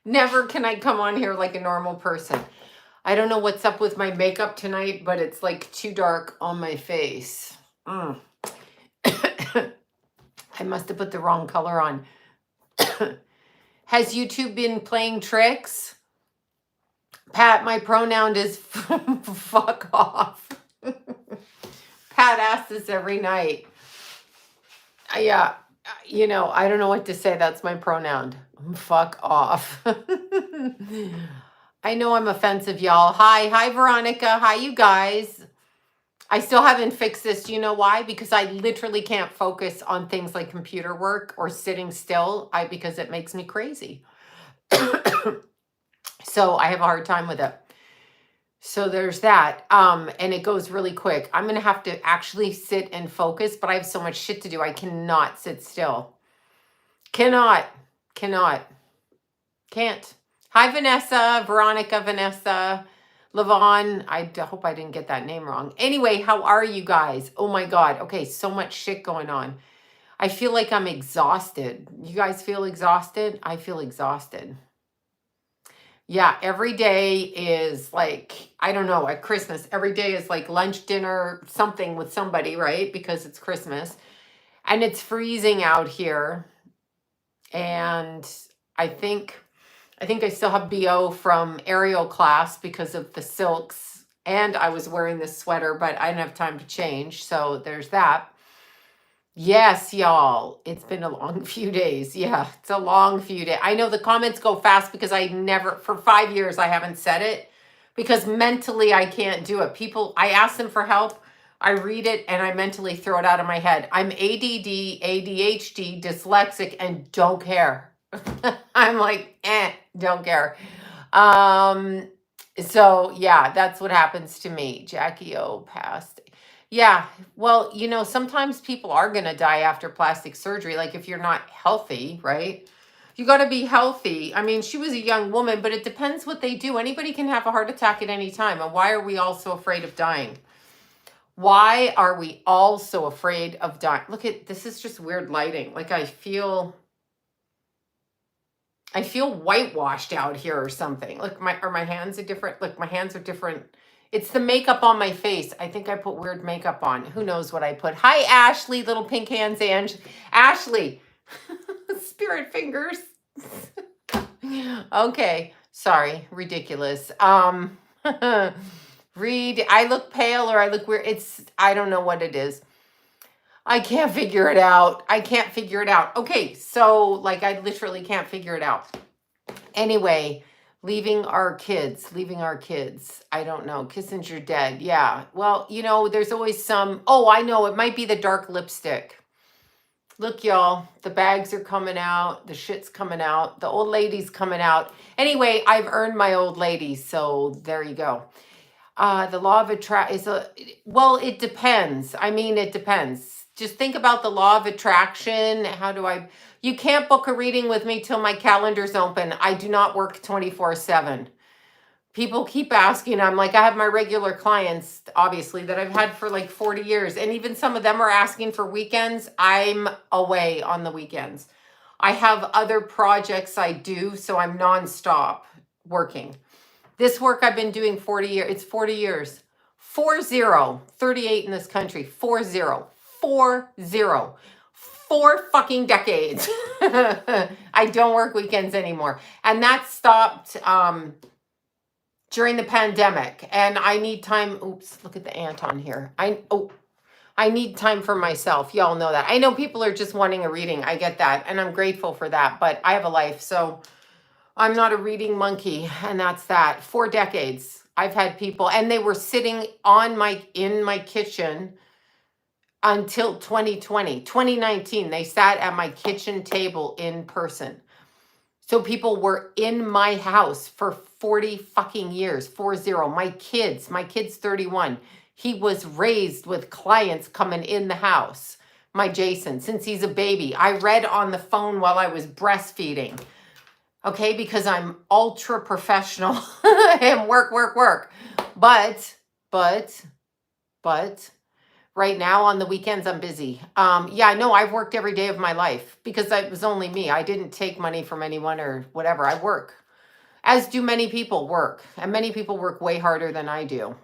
Never can I come on here like a normal person. I don't know what's up with my makeup tonight, but it's like too dark on my face. Mm. I must have put the wrong color on. Has YouTube been playing tricks? Pat, my pronoun is fuck off. Pat asks this every night. Yeah, I don't know what to say. That's my pronoun. Fuck off. I know I'm offensive, y'all. Hi, Veronica. Hi, you guys. I still haven't fixed this. Do you know why? Because I literally can't focus on things like computer work or sitting still. Because it makes me crazy. So I have a hard time with it. So there's that. And it goes really quick. I'm gonna have to actually sit and focus, but I have so much shit to do. I cannot sit still. Cannot. Can't. Hi, Vanessa, Veronica, Vanessa, Lavon. I hope I didn't get that name wrong. Anyway, how are you guys? Oh my God. Okay, so much shit going on. I feel like I'm exhausted. You guys feel exhausted? I feel exhausted. Yeah, every day is like, I don't know, at Christmas, every day is like lunch, dinner, something with somebody, right? Because it's Christmas. And it's freezing out here. And I think I still have BO from aerial class because of the silks. And I was wearing this sweater, but I didn't have time to change. So there's that. Yes, y'all. It's been a long few days. Yeah, it's a long few days. I know the comments go fast because I never, for 5 years, I haven't said it because mentally I can't do it. People, I ask them for help. I read it and I mentally throw it out of my head. I'm ADD, ADHD, dyslexic, and don't care. I'm like, don't care. So yeah, that's what happens to me. Jackie O passed. Yeah, well, sometimes people are going to die after plastic surgery. Like if you're not healthy, right? You got to be healthy. I mean, she was a young woman, but it depends what they do. Anybody can have a heart attack at any time. And why are we all so afraid of dying? Why are we all so afraid of dying? Look at this is just weird lighting. Like I feel whitewashed out here or something. Look, my hands are different. Look, my hands are different. It's the makeup on my face. I think I put weird makeup on. Who knows what I put? Hi, Ashley, little pink hands, Ashley. Spirit fingers. Okay, sorry, ridiculous. Read, I look pale or I look weird. I don't know what it is. I can't figure it out. Okay, so like I literally can't figure it out. Anyway, leaving our kids. I don't know. Kissinger dead. Yeah. Well, there's always some. Oh, I know. It might be the dark lipstick. Look, y'all, the bags are coming out. The shit's coming out. The old lady's coming out. Anyway, I've earned my old lady. So there you go. The law of attraction well, it depends. I mean, it depends. Just think about the law of attraction. You can't book a reading with me till my calendar's open. I do not work 24/7. People keep asking. I'm like, I have my regular clients, obviously, that I've had for like 40 years. And even some of them are asking for weekends. I'm away on the weekends. I have other projects I do, so I'm nonstop working. This work I've been doing 40 years. It's 40 years. 40. 38 in this country. 40. 40. 4 fucking decades. I don't work weekends anymore. And that stopped during the pandemic. And I need time. Oops, look at the ant on here. I need time for myself. Y'all know that. I know people are just wanting a reading. I get that. And I'm grateful for that. But I have a life. So I'm not a reading monkey. And that's that. 4 decades. I've had people. And they were sitting in my kitchen until 2020. 2019, they sat at my kitchen table in person. So people were in my house for 40 fucking years. 40. My kid's 31. He was raised with clients coming in the house. My Jason, since he's a baby. I read on the phone while I was breastfeeding. Okay, because I'm ultra professional and work. But right now on the weekends, I'm busy. Yeah, no, I've worked every day of my life because it was only me. I didn't take money from anyone or whatever. I work. as do many people work. And many people work way harder than I do.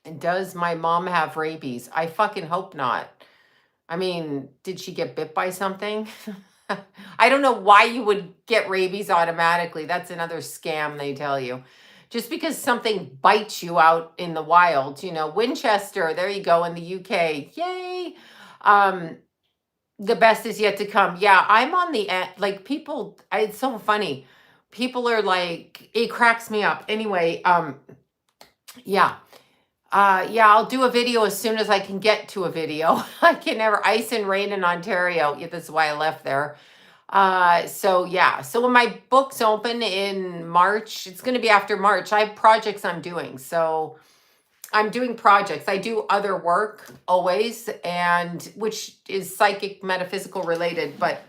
And does my mom have rabies? I fucking hope not. I mean, did she get bit by something? I don't know why you would get rabies automatically. That's another scam they tell you. Just because something bites you out in the wild, Winchester, there you go, in the UK. Yay. The best is yet to come. Yeah, I'm on the end. Like people, it's so funny. People are like, it cracks me up. Anyway, yeah. Yeah, I'll do a video as soon as I can get to a video. I can never ice and rain in Ontario. Yeah, that's why I left there. So yeah. So when my book's open in March, it's going to be after March. I have projects I'm doing. So I'm doing projects. I do other work always, and which is psychic, metaphysical related, but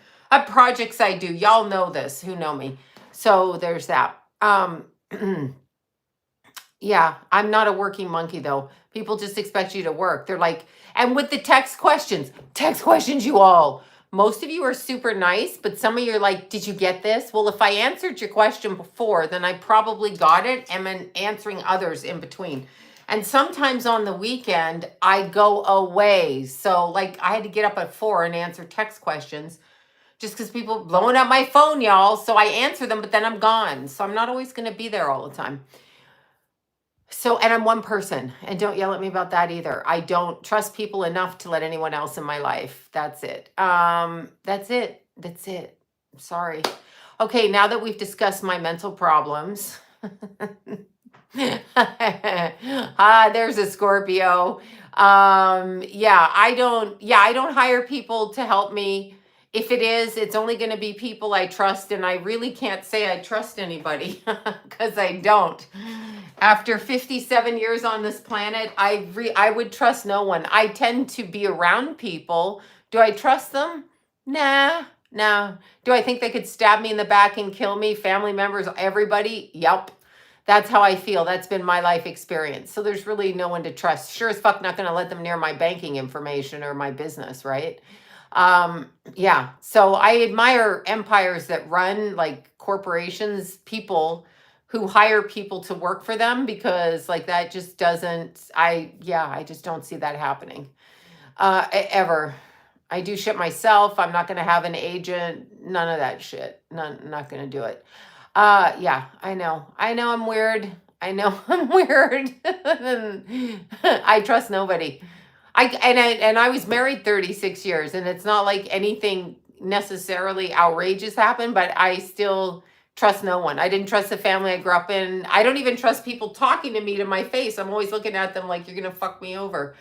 projects I do. Y'all know this, who know me. So there's that. Yeah, I'm not a working monkey though. People just expect you to work. They're like, and with the text questions, you all. Most of you are super nice, but some of you are like, did you get this? Well, if I answered your question before, then I probably got it and I'm answering others in between. And sometimes on the weekend, I go away. So like I had to get up at 4 and answer text questions just because people blowing up my phone, y'all. So I answer them, but then I'm gone. So I'm not always going to be there all the time. So, and I'm one person, and don't yell at me about that either. I don't trust people enough to let anyone else in my life. That's it. That's it. Sorry. Okay, now that we've discussed my mental problems. There's a Scorpio. I don't hire people to help me. If it is, it's only going to be people I trust, and I really can't say I trust anybody because I don't. After 57 years on this planet, I would trust no one. I tend to be around people. Do I trust them? Nah. Do I think they could stab me in the back and kill me? Family members, everybody? Yep. That's how I feel. That's been my life experience. So there's really no one to trust. Sure as fuck not going to let them near my banking information or my business, right? Yeah. So I admire empires that run like corporations, people who hire people to work for them, because like that just doesn't, I just don't see that happening ever. I do shit myself. I'm not going to have an agent. None of that shit. Not going to do it. Yeah, I know I'm weird. I'm weird. I trust nobody. I was married 36 years, and it's not like anything necessarily outrageous happened, but I still trust no one. I didn't trust the family I grew up in. I don't even trust people talking to me to my face. I'm always looking at them like, you're going to fuck me over.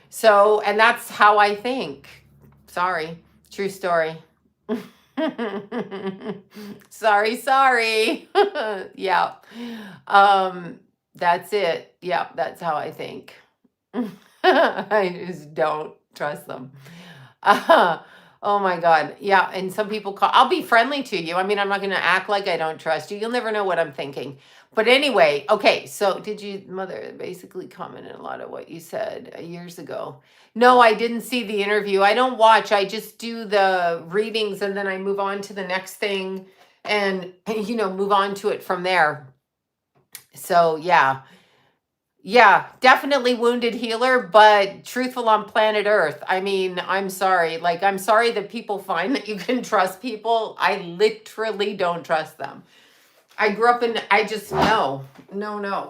So, and that's how I think. Sorry. True story. Sorry. Yeah. That's it. Yeah, that's how I think. I just don't trust them. Oh my God. Yeah. And some people I'll be friendly to you. I mean, I'm not going to act like I don't trust you. You'll never know what I'm thinking. But anyway, okay. So did you, mother, basically commented a lot of what you said years ago? No, I didn't see the interview. I don't watch. I just do the readings and then I move on to the next thing and, move on to it from there. So yeah. Yeah, definitely wounded healer, but truthful on planet Earth. I mean, I'm sorry. Like, I'm sorry that people find that you can trust people. I literally don't trust them. I grew up in, I just, no.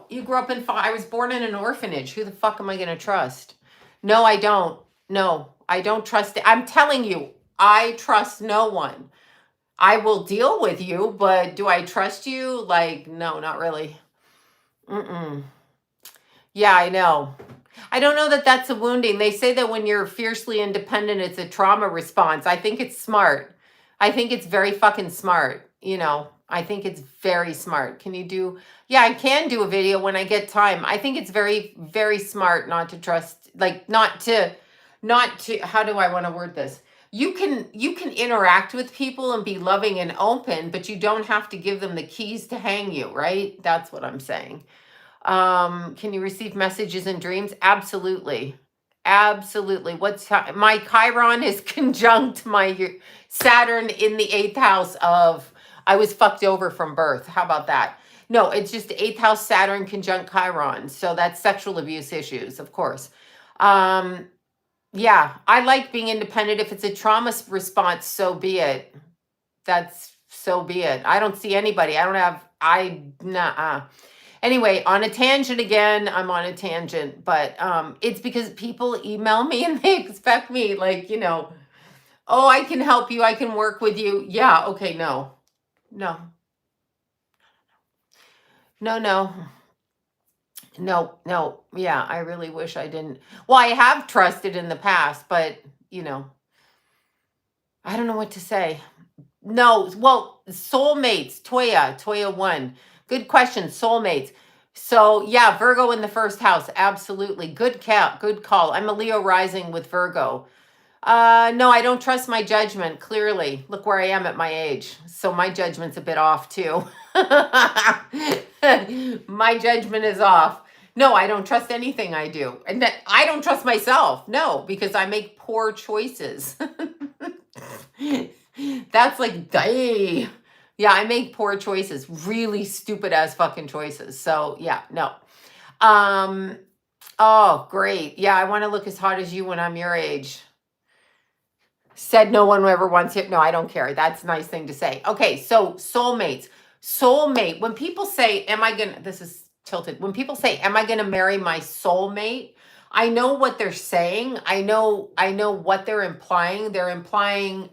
You grew up in, I was born in an orphanage. Who the fuck am I going to trust? No, I don't. No, I don't trust it. I'm telling you, I trust no one. I will deal with you, but do I trust you? Like, no, not really. Yeah, I know. I don't know that that's a wounding. They say that when you're fiercely independent, it's a trauma response. I think it's smart. I think it's very fucking smart. I think it's very smart. Yeah, I can do a video when I get time. I think it's very, very smart not to trust, like not to, how do I want to word this? You can interact with people and be loving and open, but you don't have to give them the keys to hang you, right? That's what I'm saying. Can you receive messages in dreams? Absolutely. My Chiron is conjunct my Saturn in the 8th house of I was fucked over from birth. How about that? No, it's just eighth house Saturn conjunct Chiron. So that's sexual abuse issues, of course. Um, yeah, I like being independent. If it's a trauma response, so be it. That's so be it. I don't see anybody. I don't have, nah. Anyway, on a tangent again, I'm on a tangent, but it's because people email me and they expect me, like, oh, I can help you, I can work with you. Yeah, okay, no, no, no, no, no, no. Yeah, I really wish I didn't. Well, I have trusted in the past, but, you know, I don't know what to say. No, well, soulmates, Toya 1. Good question, soulmates. So, yeah, Virgo in the first house, absolutely. Good call. I'm a Leo rising with Virgo. No, I don't trust my judgment, clearly. Look where I am at my age. So my judgment's a bit off too. My judgment is off. No, I don't trust anything I do. And that I don't trust myself. No, because I make poor choices. That's like, hey. Yeah, I make poor choices. Really stupid ass fucking choices. So, yeah, no. Um, oh, great. Yeah, I want to look as hot as you when I'm your age. Said no one ever wants it. No, I don't care. That's a nice thing to say. Okay, so soulmates. Soulmate. When people say, this is tilted. When people say, am I gonna marry my soulmate? I know what they're saying. I know what they're implying. They're implying,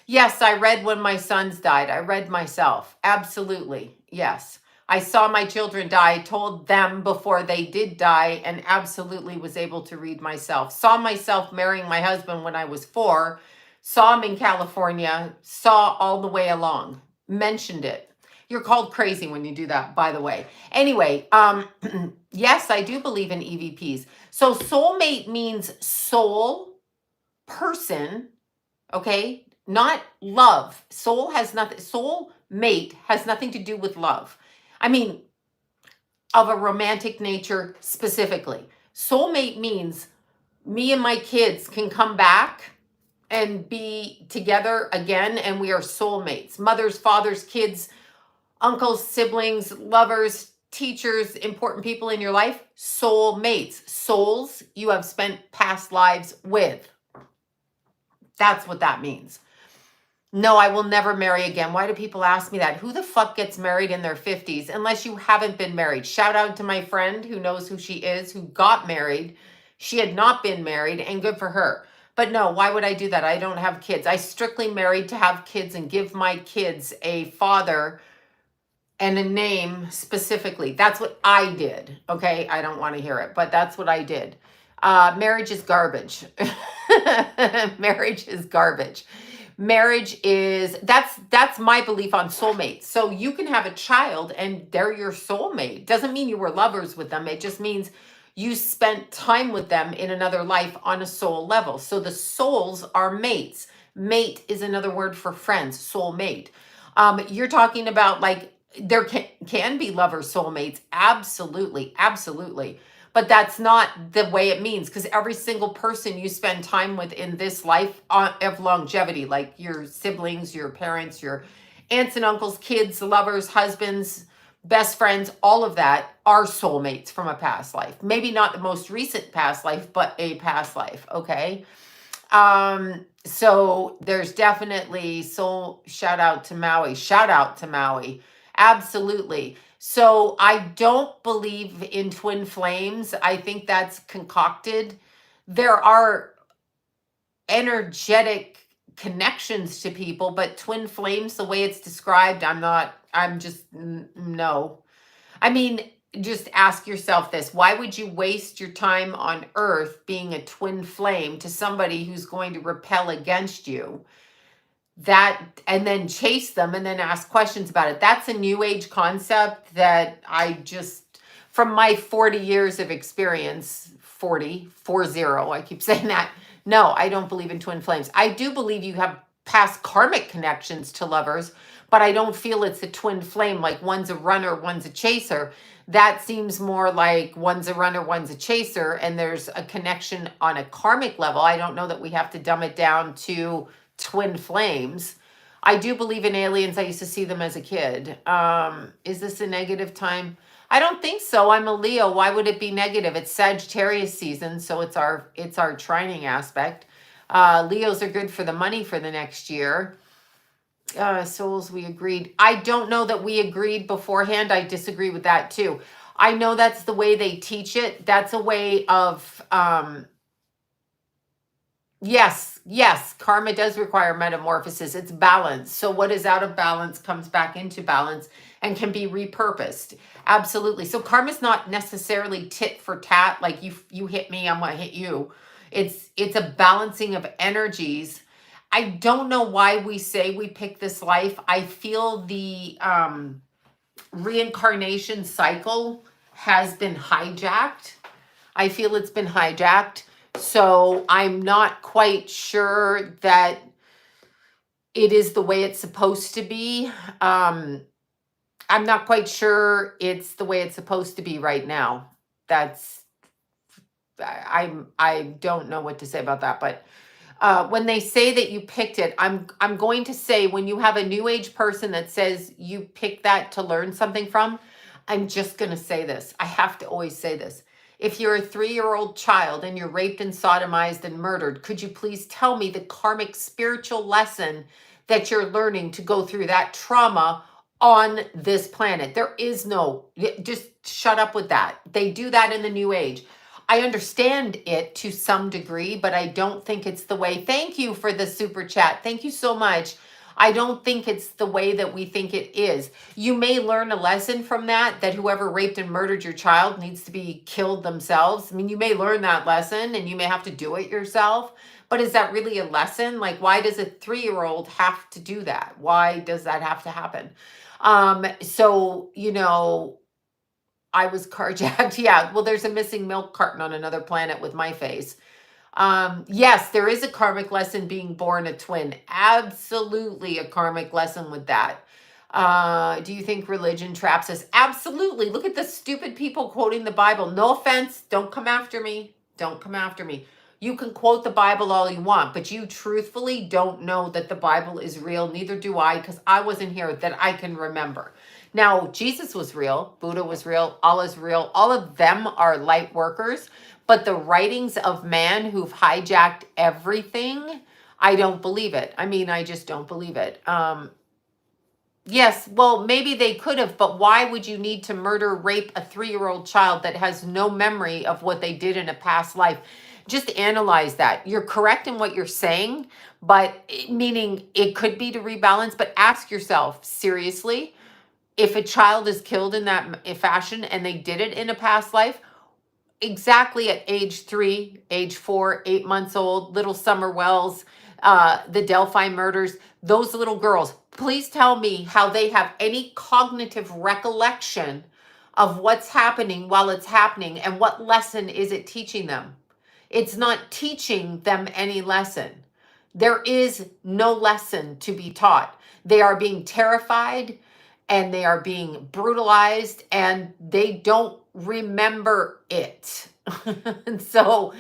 yes, I read when my sons died. I read myself. Absolutely. Yes. I saw my children die, told them before they did die, and absolutely was able to read myself. Saw myself marrying my husband when I was 4, saw him in California, saw all the way along, mentioned it. You're called crazy when you do that, by the way. Anyway, yes, I do believe in EVPs. So soulmate means soul, person, okay? Not love. Soul mate has nothing to do with love. I mean, of a romantic nature specifically. Soulmate means me and my kids can come back and be together again, and we are soulmates. Mothers, fathers, kids, uncles, siblings, lovers, teachers, important people in your life, soulmates. Souls you have spent past lives with. That's what that means. No, I will never marry again. Why do people ask me that? Who the fuck gets married in their 50s unless you haven't been married? Shout out to my friend who knows who she is, who got married. She had not been married, and good for her. But no, why would I do that? I don't have kids. I strictly married to have kids and give my kids a father and a name specifically. That's what I did. Okay, I don't want to hear it, but that's what I did. Marriage is garbage. Marriage is garbage. Marriage is that's my belief on soulmates. So you can have a child and they're your soulmate. Doesn't mean you were lovers with them. It just means you spent time with them in another life on a soul level. So the souls are mates. Mate is another word for friends, soulmate. You're talking about like there can be lovers, soulmates. Absolutely, absolutely. But that's not the way it means, because every single person you spend time with in this life of longevity, like your siblings, your parents, your aunts and uncles, kids, lovers, husbands, best friends, all of that are soulmates from a past life. Maybe not the most recent past life, but a past life. Okay. So there's definitely soul. Shout out to Maui. Shout out to Maui. Absolutely. So I don't believe in twin flames. I think that's concocted. There are energetic connections to people, but twin flames, the way it's described, no. I mean, just ask yourself this. Why would you waste your time on Earth being a twin flame to somebody who's going to repel against you? That, and then chase them and then ask questions about it. That's a new age concept that from my 40 years of experience, 40, I keep saying that. No, I don't believe in twin flames. I do believe you have past karmic connections to lovers, but I don't feel it's a twin flame, like one's a runner, one's a chaser. That seems more like one's a runner, one's a chaser, and there's a connection on a karmic level. I don't know that we have to dumb it down to twin flames. I do believe in aliens. I used to see them as a kid. Is this a negative time? I don't think so. I'm a Leo. Why would it be negative? It's Sagittarius season, so it's our trining aspect. Leos are good for the money for the next year. Souls, we agreed. I don't know that we agreed beforehand. I disagree with that too. I know that's the way they teach it. That's a way of yes, yes, karma does require metamorphosis. It's balance. So what is out of balance comes back into balance and can be repurposed. Absolutely. So karma's not necessarily tit for tat, like you hit me, I'm gonna hit you. It's a balancing of energies. I don't know why we say we pick this life. I feel the reincarnation cycle has been hijacked. I feel it's been hijacked. So I'm not quite sure that it is the way it's supposed to be. I'm not quite sure it's the way it's supposed to be right now. That's I don't know what to say about that, but when they say that you picked it, I'm going to say when you have a new age person that says you picked that to learn something from, I'm just going to say this. I have to always say this. If you're a 3-year-old child and you're raped and sodomized and murdered, could you please tell me the karmic spiritual lesson that you're learning to go through that trauma on this planet? There is no, just shut up with that. They do that in the new age. I understand it to some degree, but I don't think it's the way. Thank you for the super chat. Thank you so much. I don't think it's the way that we think it is. You may learn a lesson from that whoever raped and murdered your child needs to be killed themselves. I mean, you may learn that lesson and you may have to do it yourself, but is that really a lesson? Like, why does a 3-year-old have to do that? Why does that have to happen? So, I was carjacked. Yeah. Well, there's a missing milk carton on another planet with my face. Yes, there is a karmic lesson being born a twin. Absolutely a karmic lesson with that. Do you think religion traps us? Absolutely. Look at the stupid people quoting the Bible. No offense. Don't come after me. Don't come after me. You can quote the Bible all you want, but you truthfully don't know that the Bible is real. Neither do I, because I wasn't here that I can remember. Now, Jesus was real. Buddha was real. Allah's real. All of them are light workers. But the writings of man who've hijacked everything, I don't believe it. I mean, I just don't believe it. Yes, well, maybe they could have, but why would you need to murder, rape a 3-year-old child that has no memory of what they did in a past life? Just analyze that. You're correct in what you're saying, but meaning it could be to rebalance, but ask yourself, seriously, if a child is killed in that fashion and they did it in a past life, exactly at age 3, age 4, 8 months old, little Summer Wells, the Delphi murders, those little girls, please tell me how they have any cognitive recollection of what's happening while it's happening and what lesson is it teaching them? It's not teaching them any lesson. There is no lesson to be taught. They are being terrified and they are being brutalized and they don't remember it. And so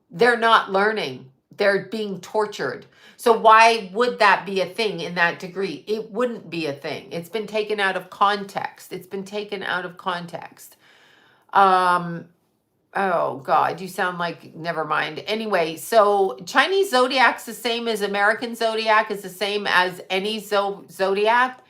they're not learning. They're being tortured. So why would that be a thing in that degree? It wouldn't be a thing. It's been taken out of context. It's been taken out of context. Oh God, you sound like, never mind. Anyway, so Chinese zodiac's the same as American zodiac, is the same as any zodiac.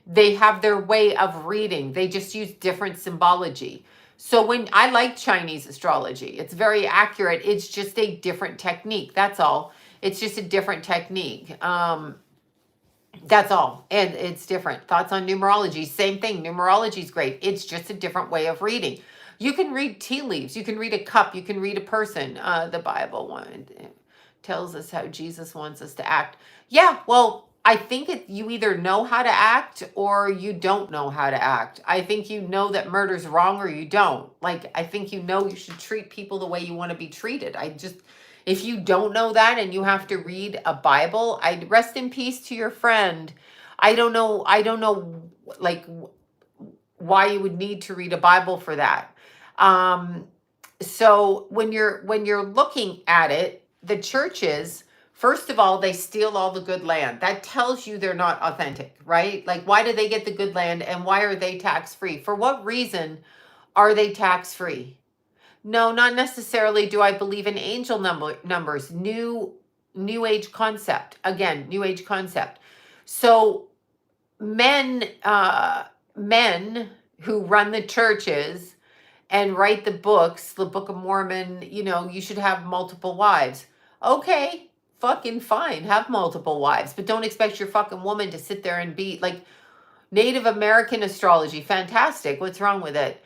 They have their way of reading. They just use different symbology. So when I like Chinese astrology, it's very accurate. It's just a different technique. That's all. It's just a different technique. That's all. And it's different. Thoughts on numerology? Same thing. Numerology is great. It's just a different way of reading. You can read tea leaves. You can read a cup. You can read a person. The Bible one tells us how Jesus wants us to act. Yeah, well, I think you either know how to act or you don't know how to act. I think you know that murder's wrong or you don't. Like, I think you know you should treat people the way you want to be treated. If you don't know that and you have to read a Bible, I'd rest in peace to your friend. I don't know, like, why you would need to read a Bible for that. So when you're looking at it, the churches First of all, they steal all the good land. That tells you they're not authentic, right? Like, why do they get the good land and why are they tax free? For what reason are they tax free? No, not necessarily do I believe in angel numbers. New age concept. Again, new age concept. So men who run the churches and write the books, the Book of Mormon, you should have multiple wives. Okay, fucking fine, have multiple wives, but don't expect your fucking woman to sit there and be like Native American astrology. Fantastic. What's wrong with it?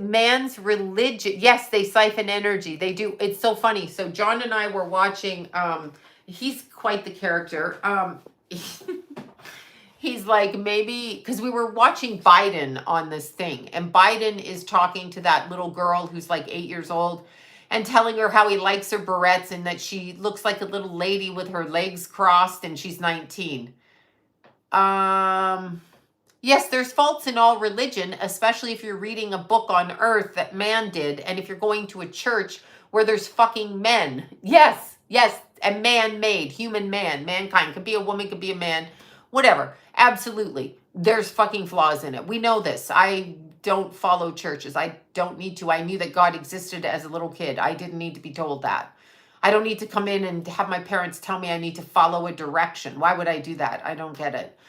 Man's religion. Yes, they siphon energy. They do. It's so funny. So John and I were watching, he's quite the character. He's like, maybe, because we were watching Biden on this thing, and Biden is talking to that little girl who's like 8 years old and telling her how he likes her barrettes and that she looks like a little lady with her legs crossed and she's 19. Yes, there's faults in all religion, especially if you're reading a book on earth that man did, and if you're going to a church where there's fucking men. Yes, and man-made, human man, mankind. Could be a woman, could be a man, whatever. Absolutely. There's fucking flaws in it. We know this. I don't follow churches. I don't need to. I knew that God existed as a little kid. I didn't need to be told that. I don't need to come in and have my parents tell me I need to follow a direction. Why would I do that? I don't get it.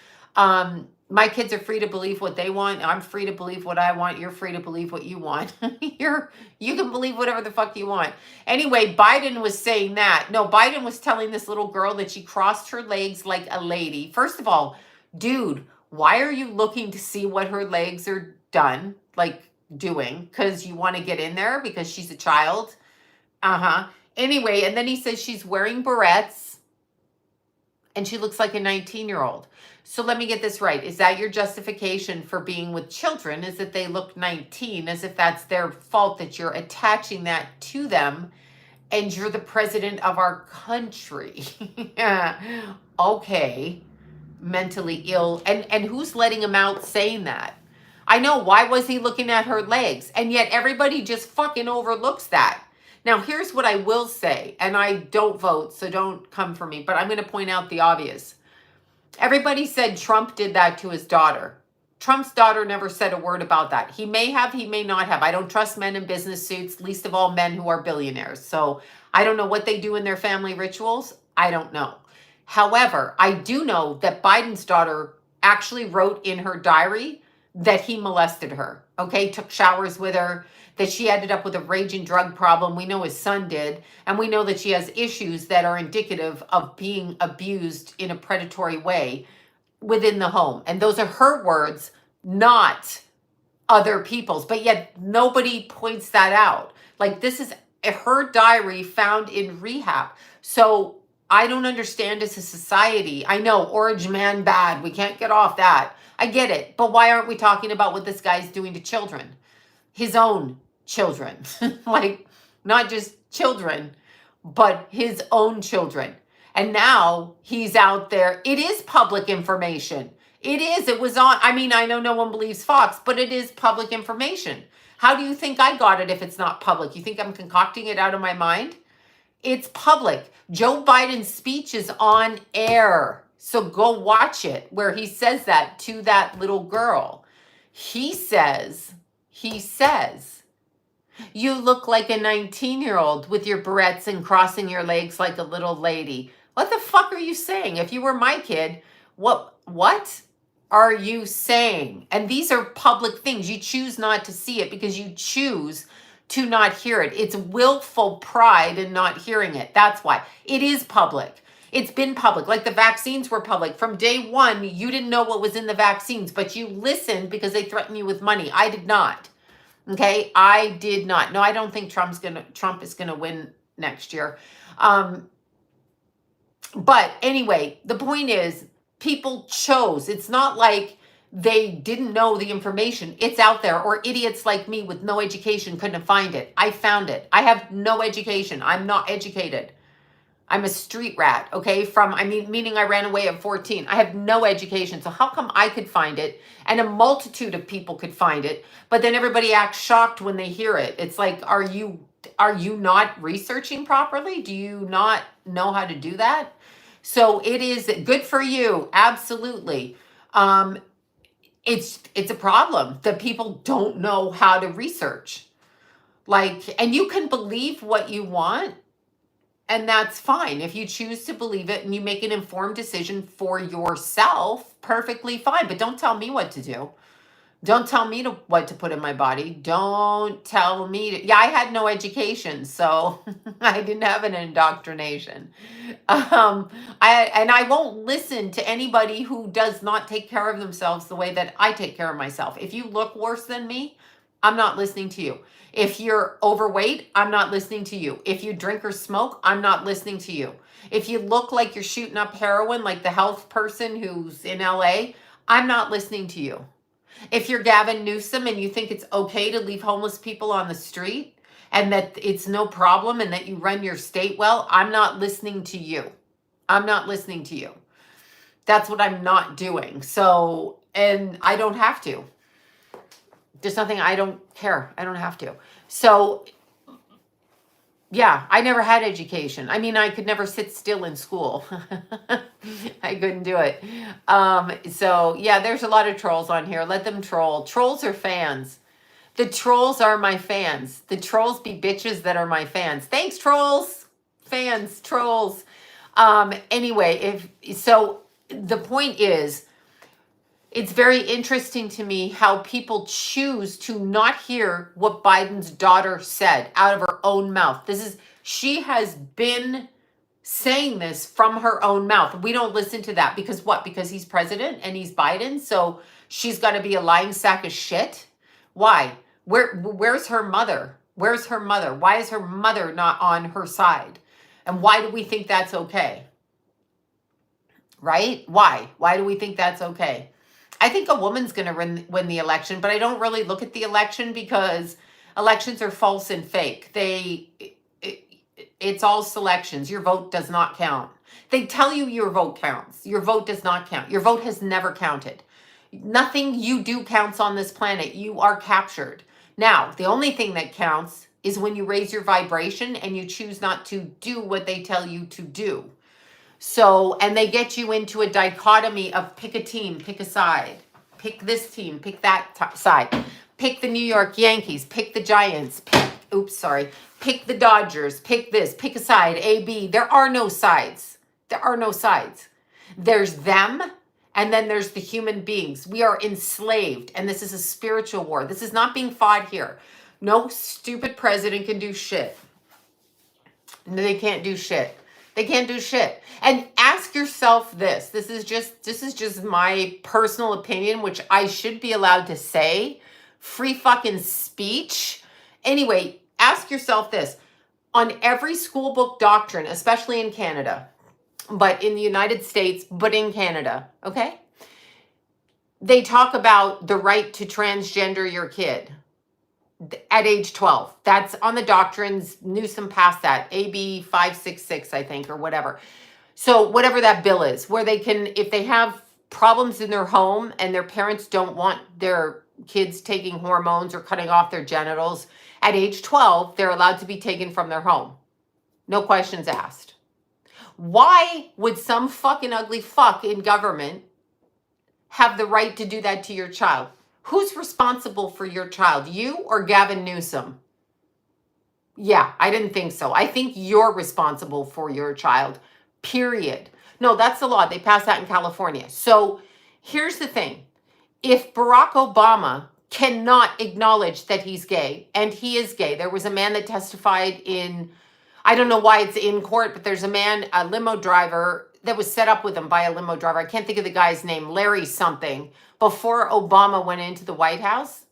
My kids are free to believe what they want. I'm free to believe what I want. You're free to believe what you want. You can believe whatever the fuck you want. Anyway, Biden was saying that. No, Biden was telling this little girl that she crossed her legs like a lady. First of all, dude, why are you looking to see what her legs are done, like doing? Because you want to get in there because she's a child? Anyway, and then he says she's wearing barrettes and she looks like a 19-year-old. So let me get this right. Is that your justification for being with children, is that they look 19, as if that's their fault, that you're attaching that to them and you're the president of our country? Okay. Mentally ill. And who's letting him out saying that? I know. Why was he looking at her legs? And yet everybody just fucking overlooks that. Now, here's what I will say, and I don't vote, so don't come for me, but I'm going to point out the obvious. Everybody said Trump did that to his daughter. Trump's daughter never said a word about that. He may have, he may not have. I don't trust men in business suits, least of all men who are billionaires. So I don't know what they do in their family rituals. I don't know. However, I do know that Biden's daughter actually wrote in her diary that he molested her, okay? Took showers with her, that she ended up with a raging drug problem. We know his son did. And we know that she has issues that are indicative of being abused in a predatory way within the home. And those are her words, not other people's. But yet nobody points that out. Like, this is her diary found in rehab. So I don't understand as a society. I know, Orange Man bad. We can't get off that. I get it. But why aren't we talking about what this guy's doing to children? His own children. Like, not just children, but his own children. And now he's out there. It is public information. It is. It was on. I mean, I know no one believes Fox, but it is public information. How do you think I got it if it's not public? You think I'm concocting it out of my mind? It's public. Joe Biden's speech is on air. So go watch it, where he says that to that little girl. He says, you look like a 19-year-old with your barrettes and crossing your legs like a little lady. What the fuck are you saying? If you were my kid, what are you saying? And these are public things. You choose not to see it because you choose to not hear it. It's willful pride in not hearing it. That's why. It is public. It's been public. Like the vaccines were public. From day one, you didn't know what was in the vaccines, but you listened because they threatened you with money. I did not. Okay? I did not. No, I don't think Trump is gonna win next year. But anyway, the point is, people chose. It's not like they didn't know the information. It's out there. Or idiots like me with no education couldn't find it. I found it. I have no education. I'm not educated. I'm a street rat, okay? Meaning I ran away at 14. I have no education. So how come I could find it and a multitude of people could find it, but then everybody acts shocked when they hear it? It's like, are you are you not researching properly? Do you not know how to do that? So it is good for you, absolutely. Um, it's a problem that people don't know how to research. Like, and you can believe what you want, and that's fine. If you choose to believe it and you make an informed decision for yourself, perfectly fine. But don't tell me what to do. Don't tell me what to put in my body. Don't tell me to, yeah, I had no education, so I didn't have an indoctrination. Um, I won't listen to anybody who does not take care of themselves the way that I take care of myself. If you look worse than me, I'm not listening to you. If you're overweight, I'm not listening to you. If you drink or smoke, I'm not listening to you. If you look like you're shooting up heroin, like the health person who's in LA, I'm not listening to you. If you're Gavin Newsom and you think it's okay to leave homeless people on the street and that it's no problem and that you run your state well, I'm not listening to you. I'm not listening to you. That's what I'm not doing. So, and I don't have to. There's nothing, I don't care. I don't have to. So, yeah, I never had education. I mean, I could never sit still in school. I couldn't do it. So, yeah, there's a lot of trolls on here. Let them troll. Trolls are fans. The trolls are my fans. The trolls be bitches that are my fans. Thanks, trolls. Fans, trolls. Anyway, so the point is, it's very interesting to me how people choose to not hear what Biden's daughter said out of her own mouth. She has been saying this from her own mouth. We don't listen to that because what? Because he's president and he's Biden. So she's going to be a lying sack of shit. Why? Where's her mother? Where's her mother? Why is her mother not on her side? And why do we think that's okay? Right? Why? Why do we think that's okay? I think a woman's going to win the election, but I don't really look at the election because elections are false and fake. It's all selections. Your vote does not count. They tell you your vote counts. Your vote does not count. Your vote has never counted. Nothing you do counts on this planet. You are captured. Now, the only thing that counts is when you raise your vibration and you choose not to do what they tell you to do. So, and they get you into a dichotomy of pick a team, pick a side, pick this team, pick that side, pick the New York Yankees, pick the Giants, pick the Dodgers, pick this, pick a side, A, B. There are no sides. There are no sides. There's them, and then there's the human beings. We are enslaved, and this is a spiritual war. This is not being fought here. No stupid president can do shit. No, they can't do shit. They can't do shit. And ask yourself this. This is just my personal opinion, which I should be allowed to say. Free fucking speech. Anyway, ask yourself this. On every school book doctrine, especially in Canada, but in the United States, but in Canada, okay? They talk about the right to transgender your kid at age 12. That's on the doctrines. Newsom passed that, AB 566, I think, or whatever. So whatever that bill is, where they can, if they have problems in their home and their parents don't want their kids taking hormones or cutting off their genitals, at age 12, they're allowed to be taken from their home. No questions asked. Why would some fucking ugly fuck in government have the right to do that to your child? Who's responsible for your child? You or Gavin Newsom? Yeah, I didn't think so. I think you're responsible for your child, period. No, that's the law. They passed that in California. So here's the thing. If Barack Obama cannot acknowledge that he's gay, and he is gay, there was a man that testified in, I don't know why it's in court, but there's a man, a limo driver, that was set up with him by a limo driver. I can't think of the guy's name, Larry something, before Obama went into the White House.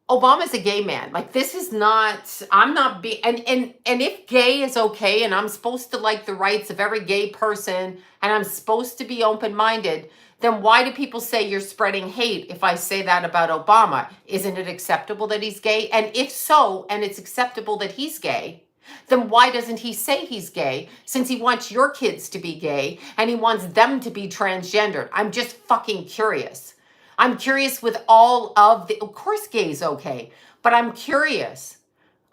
Obama's a gay man. Like, this is not, I'm not being, and if gay is okay, and I'm supposed to like the rights of every gay person, and I'm supposed to be open-minded, then why do people say you're spreading hate if I say that about Obama? Isn't it acceptable that he's gay? And if so, and it's acceptable that he's gay, then why doesn't he say he's gay, since he wants your kids to be gay and he wants them to be transgendered? I'm just fucking curious. I'm curious with all of the, of course gay is okay, but I'm curious.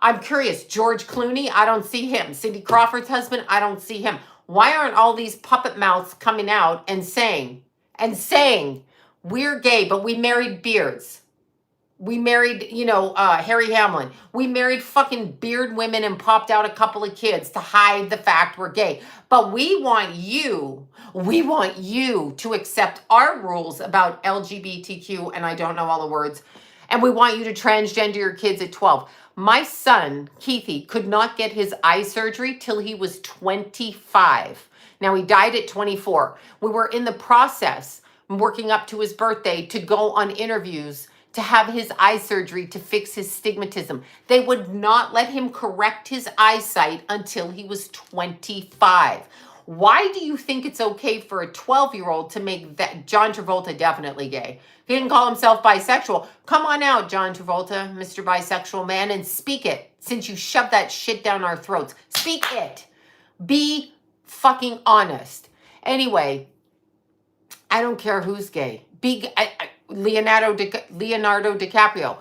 I'm curious. George Clooney, I don't see him. Cindy Crawford's husband, I don't see him. Why aren't all these puppet mouths coming out and saying, we're gay, but we married beards. We married, Harry Hamlin. We married fucking beard women and popped out a couple of kids to hide the fact we're gay. But we want you to accept our rules about LGBTQ, and I don't know all the words, and we want you to transgender your kids at 12. My son, Keithy, could not get his eye surgery till he was 25. Now, he died at 24. We were in the process, working up to his birthday, to go on interviews to have his eye surgery to fix his stigmatism. They would not let him correct his eyesight until he was 25. Why do you think it's okay for a 12-year-old to make that? John Travolta, definitely gay. He didn't call himself bisexual. Come on out, John Travolta, Mr. Bisexual Man, and speak it, since you shoved that shit down our throats. Speak it. Be fucking honest. Anyway, I don't care who's gay. Leonardo DiCaprio.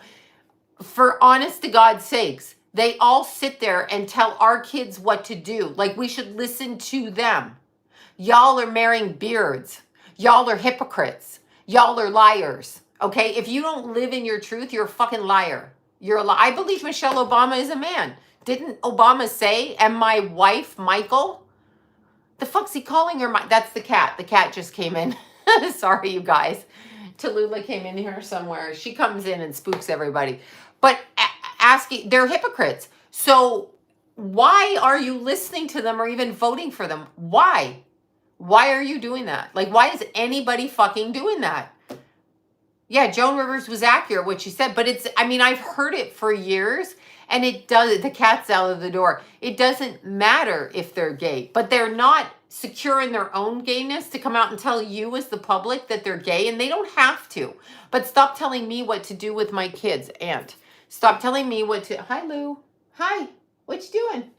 For honest to God's sakes, they all sit there and tell our kids what to do. Like, we should listen to them. Y'all are marrying beards. Y'all are hypocrites. Y'all are liars. Okay? If you don't live in your truth, you're a fucking liar. You're a liar. I believe Michelle Obama is a man. Didn't Obama say, and my wife, Michael? The fuck's he calling her? That's the cat. The cat just came in. Sorry, you guys. Tallulah came in here somewhere. She comes in and spooks everybody. But asking, they're hypocrites. So why are you listening to them or even voting for them? Why? Why are you doing that? Like, why is anybody fucking doing that? Yeah, Joan Rivers was accurate what she said, but I've heard it for years, and the cat's out of the door. It doesn't matter if they're gay, but they're not secure in their own gayness to come out and tell you as the public that they're gay, and they don't have to. But stop telling me what to do with my kids, Aunt. Stop telling me what to... Hi, Lou. Hi. What you doing?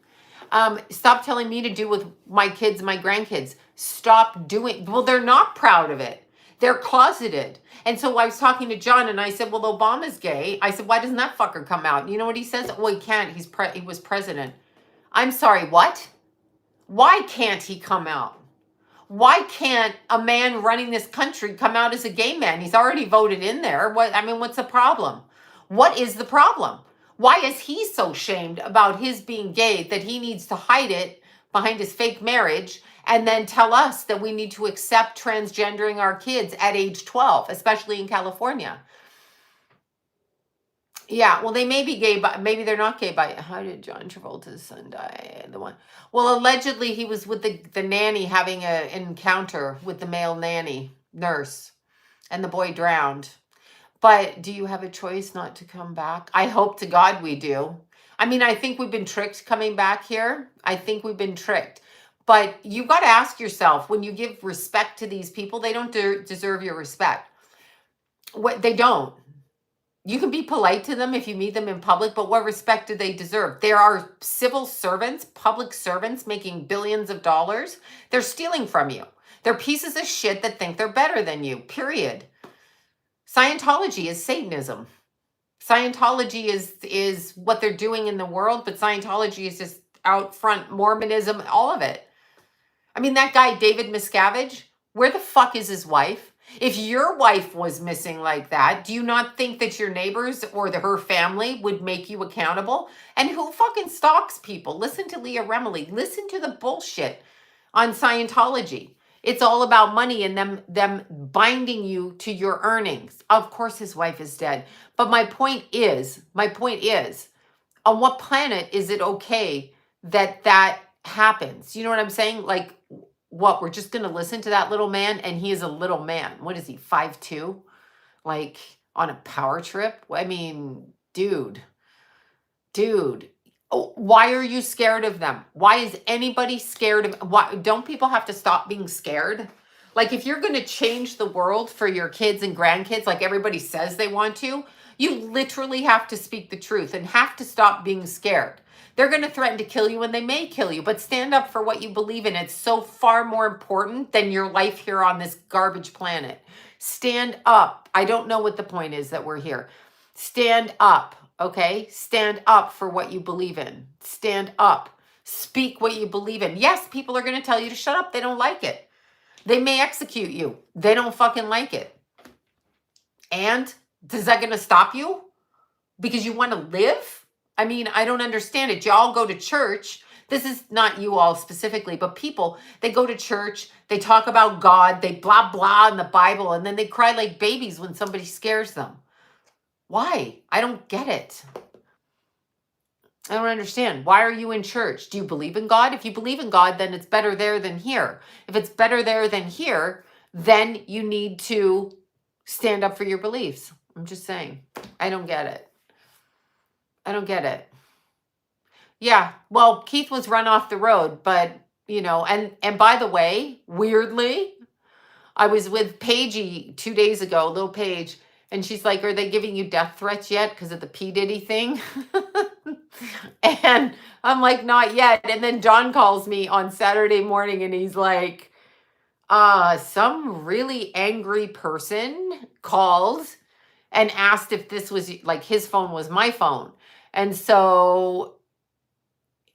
Stop telling me to do with my kids, my grandkids. Stop doing... Well, they're not proud of it. They're closeted. And so I was talking to John, and I said, well, Obama's gay. I said, why doesn't that fucker come out? You know what he says? Well, he can't. He was president. I'm sorry, what? Why can't he come out? Why can't a man running this country come out as a gay man? He's already voted in there. What's the problem? What is the problem? Why is he so shamed about his being gay that he needs to hide it behind his fake marriage and then tell us that we need to accept transgendering our kids at age 12, especially in California? Yeah, well, they may be gay, but maybe they're not gay. How did John Travolta's son die? Well, allegedly he was with the nanny having an encounter with the male nanny nurse, and the boy drowned. But do you have a choice not to come back? I hope to God we do. I think we've been tricked coming back here. I think we've been tricked. But you got to ask yourself, when you give respect to these people, they don't deserve your respect. They don't. You can be polite to them if you meet them in public, but what respect do they deserve? There are civil servants, public servants making billions of dollars. They're stealing from you. They're pieces of shit that think they're better than you, period. Scientology is Satanism. Scientology is what they're doing in the world, but Scientology is just out front Mormonism, all of it. That guy, David Miscavige, where the fuck is his wife? If your wife was missing like that, do you not think that your neighbors or her family would make you accountable? And who fucking stalks people? Listen to Leah Remini. Listen to the bullshit on Scientology. It's all about money and them binding you to your earnings. Of course his wife is dead. But my point is, on what planet is it okay that happens? You know what I'm saying? Like, what, we're just going to listen to that little man, and he is a little man. What is he, 5'2"? Like, on a power trip? Dude. Oh, why are you scared of them? Why is anybody scared of... Why don't people have to stop being scared? Like, if you're going to change the world for your kids and grandkids, like everybody says they want to, you literally have to speak the truth and have to stop being scared. They're going to threaten to kill you, and they may kill you, but stand up for what you believe in. It's so far more important than your life here on this garbage planet. Stand up. I don't know what the point is that we're here. Stand up. okay? Stand up for what you believe in. Stand up. Speak what you believe in. Yes, people are going to tell you to shut up. They don't like it. They may execute you. They don't fucking like it. And is that going to stop you because you want to live? I mean, I don't understand it. Y'all go to church. This is not you all specifically, but people, they go to church, they talk about God, they blah, blah in the Bible, and then they cry like babies when somebody scares them. Why? I don't get it. I don't understand. Why are you in church? Do you believe in God? If you believe in God, then it's better there than here. If it's better there than here, then you need to stand up for your beliefs. I'm just saying. I don't get it. I don't get it. Yeah, well, Keith was run off the road, but and by the way, weirdly, I was with Paigey 2 days ago, little Paige, and she's like, "Are they giving you death threats yet because of the P Diddy thing?" And I'm like, "Not yet." And then John calls me on Saturday morning, and he's like, some really angry person called and asked if this was like his phone was my phone, and so."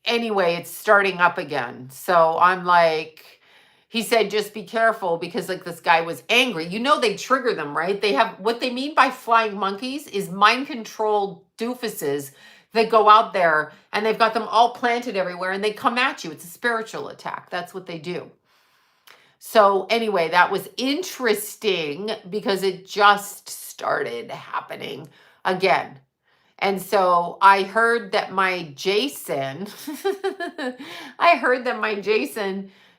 Anyway, it's starting up again. So I'm like, he said, just be careful because like this guy was angry. They trigger them, right? They have what they mean by flying monkeys is mind controlled doofuses that go out there and they've got them all planted everywhere and they come at you. It's a spiritual attack. That's what they do. So anyway, that was interesting because it just started happening again. And so I heard that my Jason,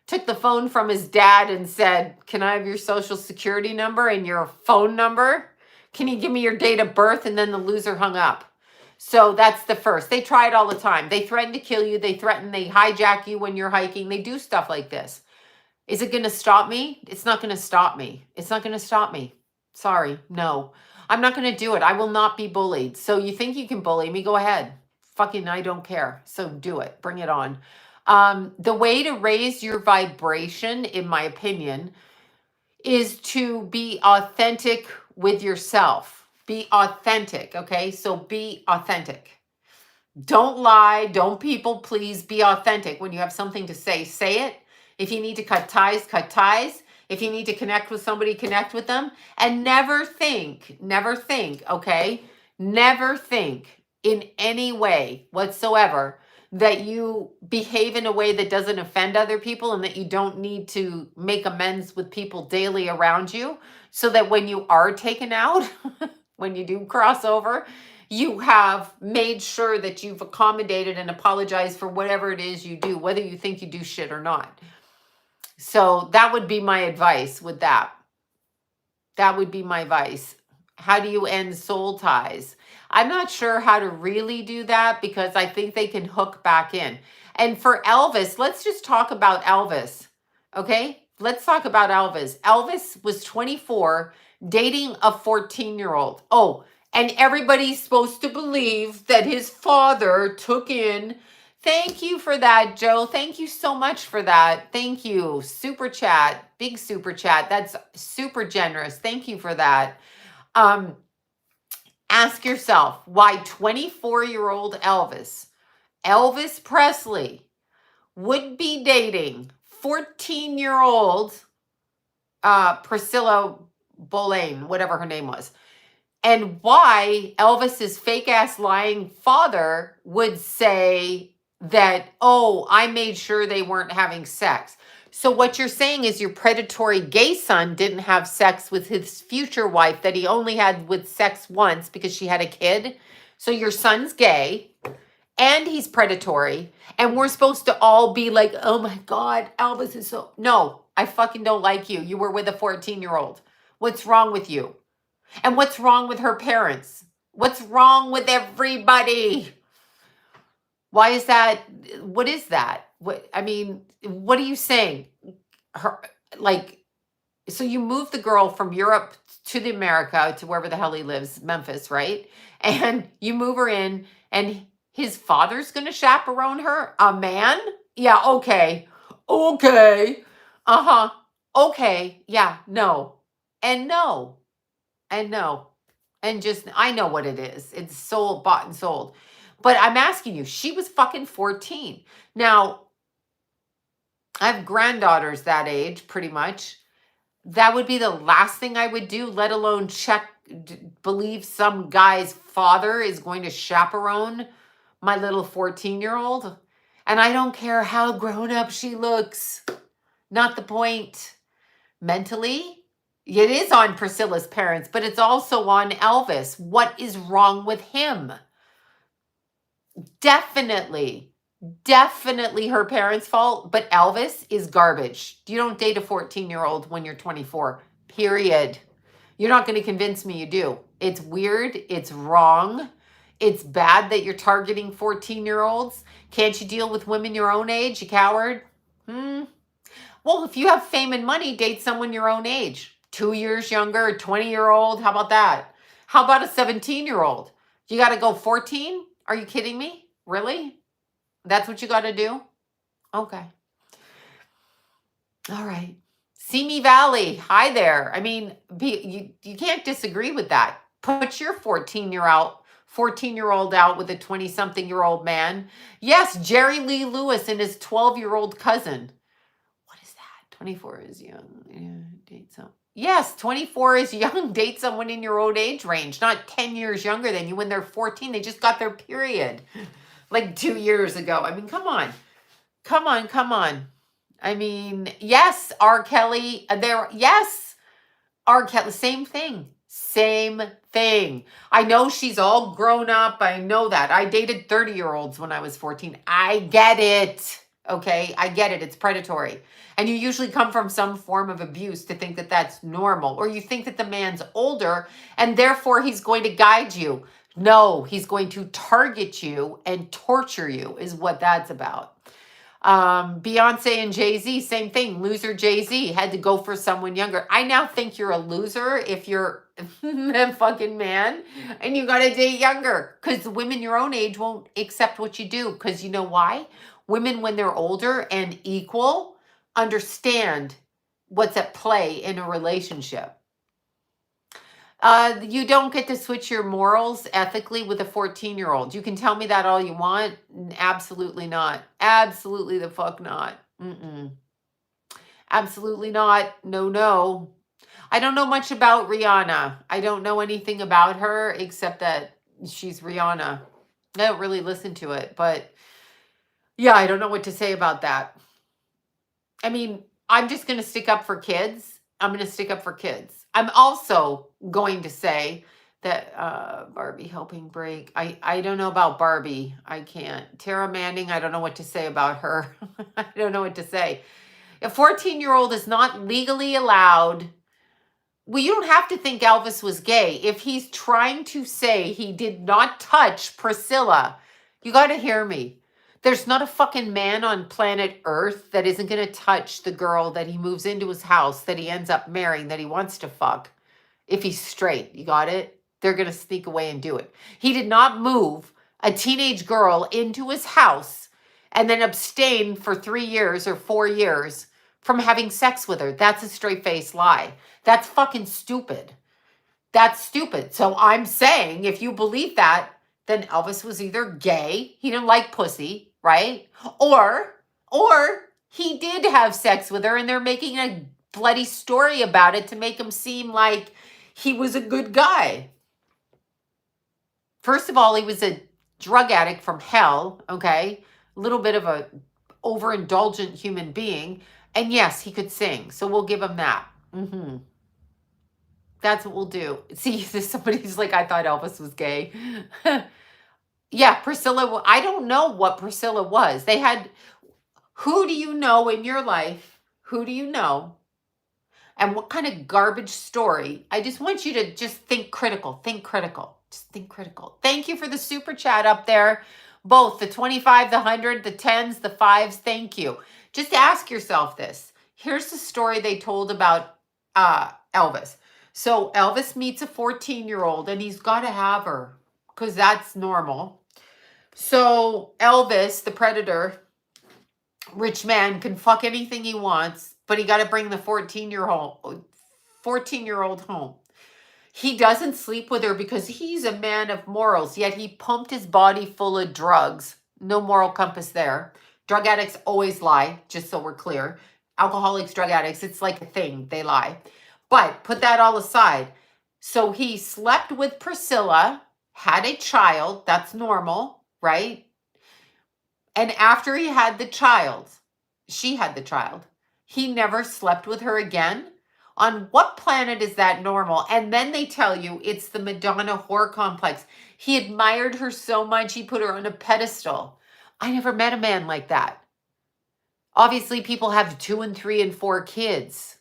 took the phone from his dad and said, "Can I have your social security number and your phone number? Can you give me your date of birth?" And then the loser hung up. So that's the first. They try it all the time. They threaten to kill you. They hijack you when you're hiking. They do stuff like this. Is it going to stop me? It's not going to stop me. It's not going to stop me. Sorry. No. I'm not going to do it. I will not be bullied. So you think you can bully me? Go ahead. Fucking, I don't care. So do it. Bring it on. The way to raise your vibration, in my opinion, is to be authentic with yourself. Be authentic. Okay. So be authentic. Don't lie. Don't people please. Be authentic. When you have something to say it. If you need to cut ties, cut ties. If you need to connect with somebody, connect with them. And never think, okay? Never think in any way whatsoever that you behave in a way that doesn't offend other people and that you don't need to make amends with people daily around you so that when you are taken out, when you do cross over, you have made sure that you've accommodated and apologized for whatever it is you do, whether you think you do shit or not. So that would be my advice with that. That would be my advice. How do you end soul ties? I'm not sure how to really do that because I think they can hook back in. And for Elvis, let's just talk about Elvis. Okay? Let's talk about Elvis. Elvis was 24, dating a 14-year-old. Oh, and everybody's supposed to believe that his father took in. Thank you for that, Joe. Thank you so much for that. Thank you. Super chat, big super chat. That's super generous. Thank you for that. Ask yourself why 24-year-old Elvis Presley, would be dating 14-year-old Priscilla Boulain, whatever her name was. And why Elvis's fake ass lying father would say that, "Oh, I made sure they weren't having sex." So what you're saying is your predatory gay son didn't have sex with his future wife that he only had with sex once because she had a kid. So your son's gay and he's predatory. And we're supposed to all be like, "Oh my God, Elvis is so..." No, I fucking don't like you. You were with a 14-year-old. What's wrong with you? And what's wrong with her parents? What's wrong with everybody? Why is that? What is that? What are you saying? So you moved the girl from Europe to the America to wherever the hell he lives, Memphis, right? And you move her in and his father's going to chaperone her? A man? Yeah, okay. Okay. Uh-huh. Okay. Yeah, no. And no. And no. And just, I know what it is. It's sold, bought and sold. But I'm asking you, she was fucking 14. Now, I have granddaughters that age, pretty much. That would be the last thing I would do, let alone believe some guy's father is going to chaperone my little 14-year-old. And I don't care how grown up she looks. Not the point. Mentally, it is on Priscilla's parents, but it's also on Elvis. What is wrong with him? Definitely her parents' fault, but Elvis is garbage. You don't date a 14-year-old when you're 24, period. You're not going to convince me you do. It's weird. It's wrong. It's bad that you're targeting 14-year-olds. Can't you deal with women your own age, you coward? Well, if you have fame and money, date someone your own age. 2 years younger, 20-year-old. How about that? How about a 17-year-old? You got to go 14? Are you kidding me? Really? That's what you got to do? Okay. All right. Simi Valley. Hi there. I mean, you can't disagree with that. Put your 14-year-old out with a 20-something-year-old man. Yes, Jerry Lee Lewis and his 12-year-old cousin. What is that? 24 is young. Yeah, date some. Yes, 24 is young. Date someone in your old age range, not 10 years younger than you when they're 14. They just got their period like 2 years ago. I mean, come on. Come on. I mean, yes, R. Kelly, yes, R. Kelly, same thing. I know she's all grown up. I know that. I dated 30-year-olds when I was 14. I get it. Okay, I get it. It's predatory. And you usually come from some form of abuse to think that that's normal, or you think that the man's older and therefore he's going to guide you. No, he's going to target you and torture you is what that's about. Beyonce and Jay-Z, same thing. Loser Jay-Z had to go for someone younger. I now think you're a loser if you're a fucking man and you got to date younger, because women your own age won't accept what you do. Because you know why? Women, when they're older and equal, understand what's at play in a relationship. You don't get to switch your morals ethically with a 14-year-old. You can tell me that all you want. Absolutely not. Absolutely the fuck not. Absolutely not. No. I don't know much about Rihanna. I don't know anything about her except that she's Rihanna. I don't really listen to it, but yeah, I don't know what to say about that. I mean, I'm just going to stick up for kids. I'm going to stick up for kids. I'm also going to say that Barbie helping break. I don't know about Barbie. I can't. Tara Manning, I don't know what to say about her. I don't know what to say. A 14-year-old is not legally allowed. Well, you don't have to think Elvis was gay. If he's trying to say he did not touch Priscilla, you got to hear me. There's not a fucking man on planet Earth that isn't going to touch the girl that he moves into his house, that he ends up marrying, that he wants to fuck. If he's straight, you got it? They're going to sneak away and do it. He did not move a teenage girl into his house and then abstain for 3 years or 4 years from having sex with her. That's a straight-faced lie. That's fucking stupid. That's stupid. So I'm saying, if you believe that, then Elvis was either gay, he didn't like pussy, right? Or he did have sex with her and they're making a bloody story about it to make him seem like he was a good guy. First of all, he was a drug addict from hell, okay? A little bit of a overindulgent human being. And yes, he could sing. So we'll give him that. That's what we'll do. See, somebody's like, I thought Elvis was gay. Yeah, Priscilla. I don't know what Priscilla was. They had, who do you know in your life? Who do you know? And what kind of garbage story? I just want you to just think critical. Think critical. Just think critical. Thank you for the super chat up there. Both the 25, the 100, the 10s, the 5s. Thank you. Just ask yourself this. Here's the story they told about Elvis. So Elvis meets a 14-year-old and he's got to have her because that's normal. So Elvis, the predator, rich man, can fuck anything he wants, but he got to bring the 14-year-old home. He doesn't sleep with her because he's a man of morals, yet he pumped his body full of drugs. No moral compass there. Drug addicts always lie, just so we're clear. Alcoholics, drug addicts, it's like a thing, they lie. But put that all aside. So he slept with Priscilla, had a child, that's normal, right? And after he had the child, she had the child, he never slept with her again. On what planet is that normal? And then they tell you it's the Madonna whore complex. He admired her so much, he put her on a pedestal. I never met a man like that. Obviously, people have 2 and 3 and 4 kids.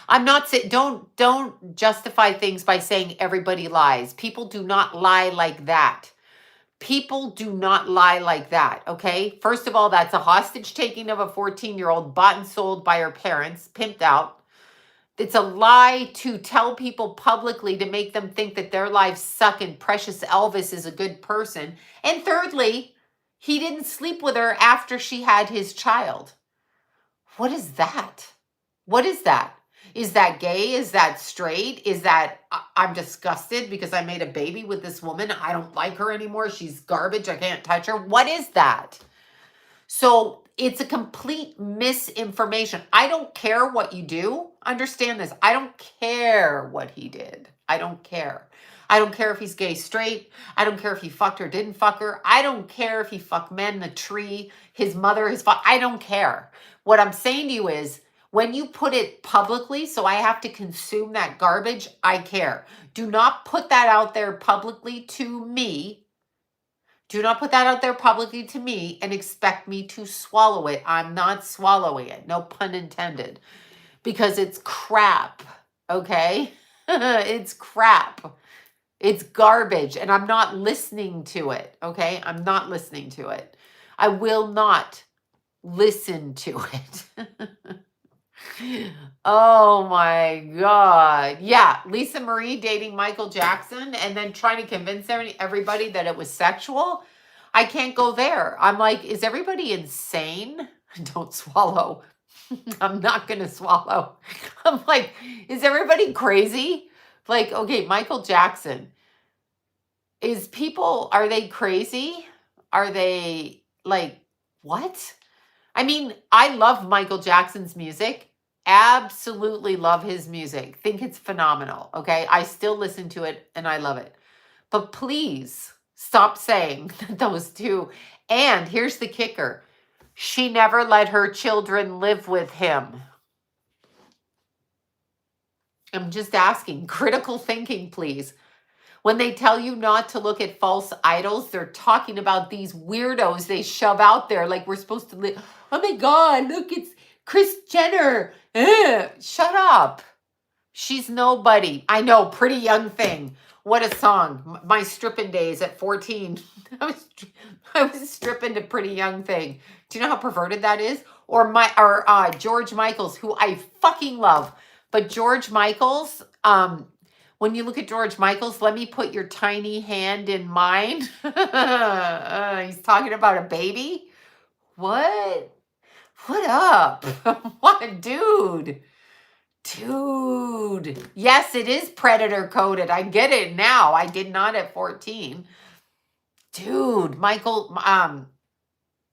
I'm not saying, don't justify things by saying everybody lies. People do not lie like that. People do not lie like that, okay? First of all, that's a hostage taking of a 14-year-old bought and sold by her parents, pimped out. It's a lie to tell people publicly to make them think that their lives suck and Precious Elvis is a good person. And thirdly, he didn't sleep with her after she had his child. What is that? What is that? Is that gay? Is that straight? Is that I'm disgusted because I made a baby with this woman? I don't like her anymore. She's garbage. I can't touch her. What is that? So it's a complete misinformation. I don't care what you do. Understand this. I don't care what he did. I don't care. I don't care if he's gay, straight. I don't care if he fucked her, didn't fuck her. I don't care if he fucked men, the tree, his mother, his father. I don't care. What I'm saying to you is, when you put it publicly, so I have to consume that garbage, I care. Do not put that out there publicly to me. Do not put that out there publicly to me and expect me to swallow it. I'm not swallowing it. No pun intended. Because it's crap. Okay? It's crap. It's garbage. And I'm not listening to it. Okay? I'm not listening to it. I will not listen to it. Oh my God. Yeah. Lisa Marie dating Michael Jackson and then trying to convince everybody that it was sexual. I can't go there. I'm like, is everybody insane? Don't swallow. I'm not going to swallow. I'm like, is everybody crazy? Like, okay, Michael Jackson. Are they crazy? Are they like, what? I mean, I love Michael Jackson's music. Absolutely love his music. Think it's phenomenal. Okay. I still listen to it and I love it. But please stop saying that those two. And here's the kicker. She never let her children live with him. I'm just asking. Critical thinking, please. When they tell you not to look at false idols, they're talking about these weirdos they shove out there like we're supposed to live. Oh my God, look, it's Kris Jenner. Shut up. She's nobody. I know, Pretty Young Thing. What a song. My stripping days at 14. I was stripping to Pretty Young Thing. Do you know how perverted that is? Or George Michael's, who I fucking love. But George Michael's, when you look at George Michael's, let me put your tiny hand in mine. He's talking about a baby. What? What up? What, dude? Dude. Yes, it is predator coded. I get it now. I did not at 14. Dude,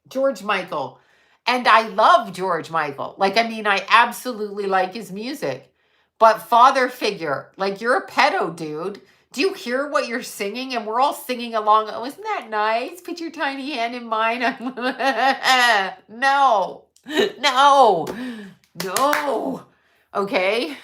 George Michael. And I love George Michael. Like, I mean, I absolutely like his music. But father figure, like, you're a pedo, dude. Do you hear what you're singing? And we're all singing along. Oh, isn't that nice? Put your tiny hand in mine. No. No. No. Okay.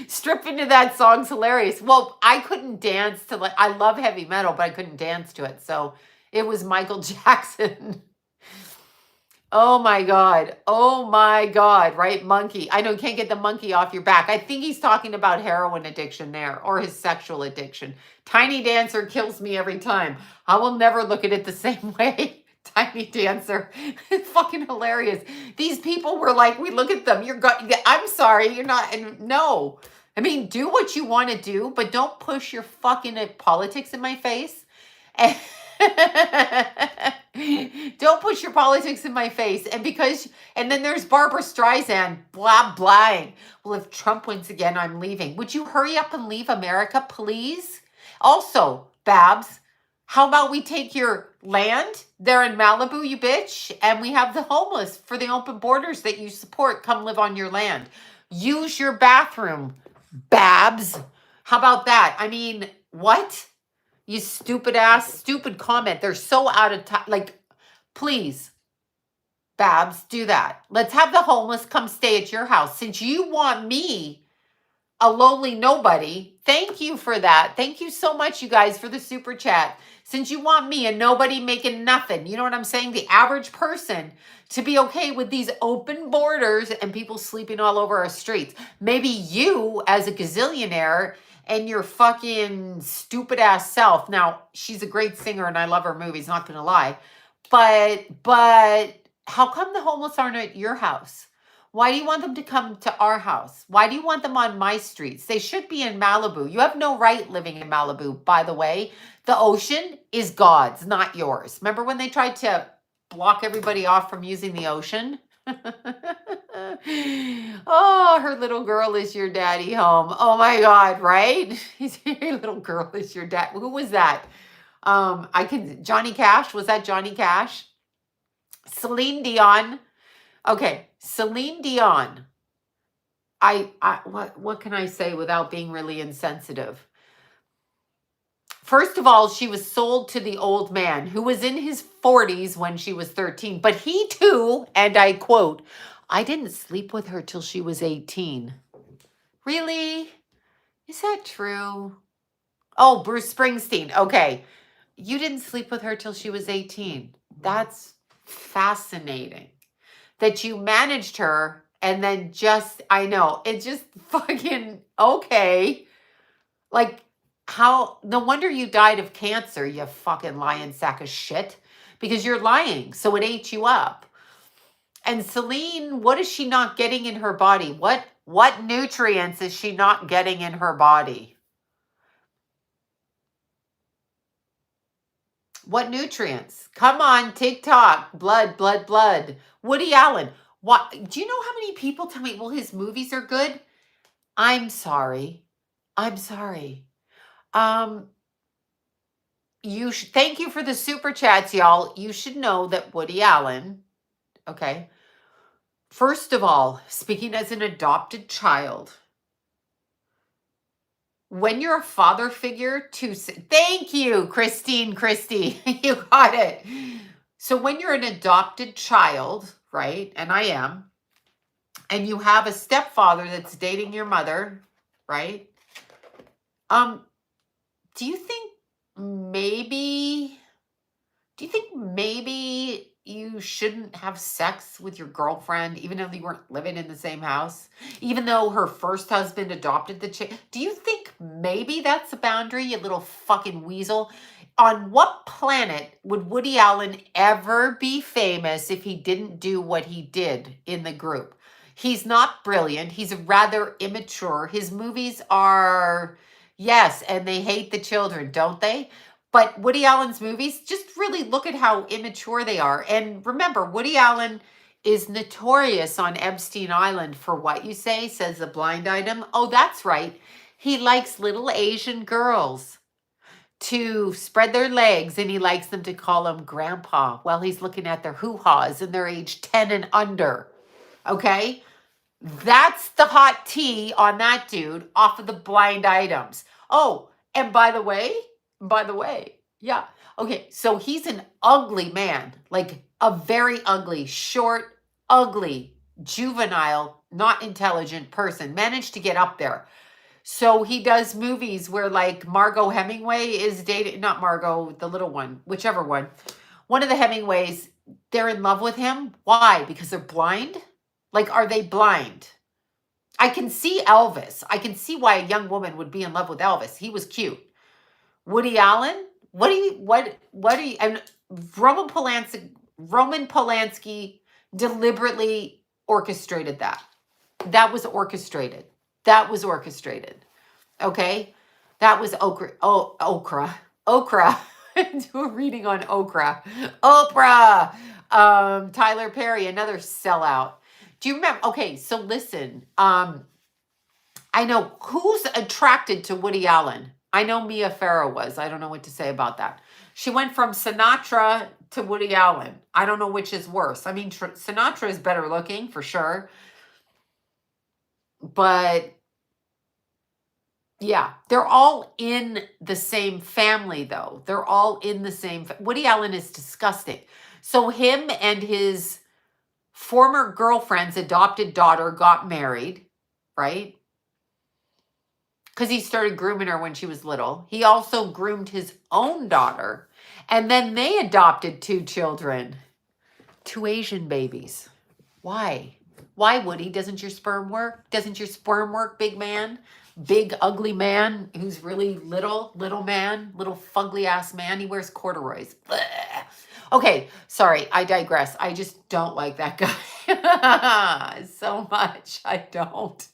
Strip into that song's hilarious. Well, I couldn't dance to, like, I love heavy metal, but I couldn't dance to it. So it was Michael Jackson. Oh my God. Oh my God. Right? Monkey. I know you can't get the monkey off your back. I think he's talking about heroin addiction there, or his sexual addiction. Tiny Dancer kills me every time. I will never look at it the same way. Tiny Dancer. It's fucking hilarious. These people were like, we look at them. I'm sorry. You're not. No. I mean, do what you want to do, but don't push your fucking politics in my face. Don't push your politics in my face. And then there's Barbara Streisand, blah, blahing. Well, if Trump wins again, I'm leaving. Would you hurry up and leave America, please? Also, Babs, how about we take your land there in Malibu, you bitch, and we have the homeless for the open borders that you support come live on your land. Use your bathroom, Babs. How about that? I mean, what? You stupid comment. They're so out of time. Like, please, Babs, do that. Let's have the homeless come stay at your house. Since you want me, a lonely nobody, thank you for that. Thank you so much, you guys, for the super chat. Since you want me, a nobody making nothing, you know what I'm saying? The average person to be okay with these open borders and people sleeping all over our streets. Maybe you, as a gazillionaire, and your fucking stupid ass self. Now, she's a great singer and I love her movies, not gonna lie. But how come the homeless aren't at your house? Why do you want them to come to our house? Why do you want them on my streets? They should be in Malibu. You have no right living in Malibu, by the way. The ocean is God's, not yours. Remember when they tried to block everybody off from using the ocean? Oh, her little girl is your daddy home. Oh my God, right? Your little girl is your dad. Who was that? Johnny Cash. Was that Johnny Cash? Celine Dion. Okay, Celine Dion. What can I say without being really insensitive? First of all, she was sold to the old man who was in his 40s when she was 13. But he too, and I quote, I didn't sleep with her till she was 18. Really? Is that true? Oh, Bruce Springsteen. Okay. You didn't sleep with her till she was 18. That's fascinating. That you managed her and then I know, it's just fucking okay. Like, no wonder you died of cancer, you fucking lying sack of shit. Because you're lying, so it ate you up. And Celine, what is she not getting in her body? What nutrients is she not getting in her body? What nutrients? Come on, TikTok. Blood. Woody Allen. What? Do you know how many people tell me, well, his movies are good? I'm sorry. Thank you for the super chats, y'all. You should know that Woody Allen, okay. First of all, speaking as an adopted child, when you're a father figure thank you, Christy, you got it. So when you're an adopted child, right, and I am, and you have a stepfather that's dating your mother, right, do you think maybe you shouldn't have sex with your girlfriend, even though you weren't living in the same house, even though her first husband adopted the chick? Do you think maybe that's a boundary, you little fucking weasel? On what planet would Woody Allen ever be famous if he didn't do what he did in the group? He's not brilliant. He's rather immature. His movies are, yes, and they hate the children, don't they? But Woody Allen's movies, just really look at how immature they are. And remember, Woody Allen is notorious on Epstein Island for what you say, says the blind item. Oh, that's right. He likes little Asian girls to spread their legs, and he likes them to call him grandpa while he's looking at their hoo-haws and they're age 10 and under. Okay? That's the hot tea on that dude off of the blind items. Oh, and by the way, yeah. Okay, so he's an ugly man, like a very ugly, short, ugly, juvenile, not intelligent person, managed to get up there. So he does movies where like Margot Hemingway is dating, not Margot, the little one, whichever one. One of the Hemingways, they're in love with him. Why? Because they're blind? Like, are they blind? I can see Elvis. I can see why a young woman would be in love with Elvis. He was cute. Woody Allen? What do you, and Roman Polanski deliberately orchestrated that. That was orchestrated. Okay? That was okra. Do a reading on okra. Oprah. Tyler Perry, another sellout. Do you remember? Okay, so listen. I know who's attracted to Woody Allen. I know Mia Farrow was. I don't know what to say about that. She went from Sinatra to Woody Allen. I don't know which is worse. I mean, Sinatra is better looking for sure. But yeah, they're all in the same family, though. They're all in the same. Woody Allen is disgusting. So him and his former girlfriend's adopted daughter got married, right? Because he started grooming her when she was little. He also groomed his own daughter. And then they adopted 2 children, 2 Asian babies. Why? Why, Woody? Doesn't your sperm work? Doesn't your sperm work, big man? Big, ugly man who's really little man, little fugly ass man. He wears corduroys. Blech. Okay, sorry, I digress. I just don't like that guy so much. I don't.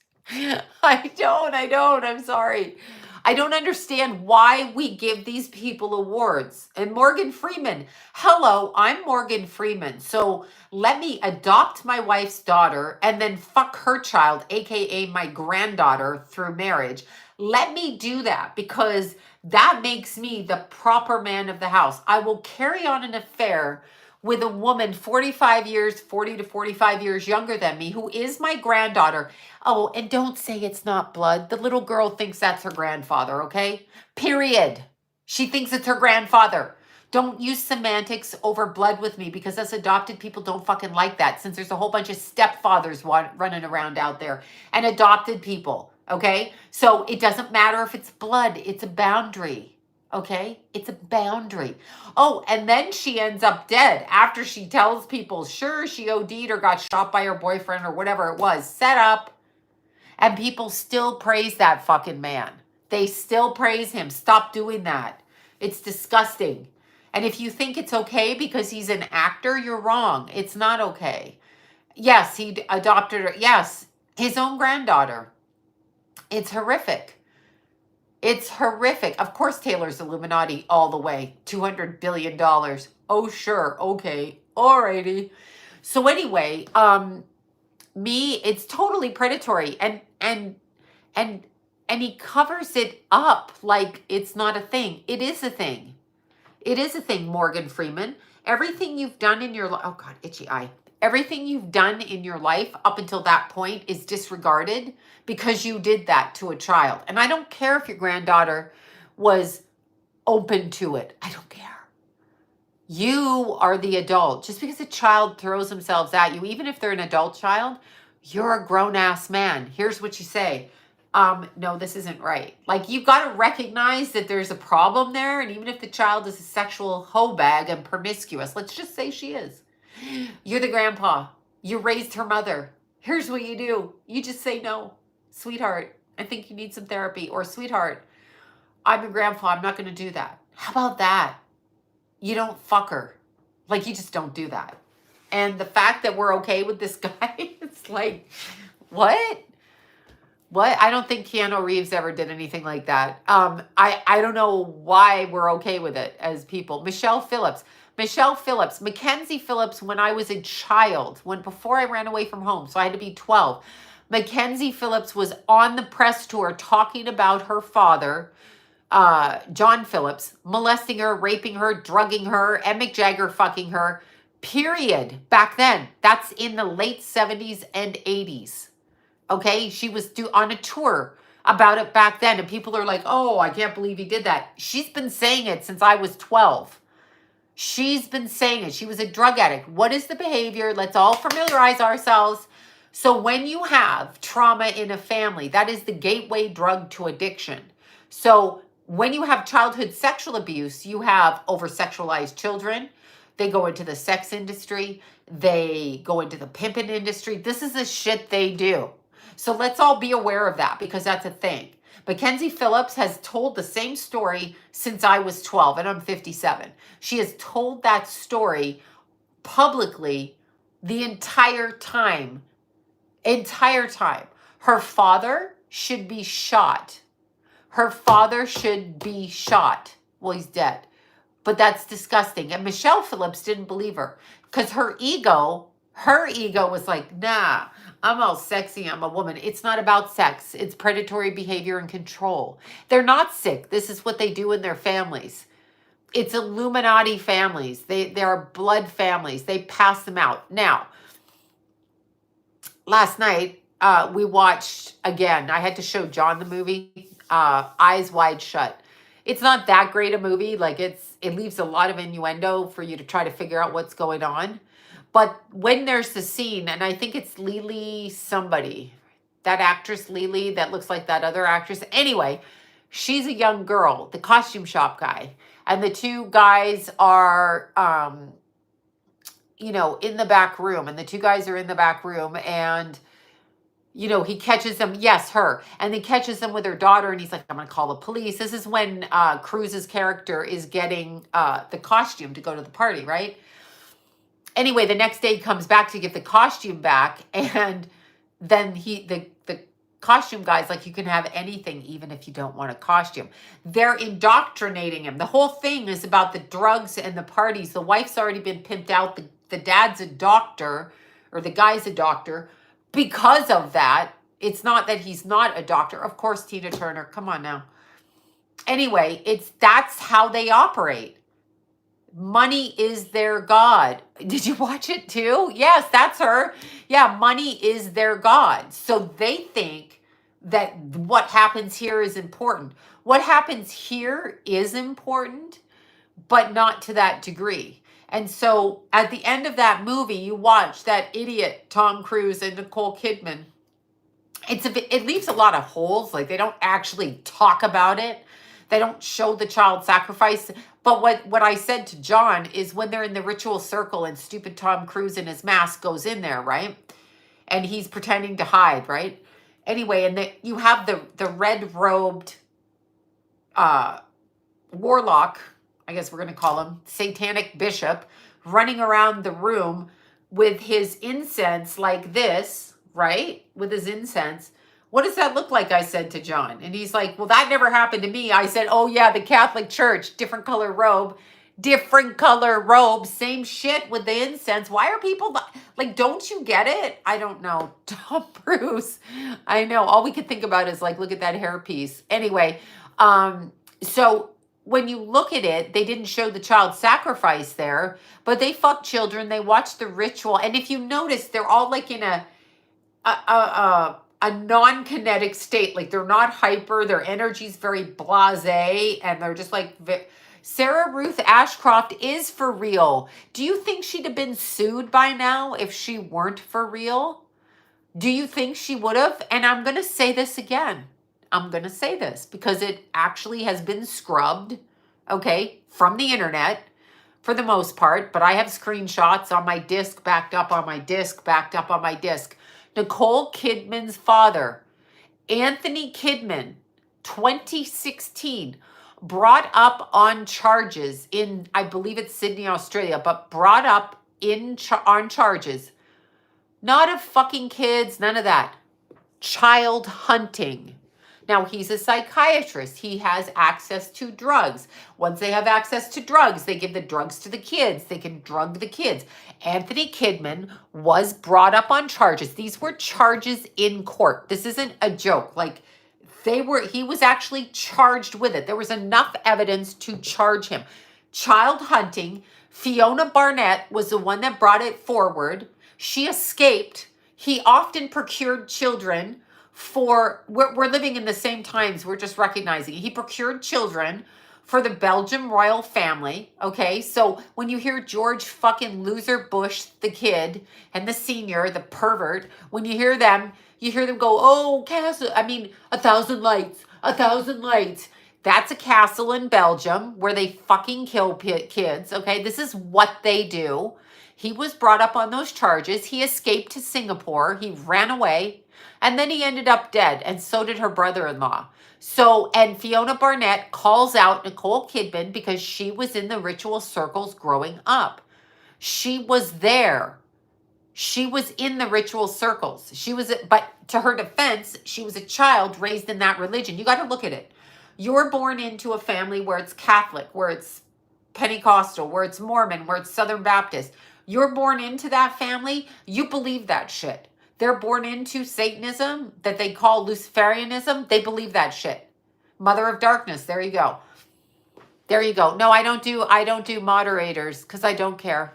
I'm sorry. I don't understand why we give these people awards. And Morgan Freeman, hello, I'm Morgan Freeman. So let me adopt my wife's daughter and then fuck her child, AKA my granddaughter, through marriage. Let me do that because that makes me the proper man of the house. I will carry on an affair with a woman 40 to 45 years younger than me, who is my granddaughter. Oh, and don't say it's not blood. The little girl thinks that's her grandfather, okay? Period. She thinks it's her grandfather. Don't use semantics over blood with me because us adopted people don't fucking like that, since there's a whole bunch of stepfathers running around out there and adopted people, okay? So it doesn't matter if it's blood. It's a boundary. Okay, it's a boundary. Oh, and then she ends up dead after she tells people, sure, she OD'd or got shot by her boyfriend or whatever it was, set up. And people still praise that fucking man. They still praise him. Stop doing that. It's disgusting. And if you think it's okay because he's an actor, you're wrong. It's not okay. Yes, he adopted her. Yes, his own granddaughter. It's horrific. It's horrific. Of course, Taylor's Illuminati all the way. $200 billion. Oh, sure. Okay. Alrighty. So anyway, it's totally predatory. And he covers it up like it's not a thing. It is a thing. It is a thing, Morgan Freeman. Everything you've done in your life, oh God, itchy eye. Everything you've done in your life up until that point is disregarded because you did that to a child. And I don't care if your granddaughter was open to it. I don't care. You are the adult. Just because a child throws themselves at you, even if they're an adult child, you're a grown-ass man. Here's what you say. No, this isn't right. Like, you've got to recognize that there's a problem there. And even if the child is a sexual hoe bag and promiscuous, let's just say she is. You're the grandpa. You raised her mother. Here's what you do. You just say, no, sweetheart, I think you need some therapy. Or, sweetheart, I'm your grandpa. I'm not going to do that. How about that? You don't fuck her. Like, you just don't do that. And the fact that we're okay with this guy, it's like, what? What? I don't think Keanu Reeves ever did anything like that. I don't know why we're okay with it as people. Michelle Phillips, Mackenzie Phillips, when I was a child, before I ran away from home, so I had to be 12. Mackenzie Phillips was on the press tour talking about her father, John Phillips, molesting her, raping her, drugging her, and Mick Jagger fucking her, period. Back then. That's in the late 70s and 80s. Okay? She was on a tour about it back then, and people are like, oh, I can't believe he did that. She's been saying it since I was 12. She's been saying it. She was a drug addict. What is the behavior? Let's all familiarize ourselves. So when you have trauma in a family, that is the gateway drug to addiction. So when you have childhood sexual abuse, you have over-sexualized children. They go into the sex industry. They go into the pimping industry. This is the shit they do. So let's all be aware of that because that's a thing. Mackenzie Phillips has told the same story since I was 12 and I'm 57. She has told that story publicly the entire time. Her father should be shot. Her father should be shot. Well, he's dead. But that's disgusting. And Michelle Phillips didn't believe her because her ego was like, nah, I'm all sexy. I'm a woman. It's not about sex. It's predatory behavior and control. They're not sick. This is what they do in their families. It's Illuminati families. They are blood families. They pass them out. Now, last night, we watched again. I had to show John the movie, Eyes Wide Shut. It's not that great a movie. Like it leaves a lot of innuendo for you to try to figure out what's going on. But when there's the scene, and I think it's Lily somebody, that actress Lily that looks like that other actress. Anyway, she's a young girl, the costume shop guy, and the two guys are in the back room, and the two guys are in the back room, and he catches them, yes, her, and he catches them with her daughter, and he's like, I'm gonna call the police. This is when Cruz's character is getting the costume to go to the party, right? Anyway, the next day he comes back to get the costume back, and then the costume guy's like, you can have anything even if you don't want a costume. They're indoctrinating him. The whole thing is about the drugs and the parties. The wife's already been pimped out. The dad's a doctor, or the guy's a doctor. Because of that, it's not that he's not a doctor. Of course, Tina Turner, come on now. Anyway, that's how they operate. Money is their God. Did you watch it too? Yes, that's her. Yeah, money is their God. So they think that what happens here is important. What happens here is important, but not to that degree. And so at the end of that movie, you watch that idiot Tom Cruise and Nicole Kidman. It leaves a lot of holes. Like they don't actually talk about it. They don't show the child sacrifice. But what I said to John is when they're in the ritual circle and stupid Tom Cruise in his mask goes in there, right? And he's pretending to hide, right? Anyway, and you have the red-robed warlock, I guess we're going to call him, satanic bishop, running around the room with his incense like this, right? With his incense. What does that look like? I said to John. And he's like, well, that never happened to me. I said, oh yeah, the Catholic Church, different color robe, same shit with the incense. Why are people like, don't you get it? I don't know. Tom Cruise. I know. All we could think about is like, look at that hairpiece. Anyway, so when you look at it, they didn't show the child sacrifice there, but they fuck children. They watch the ritual. And if you notice, they're all like in a non-kinetic state. Like they're not hyper. Their energy's very blasé. And they're just like, Sarah Ruth Ashcroft is for real. Do you think she'd have been sued by now if she weren't for real? Do you think she would have? And I'm going to say this again. I'm going to say this because it actually has been scrubbed, okay, from the internet for the most part. But I have screenshots on my disk, backed up on my disk. Nicole Kidman's father, Anthony Kidman, 2016, brought up on charges in, I believe it's Sydney, Australia, but brought up on charges, not of fucking kids, none of that, child hunting. Now, he's a psychiatrist. He has access to drugs. Once they have access to drugs, they give the drugs to the kids. They can drug the kids. Anthony Kidman was brought up on charges. These were charges in court. This isn't a joke. Like, he was actually charged with it. There was enough evidence to charge him. Child hunting. Fiona Barnett was the one that brought it forward. She escaped. He often procured children we're living in the same times. We're just recognizing it. He procured children for the Belgium royal family. Okay. So when you hear George fucking loser Bush, the kid, and the senior, the pervert, when you hear them go, oh, castle. I mean, 1,000 lights. That's a castle in Belgium where they fucking kill kids. Okay. This is what they do. He was brought up on those charges. He escaped to Singapore. He ran away. And then he ended up dead, and so did her brother-in-law. And Fiona Barnett calls out Nicole Kidman because she was in the ritual circles growing up. She was there. She was in the ritual circles. But to her defense, she was a child raised in that religion. You got to look at it. You're born into a family where it's Catholic, where it's Pentecostal, where it's Mormon, where it's Southern Baptist. You're born into that family, you believe that shit. They're born into Satanism that they call Luciferianism. They believe that shit. Mother of darkness. There you go. There you go. No, I don't do moderators because I don't care.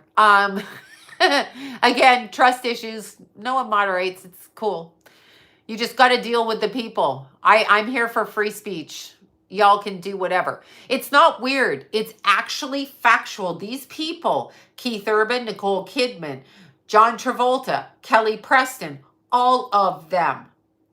Again, trust issues. No one moderates. It's cool. You just got to deal with the people. I'm here for free speech. Y'all can do whatever. It's not weird. It's actually factual. These people, Keith Urban, Nicole Kidman, John Travolta, Kelly Preston, all of them.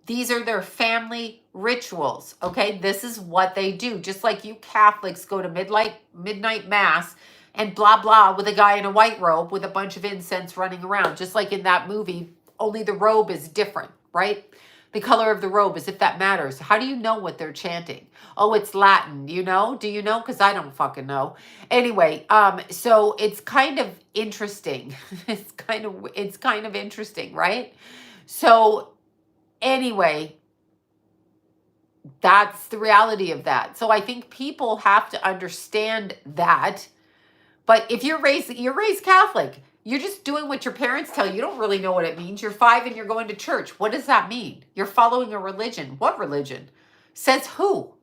These are their family rituals, okay? This is what they do. Just like you Catholics go to midnight mass and blah, blah, with a guy in a white robe with a bunch of incense running around. Just like in that movie, only the robe is different, right? The color of the robe, as if that matters. How do you know what they're chanting? Oh, it's Latin, you know? Do you know? Because I don't fucking know. Anyway, so it's kind of interesting. It's kind of interesting, right? So anyway, that's the reality of that. So I think people have to understand that. But if you're raised Catholic, you're just doing what your parents tell you. You don't really know what it means. You're 5 and you're going to church. What does that mean? You're following a religion. What religion? Says who?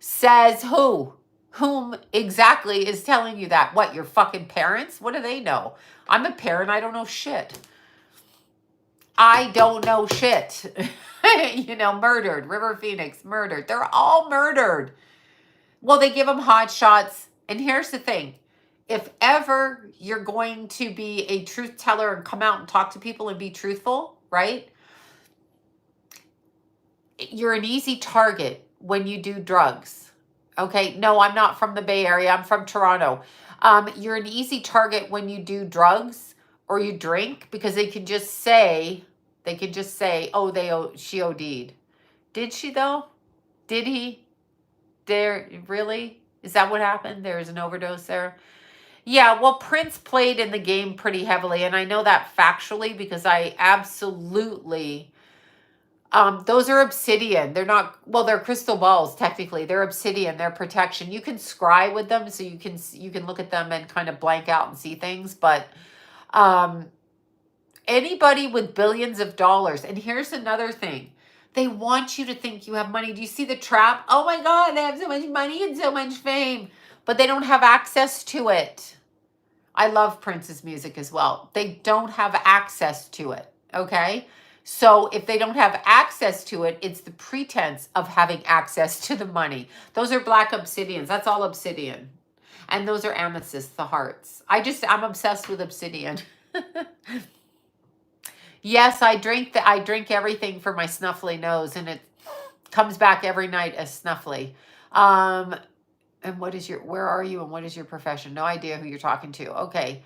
Says who? Whom exactly is telling you that? What, your fucking parents? What do they know? I'm a parent. I don't know shit. I don't know shit. You know, murdered. River Phoenix, murdered. They're all murdered. Well, they give them hot shots. And here's the thing. If ever you're going to be a truth teller and come out and talk to people and be truthful, right? You're an easy target when you do drugs. Okay? No, I'm not from the Bay Area. I'm from Toronto. You're an easy target when you do drugs or you drink because they can just say, oh, she OD'd. Did she though? Did he? Really? Is that what happened? There was an overdose there? Yeah, well, Prince played in the game pretty heavily, and I know that factually because I absolutely... those are obsidian. They're not... Well, they're crystal balls, technically. They're obsidian. They're protection. You can scry with them, so you can look at them and kind of blank out and see things, but... anybody with billions of dollars... And here's another thing. They want you to think you have money. Do you see the trap? Oh my God, they have so much money and so much fame, but they don't have access to it. I love Prince's music as well. They don't have access to it, okay? So if they don't have access to it, it's the pretense of having access to the money. Those are black obsidians. That's all obsidian. And those are amethysts, the hearts. I'm obsessed with obsidian. Yes, I drink everything for my snuffly nose, and it comes back every night as snuffly. And where are you and what is your profession? No idea who you're talking to. Okay.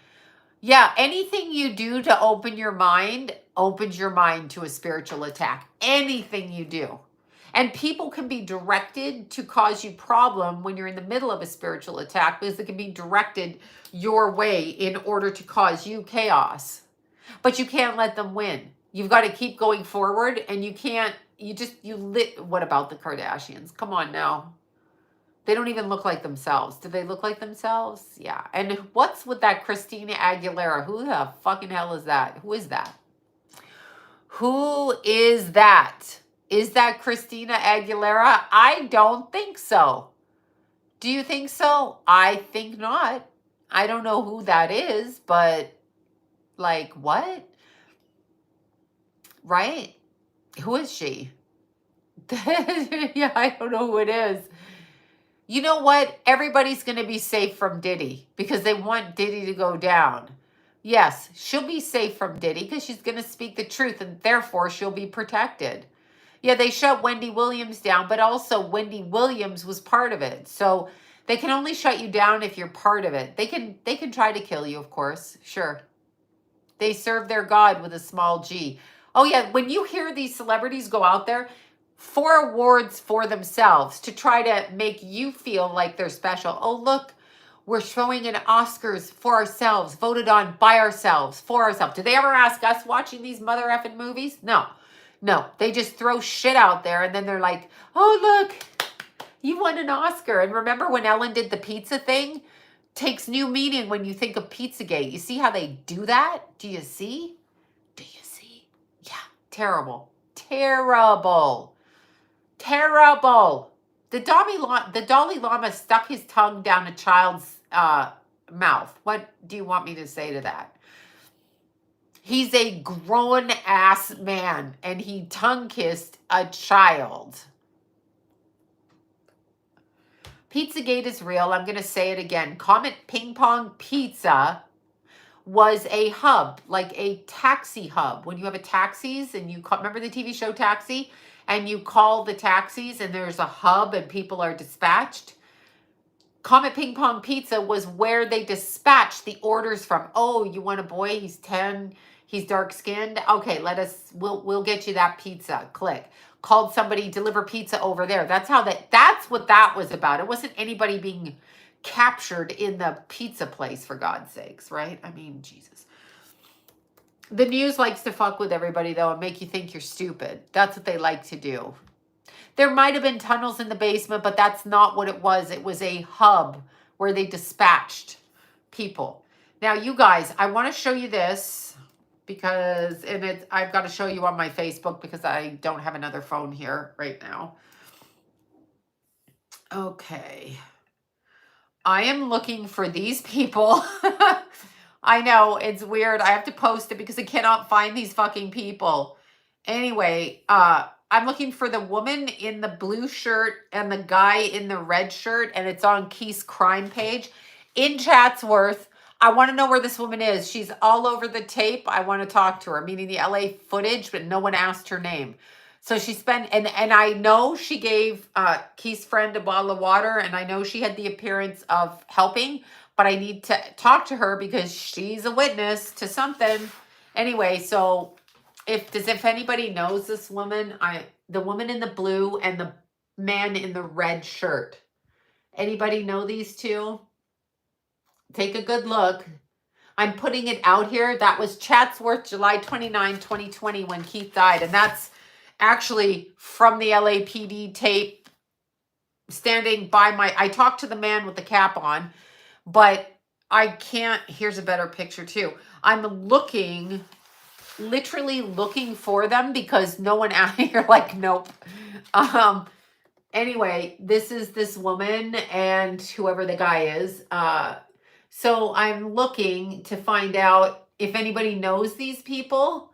Yeah, anything you do to open your mind opens your mind to a spiritual attack. Anything you do. And people can be directed to cause you problem when you're in the middle of a spiritual attack because it can be directed your way in order to cause you chaos. But you can't let them win. You've got to keep going forward, and what about the Kardashians? Come on now. They don't even look like themselves. Do they look like themselves? Yeah. And what's with that Christina Aguilera? Who the fucking hell is that? Who is that? Who is that? Is that Christina Aguilera? I don't think so. Do you think so? I think not. I don't know who that is, but like what? Right? Who is she? Yeah, I don't know who it is. You know what? Everybody's going to be safe from Diddy because they want Diddy to go down. Yes, she'll be safe from Diddy because she's going to speak the truth and therefore she'll be protected. Yeah, they shut Wendy Williams down, but also Wendy Williams was part of it. So they can only shut you down if you're part of it. They can try to kill you, of course. Sure. They serve their God with a small g. Oh yeah, when you hear these celebrities go out there for awards for themselves to try to make you feel like they're special. Oh, look, we're showing an Oscars for ourselves, voted on by ourselves, for ourselves. Did they ever ask us watching these mother effing movies? No. No, they just throw shit out there and then they're like, oh, look, You won an Oscar. And remember when Ellen did the pizza thing? Takes new meaning when you think of Pizzagate. You see how they do that? Do you see? Do you see? Yeah, terrible. Terrible. Terrible. The Dalai Lama stuck his tongue down a child's mouth. What do you want me to say to that? He's a grown ass man and he tongue kissed a child. Pizzagate is real. I'm going to say it again. Comet Ping Pong Pizza was a hub, like a taxi hub. When you have a taxis and you call, remember the TV show Taxi? And you call the taxis and there's a hub and people are dispatched. Comet Ping Pong Pizza was where they dispatched the orders from. Oh, you want a boy? He's 10. He's dark skinned. Okay, we'll get you that pizza. Click. Called somebody, deliver pizza over there. That's what that was about. It wasn't anybody being captured in the pizza place, for God's sakes, right? I mean, Jesus. The news likes to fuck with everybody, though, and make you think you're stupid. That's what they like to do. There might have been tunnels in the basement, but that's not what it was. It was a hub where they dispatched people. Now, you guys, I want to show you this because I've got to show you on my Facebook because I don't have another phone here right now. Okay. I am looking for these people. I know, it's weird. I have to post it because I cannot find these fucking people. Anyway, I'm looking for the woman in the blue shirt and the guy in the red shirt, and it's on Keith's crime page in Chatsworth. I want to know where this woman is. She's all over the tape. I want to talk to her, meaning the LA footage, but no one asked her name. So she spent, and I know she gave Keith's friend a bottle of water, and I know she had the appearance of helping, but I need to talk to her because she's a witness to something. Anyway, so if anybody knows this woman, the woman in the blue and the man in the red shirt. Anybody know these two? Take a good look. I'm putting it out here. That was Chatsworth, July 29, 2020, when Keith died. And that's actually from the LAPD tape, standing by I talked to the man with the cap on, but I can't, here's a better picture too. I'm literally looking for them because no one out here, like, nope. Anyway, this is this woman and whoever the guy is. So I'm looking to find out if anybody knows these people,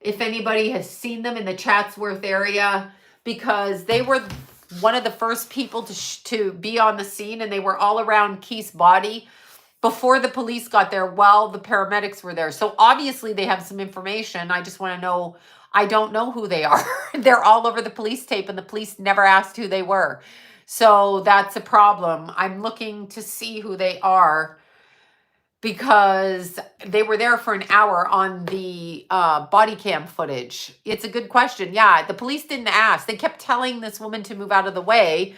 if anybody has seen them in the Chatsworth area, because they were one of the first people to be on the scene, and they were all around Keith's body before the police got there while the paramedics were there. So obviously they have some information. I just want to know, I don't know who they are. They're all over the police tape and the police never asked who they were. So that's a problem. I'm looking to see who they are because they were there for an hour on the body cam footage. It's a good question. Yeah, the police didn't ask. They kept telling this woman to move out of the way.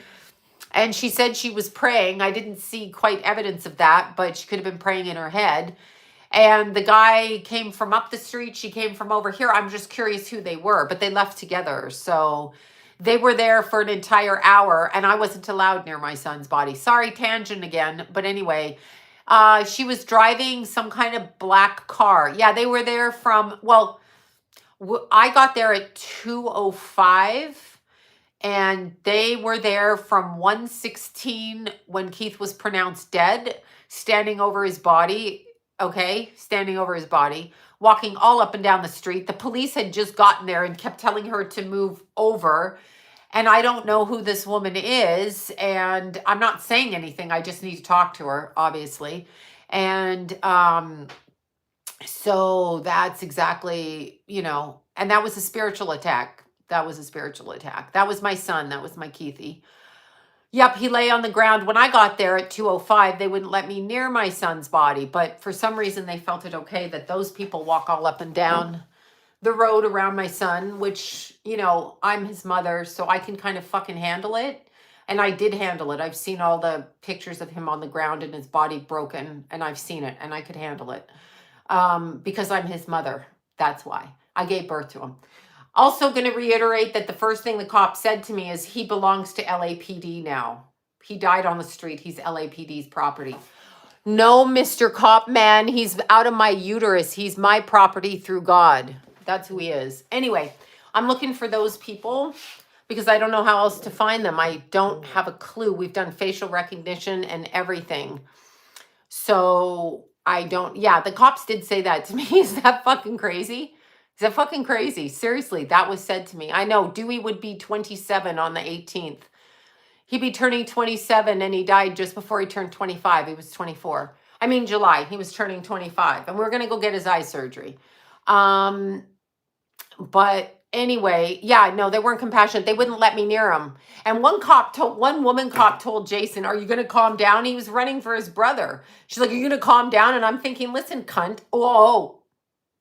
And she said she was praying. I didn't see quite evidence of that, but she could have been praying in her head. And the guy came from up the street. She came from over here. I'm just curious who they were, but they left together. So they were there for an entire hour, and I wasn't allowed near my son's body. Sorry, tangent again. But anyway, she was driving some kind of black car. Yeah, they were there from, well, I got there at 2:05. And they were there from 1:16 when Keith was pronounced dead, standing over his body, okay? Standing over his body, walking all up and down the street. The police had just gotten there and kept telling her to move over. And I don't know who this woman is. And I'm not saying anything. I just need to talk to her, obviously. And so that's exactly, and that was a spiritual attack. That was a spiritual attack. That was my son. That was my Keithy. Yep, he lay on the ground. When I got there at 2:05, they wouldn't let me near my son's body. But for some reason, they felt it okay that those people walk all up and down the road around my son, which, I'm his mother, so I can kind of fucking handle it. And I did handle it. I've seen all the pictures of him on the ground and his body broken, and I've seen it, and I could handle it because I'm his mother. That's why. I gave birth to him. Also going to reiterate that the first thing the cop said to me is he belongs to LAPD now. He died on the street. He's LAPD's property. No, Mr. Cop Man, he's out of my uterus. He's my property through God. That's who he is. Anyway, I'm looking for those people because I don't know how else to find them. I don't have a clue. We've done facial recognition and everything. So I don't, yeah, the cops did say that to me. Is that fucking crazy? Is that fucking crazy? Seriously, that was said to me. I know Dewey would be 27 on the 18th. He'd be turning 27 and he died just before he turned 25. He was 24. I mean, July, he was turning 25 and we're going to go get his eye surgery. But anyway, yeah, no, they weren't compassionate. They wouldn't let me near him. And one woman cop told Jason, are you going to calm down? He was running for his brother. She's like, are you going to calm down? And I'm thinking, listen, cunt. Oh,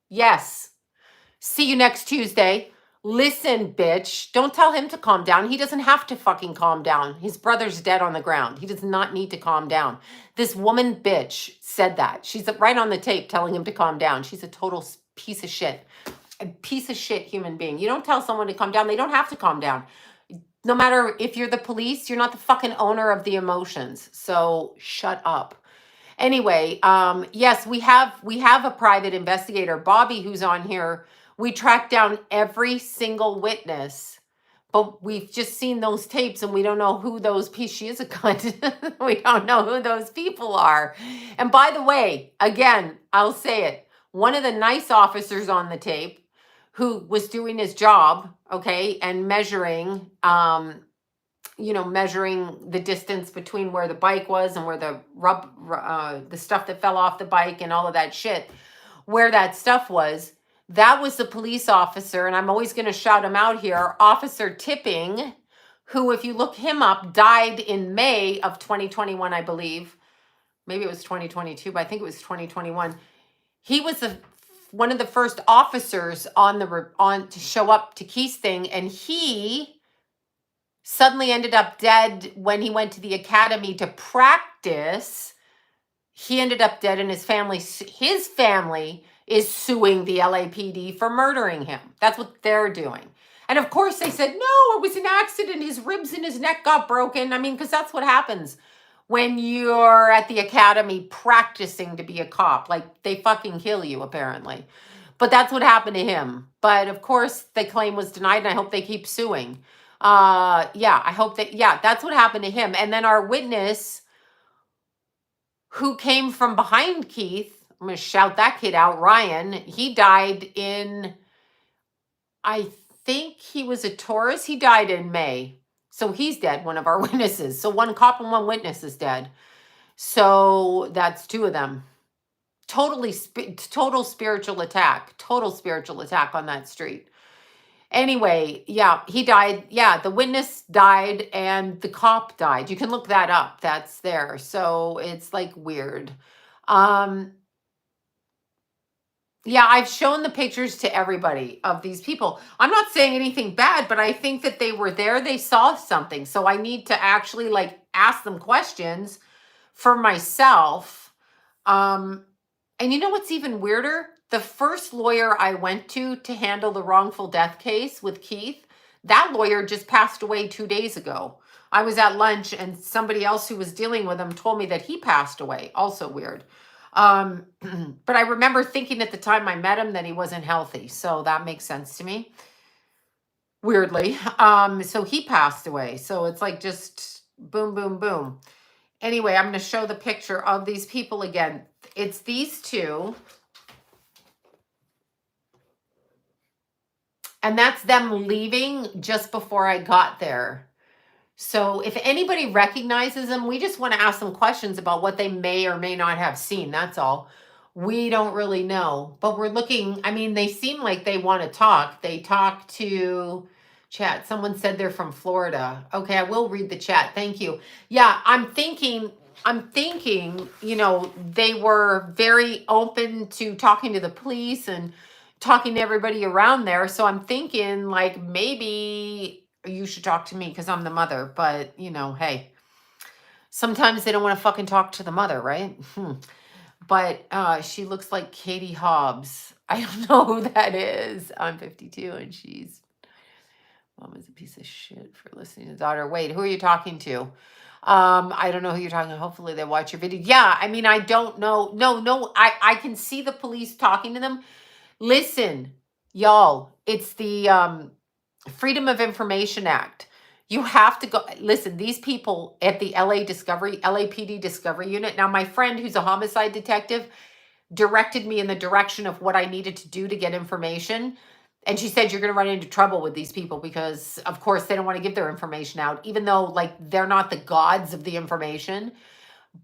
yes. See you next Tuesday. Listen, bitch, don't tell him to calm down. He doesn't have to fucking calm down. His brother's dead on the ground. He does not need to calm down. This woman bitch said that. She's right on the tape telling him to calm down. She's a total piece of shit. A piece of shit human being. You don't tell someone to calm down. They don't have to calm down. No matter if you're the police, you're not the fucking owner of the emotions. So shut up. Anyway, yes, we have a private investigator, Bobby, who's on here. We tracked down every single witness, but we've just seen those tapes and we don't know who those people, she is a cunt. We don't know who those people are. And by the way, again, I'll say it. One of the nice officers on the tape who was doing his job, okay, and measuring, measuring the distance between where the bike was and where the stuff that fell off the bike and all of that shit, where that stuff was. That was the police officer, and I'm always going to shout him out here, Officer Tipping, who, if you look him up, died in May of 2021, I believe. Maybe it was 2022, but I think it was 2021. He was one of the first officers on to show up to Keith's thing, and he suddenly ended up dead when he went to the academy to practice. He ended up dead, and his family is suing the LAPD for murdering him. That's what they're doing. And of course they said, no, it was an accident. His ribs in his neck got broken. I mean, because that's what happens when you're at the academy practicing to be a cop. Like, they fucking kill you, apparently. But that's what happened to him. But of course the claim was denied, and I hope they keep suing. I hope that's what happened to him. And then our witness who came from behind Keith, I'm going to shout that kid out, Ryan. He died in, I think he was a Taurus. He died in May. So he's dead, one of our witnesses. So one cop and one witness is dead. So that's two of them. Total spiritual attack. Total spiritual attack on that street. Anyway, yeah, he died. Yeah, the witness died and the cop died. You can look that up. That's there. So it's like weird. Yeah, I've shown the pictures to everybody of these people. I'm not saying anything bad, but I think that they were there. They saw something. So I need to actually ask them questions for myself. And you know what's even weirder? The first lawyer I went to handle the wrongful death case with Keith, that lawyer just passed away 2 days ago. I was at lunch and somebody else who was dealing with him told me that he passed away. Also weird. But I remember thinking at the time I met him that he wasn't healthy. So that makes sense to me. Weirdly. So he passed away. So it's like just boom, boom, boom. Anyway, I'm going to show the picture of these people again. It's these two. And that's them leaving just before I got there. So if anybody recognizes them, we just want to ask them questions about what they may or may not have seen. That's all. We don't really know. But we're looking, I mean, they seem like they want to talk. They talk to chat. Someone said they're from Florida. Okay, I will read the chat. Thank you. Yeah, I'm thinking, they were very open to talking to the police and talking to everybody around there. So I'm thinking maybe you should talk to me because I'm the mother. But, hey, sometimes they don't want to fucking talk to the mother, right? But she looks like Katie Hobbs. I don't know who that is. I'm 52 and she's Mom is a piece of shit for listening to daughter. Wait, who are you talking to? I don't know who you're talking to. Hopefully they watch your video. Yeah, I mean, I don't know. No, I can see the police talking to them. Listen, y'all, it's the Freedom of Information Act. You have to go listen, these people at the LAPD Discovery Unit. Now, my friend who's a homicide detective directed me in the direction of what I needed to do to get information. And she said, you're going to run into trouble with these people because, of course, they don't want to give their information out, even though, like, they're not the gods of the information.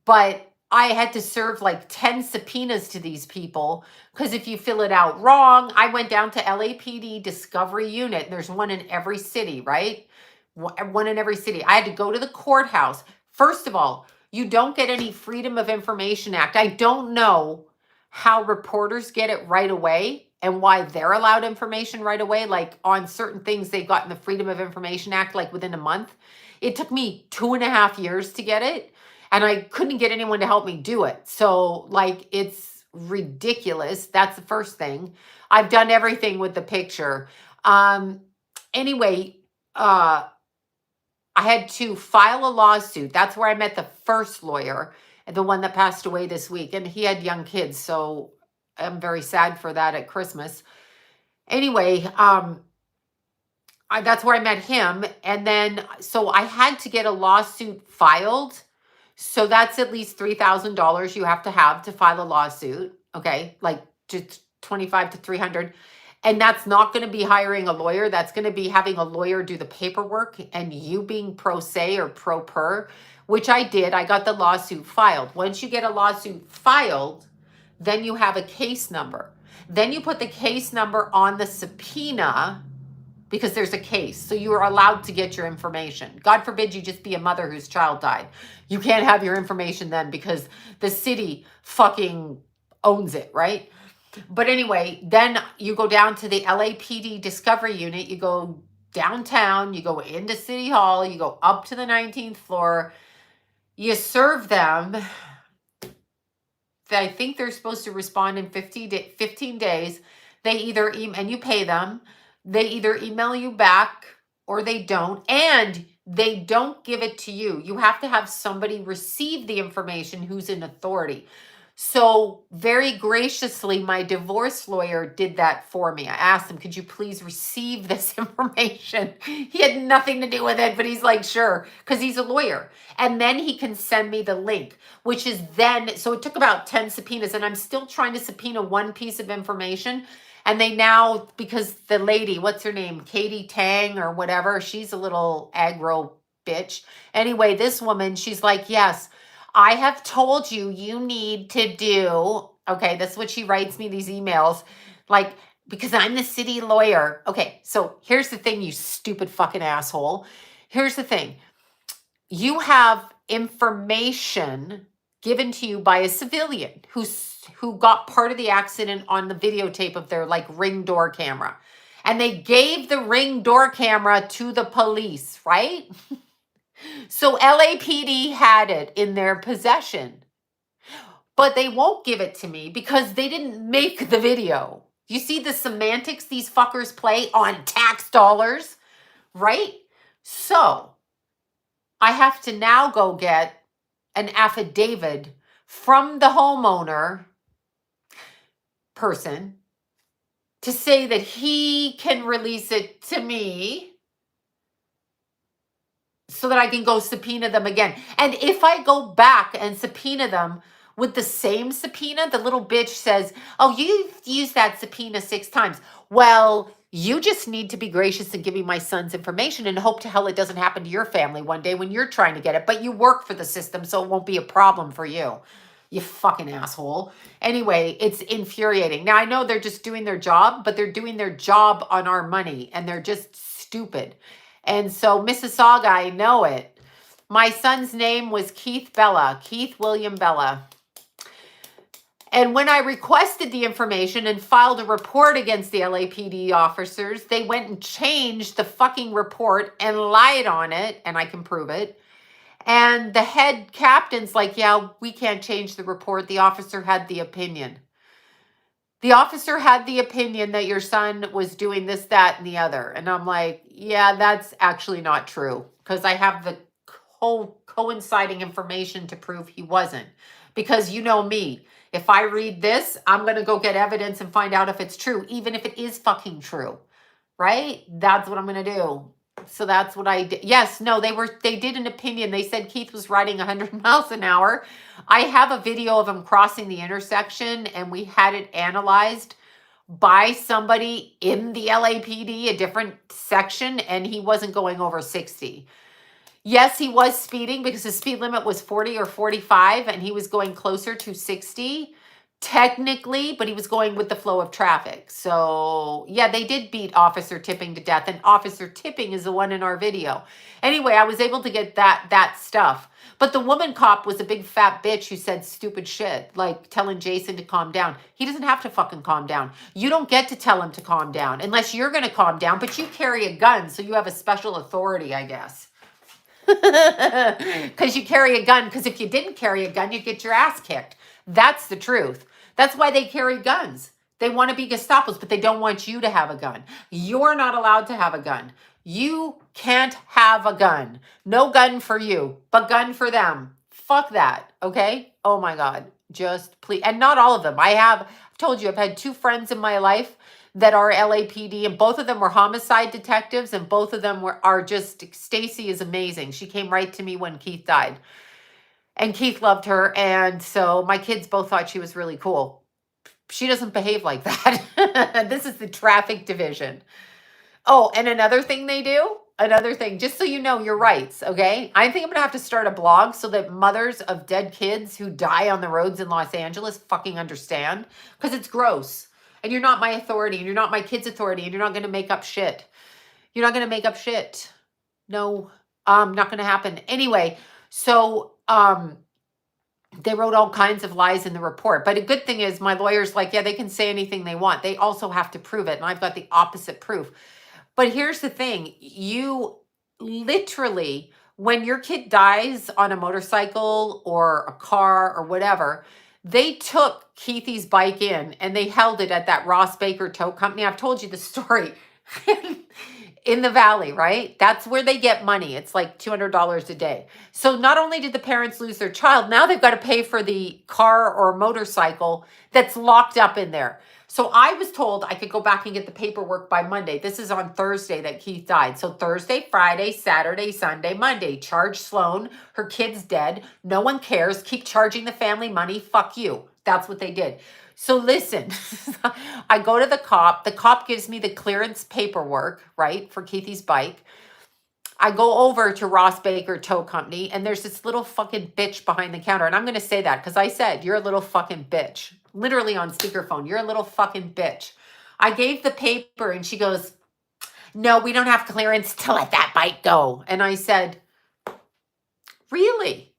But I had to serve like 10 subpoenas to these people because if you fill it out wrong, I went down to LAPD Discovery Unit. There's one in every city, right? One in every city. I had to go to the courthouse. First of all, you don't get any Freedom of Information Act. I don't know how reporters get it right away and why they're allowed information right away. Like on certain things, they've gotten the Freedom of Information Act like within a month. It took me 2.5 years to get it. And I couldn't get anyone to help me do it. So, like, it's ridiculous. That's the first thing. I've done everything with the picture. Anyway, I had to file a lawsuit. That's where I met the first lawyer, the one that passed away this week. And he had young kids. So I'm very sad for that at Christmas. Anyway, that's where I met him. And then, so I had to get a lawsuit filed. So that's at least $3,000 you have to file a lawsuit. Okay. Like just 25 to 300. And that's not going to be hiring a lawyer. That's going to be having a lawyer do the paperwork and you being pro se or pro per, which I did. I got the lawsuit filed. Once you get a lawsuit filed, then you have a case number. Then you put the case number on the subpoena because there's a case. So you are allowed to get your information. God forbid you just be a mother whose child died. You can't have your information then because the city fucking owns it, right? But anyway, then you go down to the LAPD Discovery Unit. You go downtown. You go into City Hall. You go up to the 19th floor. You serve them. I think they're supposed to respond in 15 days. They either and you pay them. They either email you back or they don't. And they don't give it to you. You have to have somebody receive the information who's in authority. So very graciously, my divorce lawyer did that for me. I asked him, could you please receive this information? He had nothing to do with it, but he's like, sure, because he's a lawyer. And then he can send me the link, which is then, so it took about 10 subpoenas and I'm still trying to subpoena one piece of information. And they now, because the lady, what's her name? Katie Tang or whatever. She's a little aggro bitch. Anyway, this woman, she's like, yes, I have told you, you need to do, okay, that's what she writes me these emails, like, because I'm the city lawyer. Okay, so here's the thing, you stupid fucking asshole. Here's the thing. You have information given to you by a civilian who got part of the accident on the videotape of their like Ring door camera. And they gave the Ring door camera to the police, right? So LAPD had it in their possession, but they won't give it to me because they didn't make the video. You see the semantics these fuckers play on tax dollars, right? So I have to now go get an affidavit from the homeowner person to say that he can release it to me so that I can go subpoena them again. And if I go back and subpoena them with the same subpoena, the little bitch says, oh, you've used that subpoena 6 times. Well, you just need to be gracious and give me my son's information and hope to hell it doesn't happen to your family one day when you're trying to get it. But you work for the system, so it won't be a problem for you. You fucking asshole. Anyway, it's infuriating. Now, I know they're just doing their job, but they're doing their job on our money, and they're just stupid. And so, Mississauga, I know it. My son's name was Keith Bella, Keith William Bella. And when I requested the information and filed a report against the LAPD officers, they went and changed the fucking report and lied on it, and I can prove it. And the head captain's like, yeah, we can't change the report. The officer had the opinion. The officer had the opinion that your son was doing this, that, and the other. And I'm like, yeah, that's actually not true because I have the whole coinciding information to prove he wasn't. Because you know me, if I read this, I'm going to go get evidence and find out if it's true, even if it is fucking true. Right? That's what I'm going to do. So that's what I did. Yes, no, they did an opinion. They said Keith was riding 100 miles an hour. I have a video of him crossing the intersection and we had it analyzed by somebody in the LAPD, a different section, and he wasn't going over 60. Yes, he was speeding because the speed limit was 40 or 45 and he was going closer to 60 technically, but he was going with the flow of traffic. So yeah, they did beat Officer Tipping to death, and Officer Tipping is the one in our video. Anyway, I was able to get that stuff. But the woman cop was a big fat bitch who said stupid shit, like telling Jason to calm down. He doesn't have to fucking calm down. You don't get to tell him to calm down unless you're going to calm down, but you carry a gun, so you have a special authority, I guess. Because you carry a gun, because if you didn't carry a gun, you'd get your ass kicked. That's the truth. That's why they carry guns. They want to be Gestapos, but they don't want you to have a gun. You're not allowed to have a gun. You can't have a gun. No gun for you, but gun for them. Fuck that, okay? Oh my God, just please. And not all of them. I've told you, I've had 2 friends in my life that are LAPD, and both of them were homicide detectives, and both of them are just, Stacy is amazing. She came right to me when Keith died. And Keith loved her, and so my kids both thought she was really cool. She doesn't behave like that. This is the traffic division. Oh, and another thing they do, just so you know your rights, okay? I think I'm going to have to start a blog so that mothers of dead kids who die on the roads in Los Angeles fucking understand, because it's gross. And you're not my authority, and you're not my kid's authority, and you're not going to make up shit. You're not going to make up shit. No, not going to happen. Anyway, so they wrote all kinds of lies in the report. But a good thing is my lawyer's like, yeah, they can say anything they want. They also have to prove it. And I've got the opposite proof. But here's the thing. You literally, when your kid dies on a motorcycle or a car or whatever, they took Keithy's bike in and they held it at that Ross Baker Tow Company. I've told you the story. In the valley, right? That's where they get money. It's like $200 a day. So not only did the parents lose their child, now they've got to pay for the car or motorcycle that's locked up in there. So I was told I could go back and get the paperwork by Monday. This is on Thursday that Keith died. So Thursday, Friday, Saturday, Sunday, Monday. Charge Sloan. Her kid's dead. No one cares. Keep charging the family money. Fuck you. That's what they did. So listen, I go to the cop. The cop gives me the clearance paperwork, right, for Keithy's bike. I go over to Ross Baker Tow Company, and there's this little fucking bitch behind the counter. And I'm going to say that because I said, you're a little fucking bitch. Literally on speakerphone, you're a little fucking bitch. I gave the paper, and she goes, no, we don't have clearance to let that bike go. And I said, really?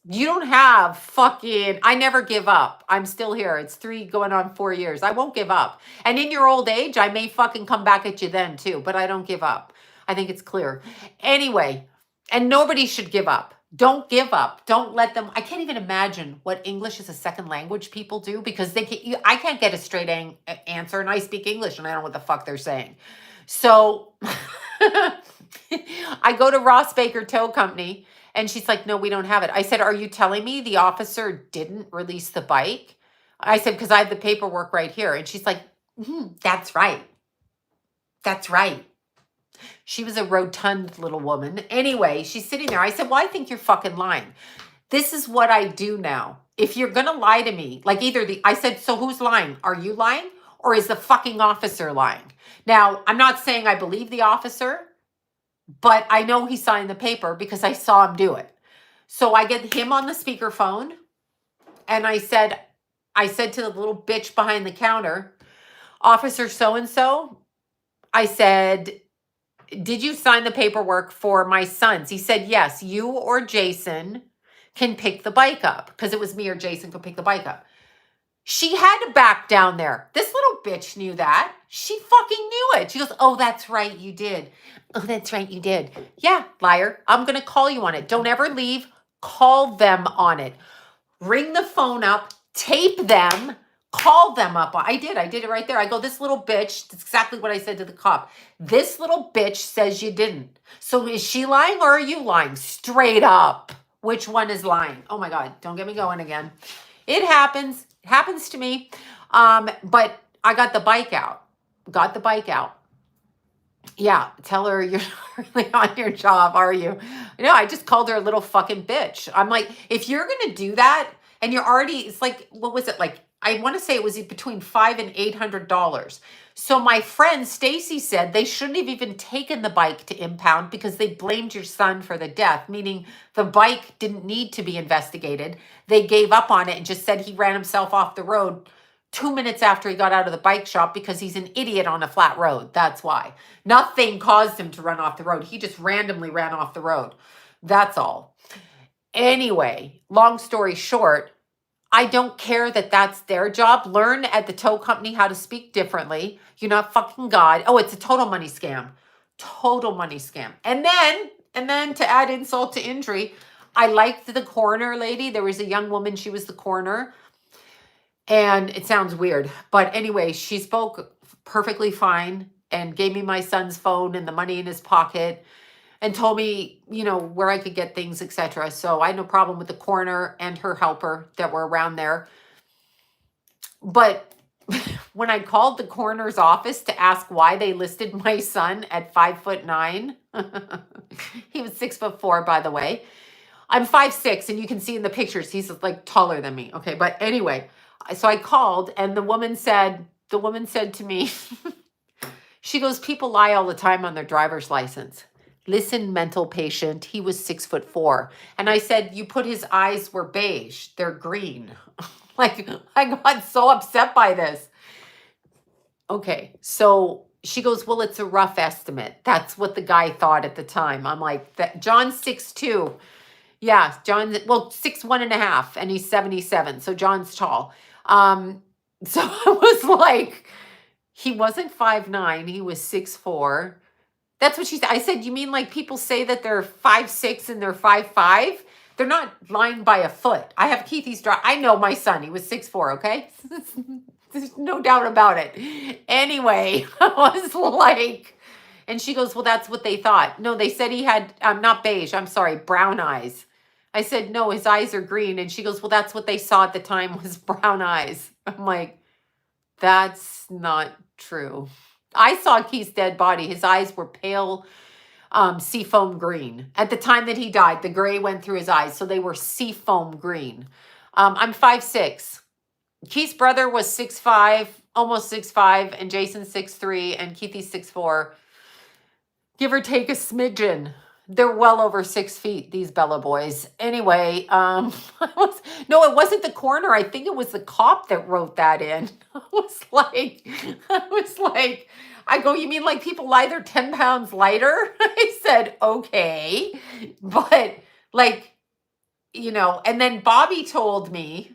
You don't have fucking, I never give up. I'm still here. It's 3 going on 4 years. I won't give up. And in your old age, I may fucking come back at you then too, but I don't give up. I think it's clear. Anyway, and nobody should give up. Don't give up. Don't let them. I can't even imagine what English as a second language people do, because I can't get a straight answer, and I speak English and I don't know what the fuck they're saying. So I go to Ross Baker Tow Company. And she's like, no, we don't have it. I said, are you telling me the officer didn't release the bike? I said, because I have the paperwork right here. And she's like, that's right. That's right. She was a rotund little woman. Anyway, she's sitting there. I said, well, I think you're fucking lying. This is what I do now. If you're going to lie to me, like I said, so who's lying? Are you lying? Or is the fucking officer lying? Now, I'm not saying I believe the officer, but I know he signed the paper because I saw him do it. So I get him on the speakerphone, and I said to the little bitch behind the counter, Officer so-and-so, I said, did you sign the paperwork for my sons? He said, yes, you or Jason can pick the bike up, because it was me or Jason could pick the bike up. She had to back down there. This little bitch knew that. She fucking knew it. She goes, oh, that's right, you did. Oh, that's right, you did. Yeah, liar. I'm going to call you on it. Don't ever leave. Call them on it. Ring the phone up. Tape them. Call them up. I did it right there. I go, this little bitch, that's exactly what I said to the cop. This little bitch says you didn't. So is she lying or are you lying? Straight up. Which one is lying? Oh my God, don't get me going again. It happens. It happens to me. But I got the bike out. Got the bike out. Yeah, tell her you're not really on your job, are you? No, I just called her a little fucking bitch. I'm like, if you're gonna do that, and you're already, it's like, what was it like? I want to say it was between $500 and $800. So my friend Stacy said they shouldn't have even taken the bike to impound because they blamed your son for the death, meaning the bike didn't need to be investigated. They gave up on it and just said he ran himself off the road 2 minutes after he got out of the bike shop because he's an idiot on a flat road. That's why. Nothing caused him to run off the road. He just randomly ran off the road. That's all. Anyway, long story short, I don't care that that's their job. Learn at the tow company how to speak differently. You're not fucking God. Oh, it's a total money scam. Total money scam. And then to add insult to injury, I liked the coroner lady. There was a young woman. She was the coroner. And it sounds weird. But anyway, she spoke perfectly fine and gave me my son's phone and the money in his pocket and told me, where I could get things, etc. So I had no problem with the coroner and her helper that were around there. But when I called the coroner's office to ask why they listed my son at 5'9", he was 6'4", by the way. I'm 5'6", and you can see in the pictures, he's like taller than me. Okay, but anyway, so I called and the woman said to me, she goes, people lie all the time on their driver's license. Listen, mental patient, he was 6'4". And I said, you put his eyes were beige. They're green. Like, I got so upset by this. Okay, so she goes, well, it's a rough estimate. That's what the guy thought at the time. I'm like, John's 6'2". Yeah, John, 6'1.5", and he's 77. So John's tall. So I was like, he wasn't 5'9", he was 6'4". That's what she said. I said, you mean like people say that they're 5'6" and they're 5'5"? They're not lying by a foot. I have Keithy's I know my son. He was 6'4", okay? There's no doubt about it. Anyway, I was like, and she goes, well, that's what they thought. No, they said he had, not beige, I'm sorry, brown eyes. I said, no, his eyes are green. And she goes, well, that's what they saw at the time was brown eyes. I'm like, that's not true. I saw Keith's dead body. His eyes were pale seafoam green. At the time that he died, the gray went through his eyes. So they were seafoam green. I'm 5'6". Keith's brother was 6'5", almost 6'5", and Jason's 6'3", and Keithy's 6'4". Give or take a smidgen. They're well over 6 feet, these Bella boys. Anyway, no, it wasn't the coroner. I think it was the cop that wrote that in. I was like, I go, you mean like people lie they're 10 pounds lighter? I said, okay. But like, and then Bobby told me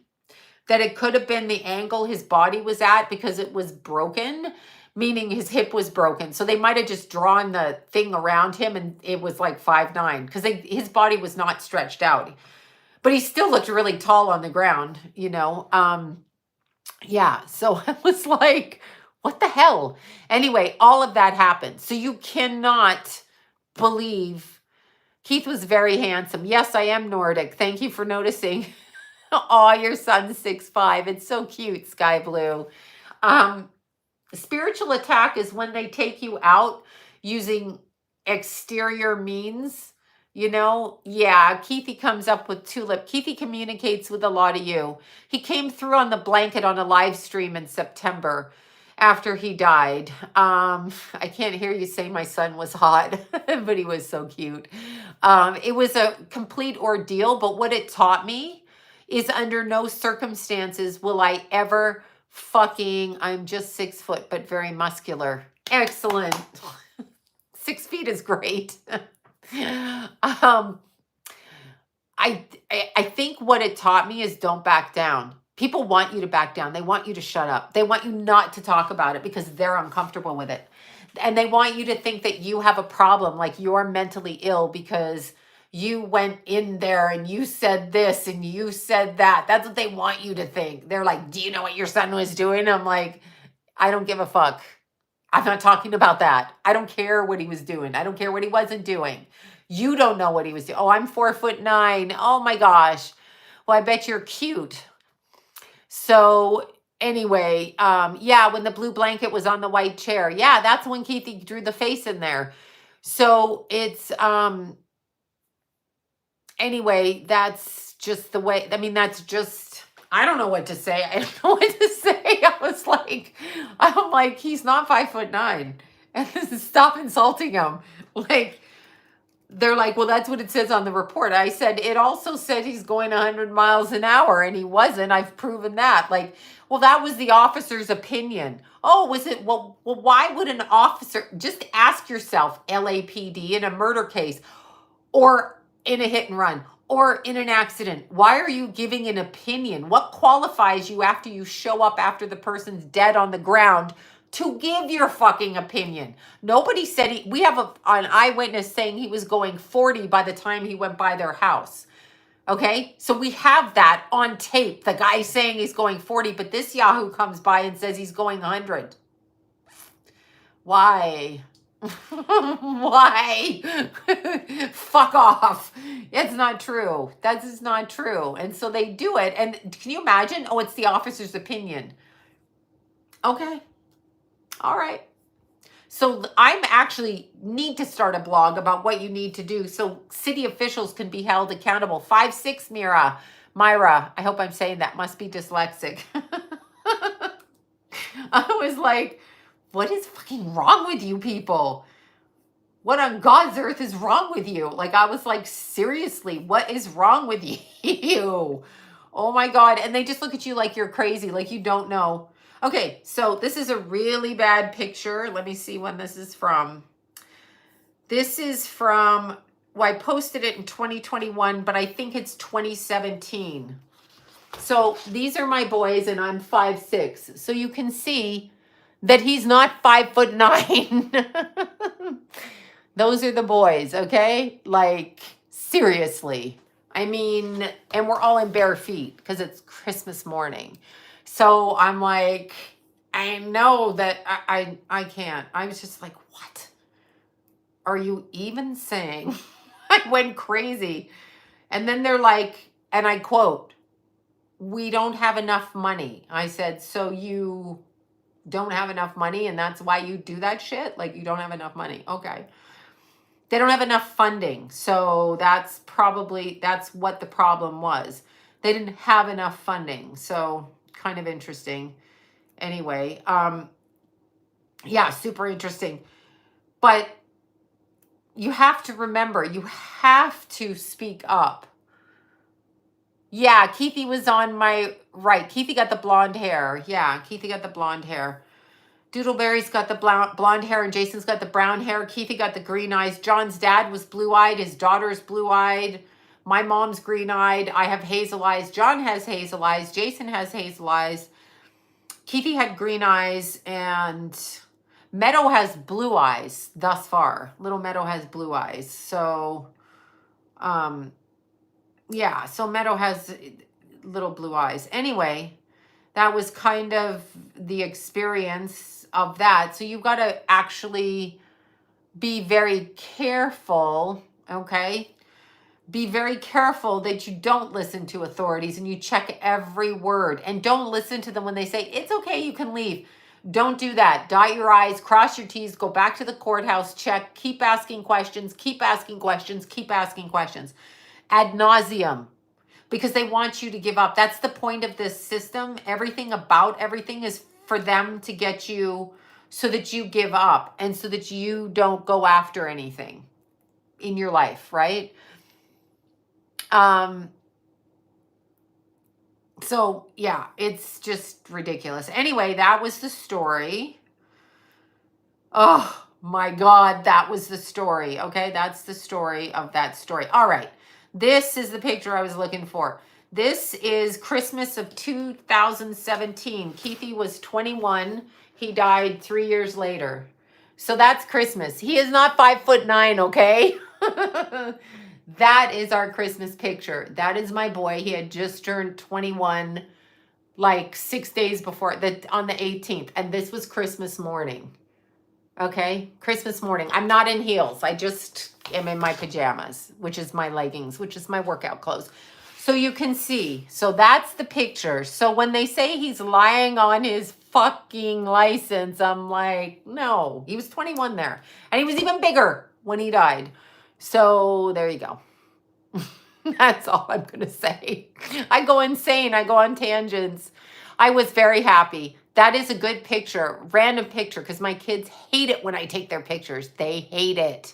that it could have been the angle his body was at because it was broken, meaning his hip was broken. So they might have just drawn the thing around him and it was like 5'9", because his body was not stretched out. But he still looked really tall on the ground, Yeah, so I was like, what the hell? Anyway, all of that happened. So you cannot believe. Keith was very handsome. Yes, I am Nordic. Thank you for noticing. Oh, your son's 6'5". It's so cute, Sky Blue. Spiritual attack is when they take you out using exterior means, Yeah, Keithy comes up with Tulip. Keithy communicates with a lot of you. He came through on the blanket on a live stream in September after he died. I can't hear you say my son was hot, but he was so cute. It was a complete ordeal, but what it taught me is under no circumstances will I ever I'm just 6 foot, but very muscular. Excellent. 6 feet is great. I think what it taught me is don't back down. People want you to back down. They want you to shut up. They want you not to talk about it because they're uncomfortable with it. And they want you to think that you have a problem, like you're mentally ill because you went in there and you said this and you said that. That's what they want you to think. They're like, do you know what your son was doing? I'm like, I don't give a fuck. I'm not talking about that. I don't care what he was doing. I don't care what he wasn't doing. You don't know what he was doing. Oh, I'm 4'9". Oh my gosh. Well, I bet you're cute. So anyway, yeah, when the blue blanket was on the white chair, yeah, that's when Keithy drew the face in there. So it's anyway, that's just the way. I mean, that's just, I don't know what to say. I don't know what to say. I'm like, he's not 5'9", and stop insulting him. Like, they're like, well, that's what it says on the report. I said, it also said he's going 100 miles an hour, and he wasn't. I've proven that. Like, well, that was the officer's opinion. Oh, was it? Well, why would an officer, just ask yourself, LAPD in a murder case or in a hit and run or in an accident, why are you giving an opinion? What qualifies you after you show up after the person's dead on the ground to give your fucking opinion? Nobody said we have an eyewitness saying he was going 40 by the time he went by their house. Okay, so we have that on tape. The guy saying he's going 40, but this Yahoo comes by and says he's going 100. Why? Why? Fuck off. It's not true. That is not true. And so they do it. And can you imagine? Oh, it's the officer's opinion. Okay. All right. So I'm actually need to start a blog about what you need to do so city officials can be held accountable. 5'6", Myra. I hope I'm saying that. Must be dyslexic. I was like, what is fucking wrong with you people? What on God's earth is wrong with you? Like, I was like, seriously, what is wrong with you? Oh my God. And they just look at you like you're crazy, like you don't know. Okay, so this is a really bad picture. Let me see when this is from. This is from, well, I posted it in 2021, but I think it's 2017. So these are my boys and I'm 5'6". So you can see that he's not 5'9". Those are the boys, okay? Like, seriously. I mean, and we're all in bare feet because it's Christmas morning. So I'm like, I know that I can't. I was just like, what are you even saying? I went crazy. And then they're like, and I quote, we don't have enough money. I said, so you don't have enough money and that's why you do that shit? Like, you don't have enough money. Okay. They don't have enough funding. So that's what the problem was. They didn't have enough funding. So kind of interesting. Anyway, yeah, super interesting. But you have to remember, you have to speak up. Yeah, Keithy was on my right. Keithy got the blonde hair. Yeah, Keithy got the blonde hair. Doodleberry's got the blonde hair and Jason's got the brown hair. Keithy got the green eyes. John's dad was blue-eyed. His daughter's blue-eyed. My mom's green-eyed. I have hazel eyes. John has hazel eyes. Jason has hazel eyes. Keithy had green eyes and Meadow has blue eyes thus far. Little Meadow has blue eyes. So, yeah, so Meadow has little blue eyes. Anyway, that was kind of the experience of that. So you've got to actually be very careful, okay? Be very careful that you don't listen to authorities and you check every word. And don't listen to them when they say, it's okay, you can leave. Don't do that. Dot your I's, cross your T's, go back to the courthouse, check, keep asking questions, keep asking questions, keep asking questions. Ad nauseum. Because they want you to give up. That's the point of this system. Everything about everything is for them to get you so that you give up and so that you don't go after anything in your life, right? So yeah, it's just ridiculous. Anyway, that was the story. Oh my God, that was the story. Okay, that's the story of that story. All right. This is the picture I was looking for. This is Christmas of 2017. Keithy was 21. He died 3 years later. So that's Christmas. He is not 5'9", okay? That is our Christmas picture. That is my boy. He had just turned 21 like 6 days before that on the 18th. And this was Christmas morning. Okay, Christmas morning. I'm not in heels. I just am in my pajamas, which is my leggings, which is my workout clothes. So you can see. So that's the picture. So when they say he's lying on his fucking license, I'm like, no, he was 21 there. And he was even bigger when he died. So there you go. That's all I'm going to say. I go insane. I go on tangents. I was very happy. That is a good picture, random picture, because my kids hate it when I take their pictures. They hate it.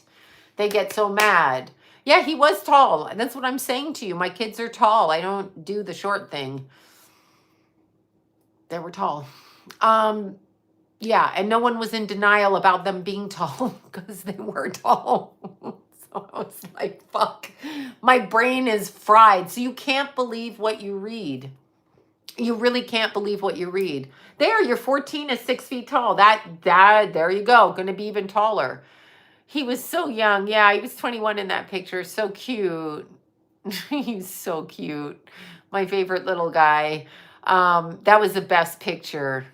They get so mad. Yeah, he was tall. And that's what I'm saying to you. My kids are tall. I don't do the short thing. They were tall. Yeah, and no one was in denial about them being tall because they were tall. So I was like, fuck. My brain is fried. So you can't believe what you read. You really can't believe what you read. There, you're 14 is 6 feet tall. There you go. Going to be even taller. He was so young. Yeah, he was 21 in that picture. So cute. He's so cute. My favorite little guy. That was the best picture.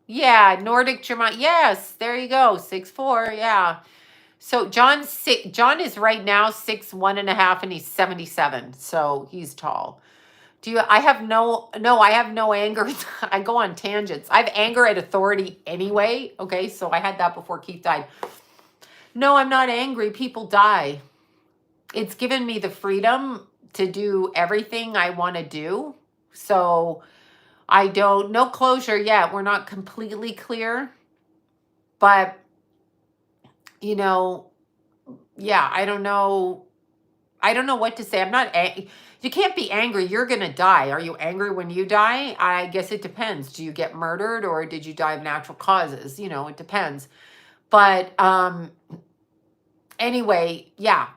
Yeah, Nordic German. Yes, there you go. 6'4". Yeah. So John is right now 6'1.5", and he's 77. So he's tall. I have no anger. I go on tangents. I have anger at authority anyway. Okay, so I had that before Keith died. No, I'm not angry. People die. It's given me the freedom to do everything I want to do. So no closure yet. We're not completely clear. But, yeah, I don't know what to say. I'm not you can't be angry. You're going to die. Are you angry when you die? I guess it depends. Do you get murdered or did you die of natural causes? It depends. But anyway, yeah.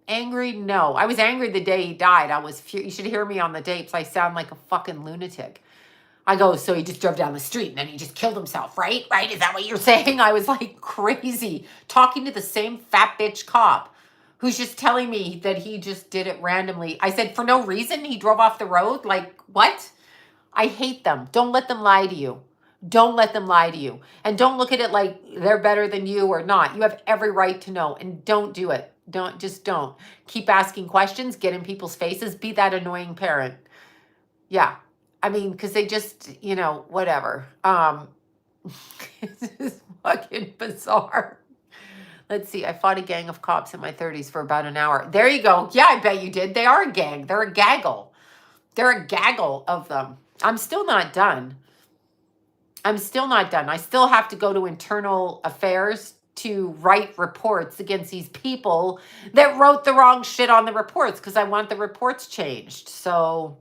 Angry? No. I was angry the day he died. You should hear me on the tapes. I sound like a fucking lunatic. I go, so he just drove down the street and then he just killed himself, right? Right? Is that what you're saying? I was like crazy talking to the same fat bitch cop who's just telling me that he just did it randomly. I said, for no reason, he drove off the road? Like, what? I hate them. Don't let them lie to you. Don't let them lie to you. And don't look at it like they're better than you or not. You have every right to know, and don't do it. Don't. Keep asking questions, get in people's faces, be that annoying parent. Yeah. I mean, because they just, whatever. This is fucking bizarre. Let's see. I fought a gang of cops in my 30s for about an hour. There you go. Yeah, I bet you did. They are a gang. They're a gaggle. They're a gaggle of them. I'm still not done. I still have to go to internal affairs to write reports against these people that wrote the wrong shit on the reports because I want the reports changed. So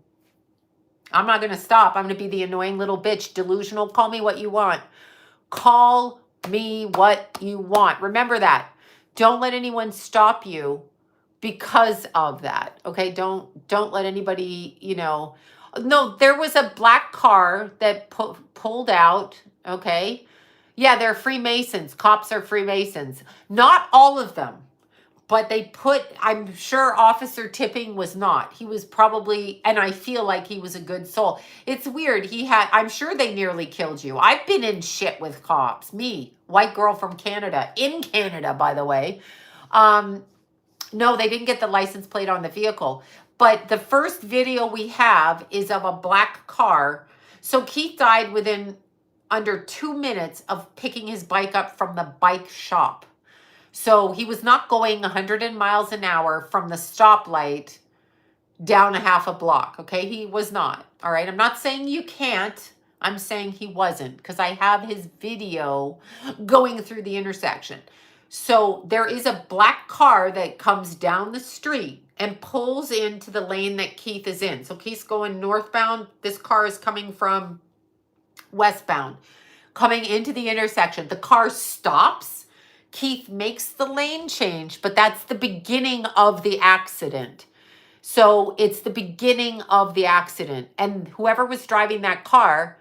I'm not going to stop. I'm going to be the annoying little bitch, delusional. Call me what you want. Call me what you want. Remember that. Don't let anyone stop you because of that. Okay? Don't let anybody, No, there was a black car that pulled out, okay? Yeah, they're Freemasons. Cops are Freemasons. Not all of them. But I'm sure Officer Tipping was not. He was probably, and I feel like he was a good soul. It's weird. I'm sure they nearly killed you. I've been in shit with cops. Me, white girl from Canada. In Canada, by the way. No, they didn't get the license plate on the vehicle. But the first video we have is of a black car. So Keith died within under 2 minutes of picking his bike up from the bike shop. So he was not going 100 miles an hour from the stoplight down a half a block. Okay, he was not. All right, I'm not saying you can't. I'm saying he wasn't because I have his video going through the intersection. So there is a black car that comes down the street and pulls into the lane that Keith is in. So Keith's going northbound. This car is coming from westbound, coming into the intersection. The car stops. Keith makes the lane change, but that's the beginning of the accident. So it's the beginning of the accident. And whoever was driving that car,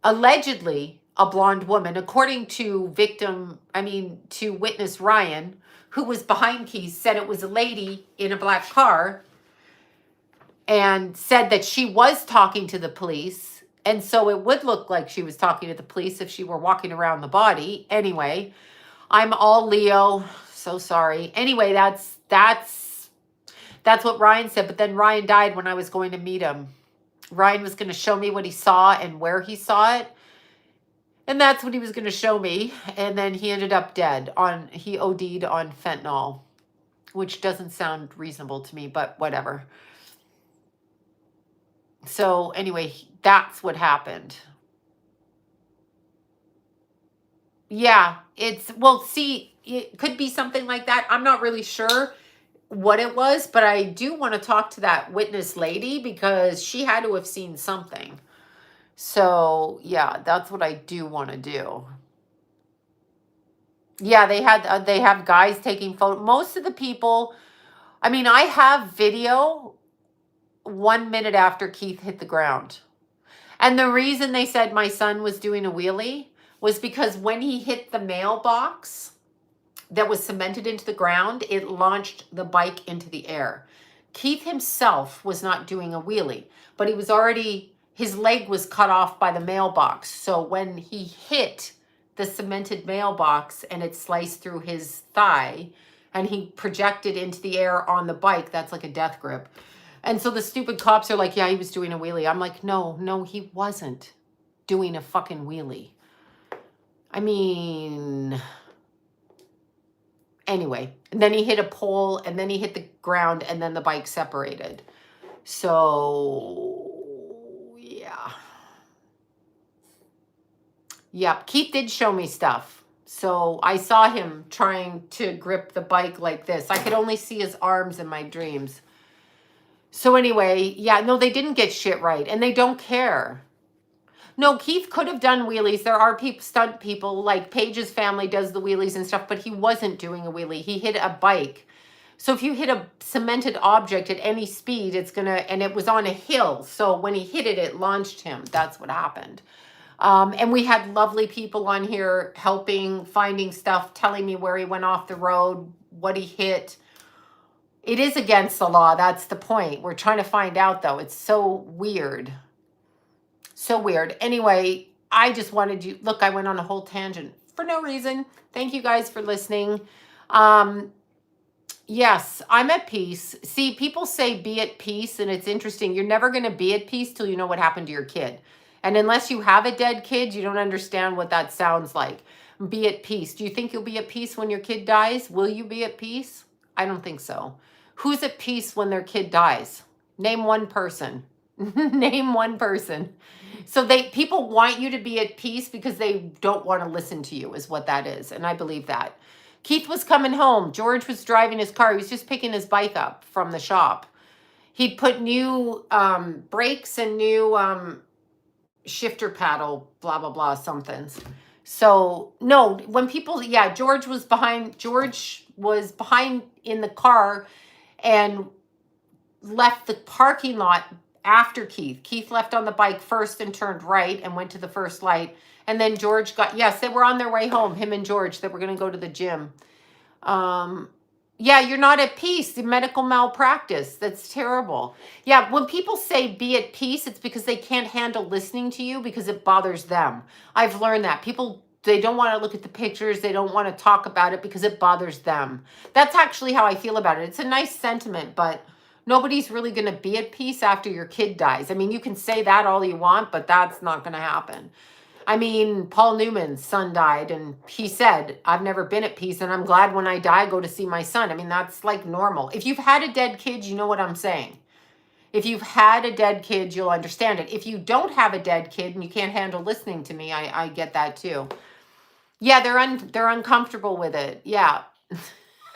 allegedly, a blonde woman, according to to witness Ryan, who was behind Keith, said it was a lady in a black car and said that she was talking to the police. And so it would look like she was talking to the police if she were walking around the body. Anyway, I'm all Leo. So sorry. Anyway, that's what Ryan said. But then Ryan died when I was going to meet him. Ryan was going to show me what he saw and where he saw it. And that's what he was going to show me. And then he ended up dead. He OD'd on fentanyl, which doesn't sound reasonable to me, but whatever. So anyway, that's what happened. Yeah, see, it could be something like that. I'm not really sure what it was, but I do want to talk to that witness lady because she had to have seen something. So yeah, that's what I do want to do. Yeah, they have guys taking photos. Most of the people, I have video 1 minute after Keith hit the ground. And the reason they said my son was doing a wheelie was because when he hit the mailbox that was cemented into the ground, it launched the bike into the air. Keith himself was not doing a wheelie, but his leg was cut off by the mailbox. So when he hit the cemented mailbox and it sliced through his thigh and he projected into the air on the bike, that's like a death grip. And so the stupid cops are like, yeah, he was doing a wheelie. I'm like, no, he wasn't doing a fucking wheelie. Anyway, and then he hit a pole and then he hit the ground and then the bike separated. So, yeah. Yep, Keith did show me stuff. So I saw him trying to grip the bike like this. I could only see his arms in my dreams. So anyway, yeah, no, they didn't get shit right, and they don't care. No, Keith could have done wheelies. There are stunt people, like Paige's family does the wheelies and stuff, but he wasn't doing a wheelie. He hit a bike. So if you hit a cemented object at any speed, and it was on a hill. So when he hit it, it launched him. That's what happened. And we had lovely people on here helping, finding stuff, telling me where he went off the road, what he hit. It is against the law. That's the point. We're trying to find out, though. It's so weird. So weird. Anyway, I just wanted you... Look, I went on a whole tangent for no reason. Thank you guys for listening. Yes, I'm at peace. See, people say be at peace, and it's interesting. You're never going to be at peace till you know what happened to your kid. And unless you have a dead kid, you don't understand what that sounds like. Be at peace. Do you think you'll be at peace when your kid dies? Will you be at peace? I don't think so. Who's at peace when their kid dies? Name one person. Name one person. So people want you to be at peace because they don't want to listen to you is what that is. And I believe that. Keith was coming home. George was driving his car. He was just picking his bike up from the shop. He'd put new brakes and new shifter paddle, blah, blah, blah, somethings. So no, when people, yeah, George was behind in the car and left the parking lot after Keith. Keith left on the bike first and turned right and went to the first light. And then George they were on their way home, him and George, that were going to go to the gym. Yeah, you're not at peace. The medical malpractice. That's terrible. Yeah, when people say be at peace, it's because they can't handle listening to you because it bothers them. I've learned that. People, they don't want to look at the pictures. They don't want to talk about it because it bothers them. That's actually how I feel about it. It's a nice sentiment, but nobody's really going to be at peace after your kid dies. You can say that all you want, but that's not going to happen. Paul Newman's son died, and he said, I've never been at peace, and I'm glad when I die, I go to see my son. That's like normal. If you've had a dead kid, you know what I'm saying. If you've had a dead kid, you'll understand it. If you don't have a dead kid and you can't handle listening to me, I get that too. Yeah, they're uncomfortable with it. Yeah.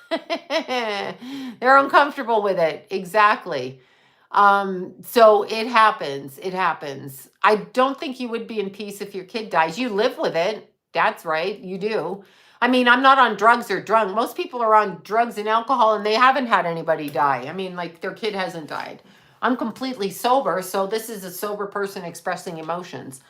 They're uncomfortable with it. Exactly. So it happens. It happens. I don't think you would be in peace if your kid dies. You live with it. That's right. You do. I'm not on drugs or drunk. Most people are on drugs and alcohol and they haven't had anybody die. Like their kid hasn't died. I'm completely sober. So this is a sober person expressing emotions.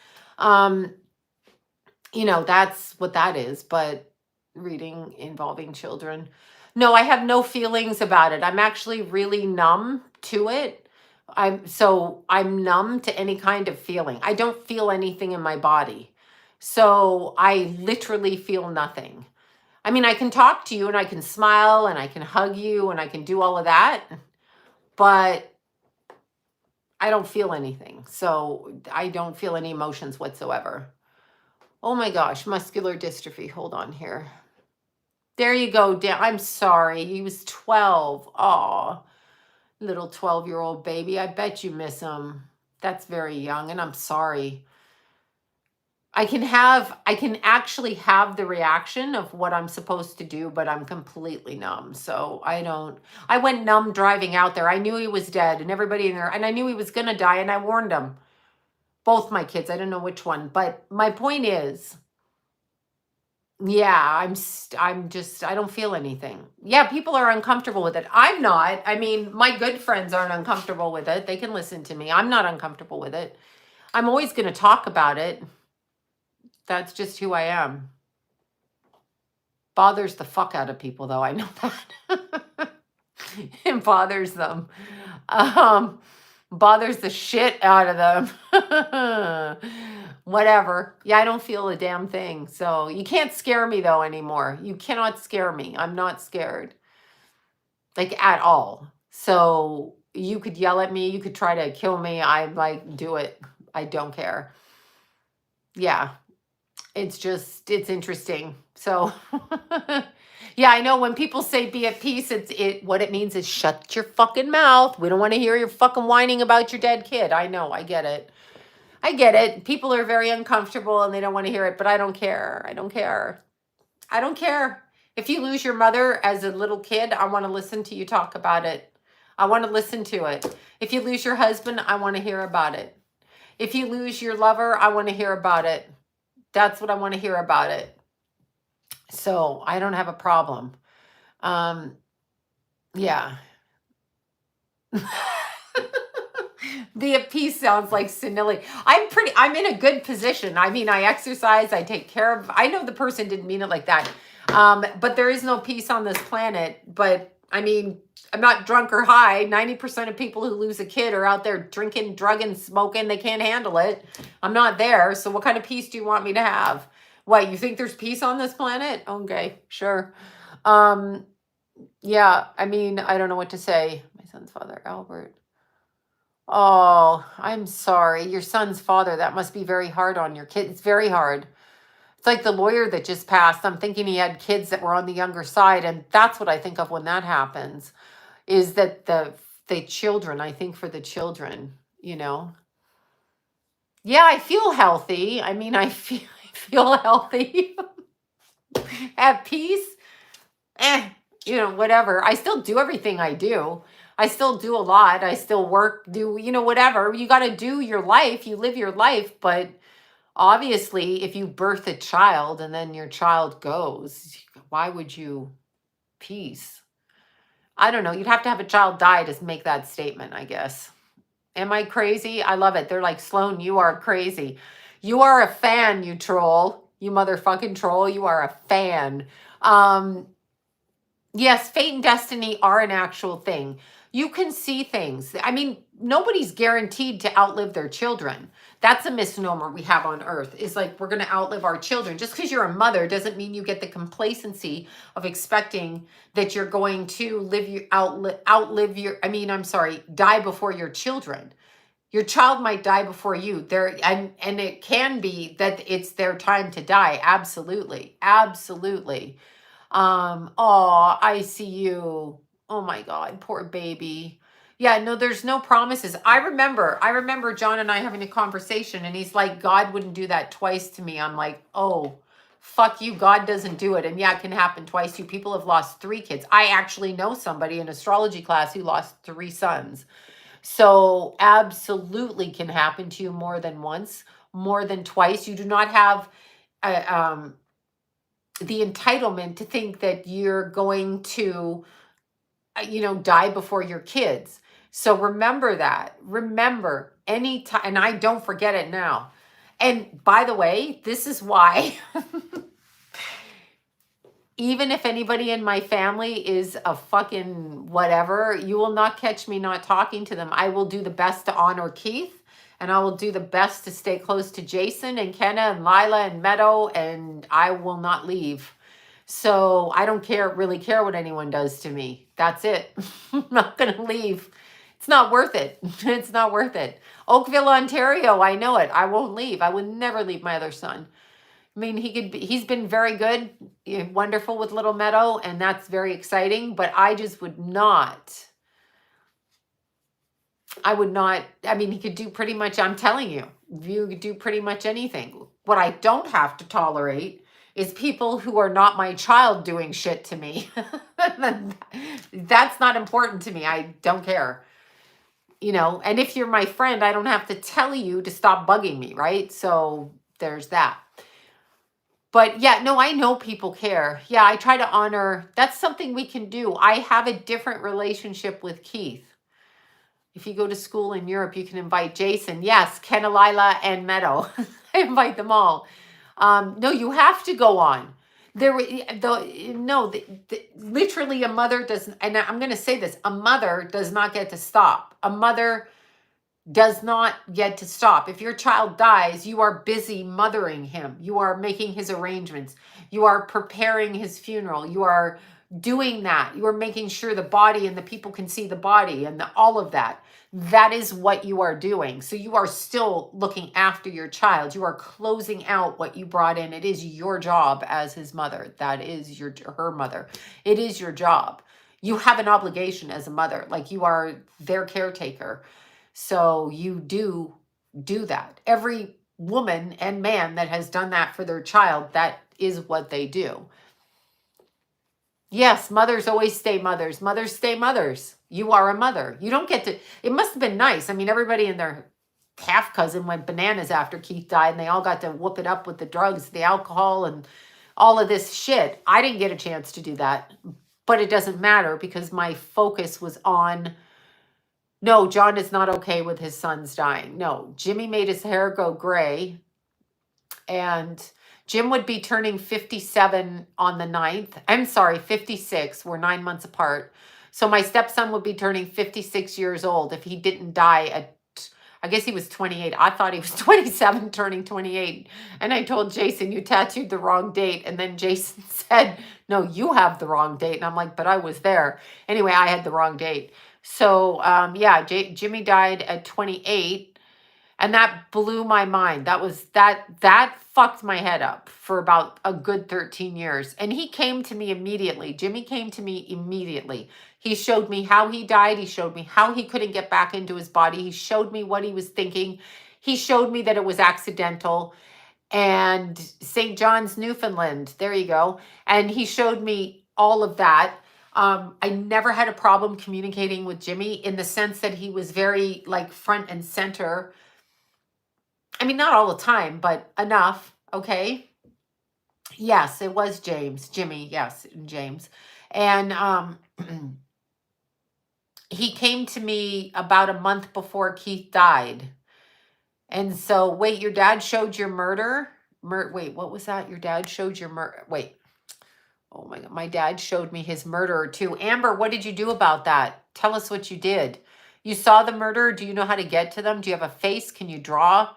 That's what that is. But reading involving children, no, I have no feelings about it. I'm actually really numb to it. I'm numb to any kind of feeling. I don't feel anything in my body. So I literally feel nothing. I mean, I can talk to you and I can smile and I can hug you and I can do all of that, but I don't feel anything. So I don't feel any emotions whatsoever. Oh my gosh, muscular dystrophy. Hold on here. There you go. I'm sorry. He was 12. Oh, little 12-year-old baby. I bet you miss him. That's very young, and I'm sorry. I can actually have the reaction of what I'm supposed to do, but I'm completely numb. So I went numb driving out there. I knew he was dead and everybody in there, and I knew he was going to die, and I warned him. Both my kids. I don't know which one, but my point is, yeah, I don't feel anything. Yeah, people are uncomfortable with it. I'm not. I mean, my good friends aren't uncomfortable with it. They can listen to me. I'm not uncomfortable with it. I'm always going to talk about it. That's just who I am. Bothers the fuck out of people, though. I know that. It bothers them. Bothers the shit out of them. Whatever. Yeah, I don't feel a damn thing. So you can't scare me, though, anymore. You cannot scare me. I'm not scared. Like, at all. So you could yell at me. You could try to kill me. I'm like, do it. I don't care. Yeah. It's interesting. So, yeah, I know when people say be at peace, what it means is shut your fucking mouth. We don't want to hear your fucking whining about your dead kid. I know, I get it. I get it. People are very uncomfortable and they don't want to hear it, but I don't care. I don't care. I don't care. If you lose your mother as a little kid, I want to listen to you talk about it. I want to listen to it. If you lose your husband, I want to hear about it. If you lose your lover, I want to hear about it. That's what I want to hear about it. So I don't have a problem. Yeah. Be at peace sounds like senility. I'm in a good position. I mean, I exercise, I take care of, I know the person didn't mean it like that. But there is no peace on this planet. But I mean, I'm not drunk or high. 90% of people who lose a kid are out there drinking, drugging, smoking. They can't handle it. I'm not there. So what kind of peace do you want me to have? What, you think there's peace on this planet? Okay, sure. Yeah, I mean, I don't know what to say. My son's father, Albert. Oh, I'm sorry. Your son's father, that must be very hard on your kid. It's very hard. It's like the lawyer that just passed. I'm thinking he had kids that were on the younger side, and that's what I think of when that happens, is that the children, I think for the children, you know. Yeah, I feel healthy. I mean, I feel healthy. At peace. Whatever. I still do everything I do. I still do a lot. I still work, whatever. You got to do your life. You live your life. But obviously, if you birth a child and then your child goes, why would you peace? I don't know. You'd have to have a child die to make that statement, I guess. Am I crazy? I love it. They're like, Sloan, you are crazy. You are a fan, you troll. You motherfucking troll. You are a fan. Yes, fate and destiny are an actual thing. You can see things. I mean, nobody's guaranteed to outlive their children. That's a misnomer we have on earth. Is like we're going to outlive our children. Just because you're a mother doesn't mean you get the complacency of expecting that you're going to die before your children. Your child might die before you. And it can be that it's their time to die. Absolutely. Absolutely. Oh, I see you. Oh my God, poor baby. Yeah, no, there's no promises. I remember John and I having a conversation and he's like, God wouldn't do that twice to me. I'm like, oh, fuck you. God doesn't do it. And yeah, it can happen twice to you. People have lost 3 kids. I actually know somebody in astrology class who lost 3 sons. So absolutely can happen to you more than once, more than twice. You do not have the entitlement to think that you're going to, die before your kids. So remember that. Remember any time, and I don't forget it now. And by the way, this is why, even if anybody in my family is a fucking whatever, you will not catch me not talking to them. I will do the best to honor Keith, and I will do the best to stay close to Jason and Kenna and Lila and Meadow, and I will not leave. So I don't really care what anyone does to me. That's it. I'm not going to leave. It's not worth it. It's not worth it. Oakville, Ontario, I know it. I won't leave. I would never leave my other son. I mean, he's been very good, wonderful with Little Meadow, and that's very exciting, but I just would not. I would not. I mean, he could do pretty much, I'm telling you, you could do pretty much anything. What I don't have to tolerate is people who are not my child doing shit to me. That's not important to me. I don't care. And if you're my friend, I don't have to tell you to stop bugging me, right? So there's that. But yeah, no, I know people care. Yeah, I try to honor. That's something we can do. I have a different relationship with Keith. If you go to school in Europe, you can invite Jason. Yes, Ken, Lila, and Meadow. I invite them all. No, you have to go on. Literally a mother doesn't, and I'm going to say this, a mother does not get to stop. A mother does not get to stop. If your child dies, you are busy mothering him. You are making his arrangements. You are preparing his funeral. You are doing that. You are making sure the body and the people can see the body and all of that. That is what you are doing. So you are still looking after your child. You are closing out what you brought in. It is your job as his mother. That is her mother. It is your job. You have an obligation as a mother. Like, you are their caretaker. So you do that. Every woman and man that has done that for their child, that is what they do. Yes, mothers always stay mothers. Mothers stay mothers. You are a mother. You don't get to, it must have been nice. I mean, everybody and their half cousin went bananas after Keith died, and they all got to whoop it up with the drugs, the alcohol, and all of this shit. I didn't get a chance to do that, but it doesn't matter because my focus was on, no, John is not okay with his sons dying. No, Jimmy made his hair go gray, and Jim would be turning 57 on the 9th. I'm sorry, 56. We're 9 months apart. So my stepson would be turning 56 years old if he didn't die at, I guess he was 28. I thought he was 27 turning 28. And I told Jason, you tattooed the wrong date. And then Jason said, no, you have the wrong date. And I'm like, but I was there. Anyway, I had the wrong date. So yeah, Jimmy died at 28. And that blew my mind. That fucked my head up for about a good 13 years. And he came to me immediately. Jimmy came to me immediately. He showed me how he died. He showed me how he couldn't get back into his body. He showed me what he was thinking. He showed me that it was accidental. And St. John's, Newfoundland, there you go. And he showed me all of that. I never had a problem communicating with Jimmy in the sense that he was very like front and center. I mean, not all the time, but enough. Okay. Yes, it was Jimmy. Yes, James. And he came to me about a month before Keith died. And so, wait, your dad showed your murder? Wait, what was that? Your dad showed your murder? Wait. Oh my God. My dad showed me his murderer too. Amber, what did you do about that? Tell us what you did. You saw the murderer. Do you know how to get to them? Do you have a face? Can you draw?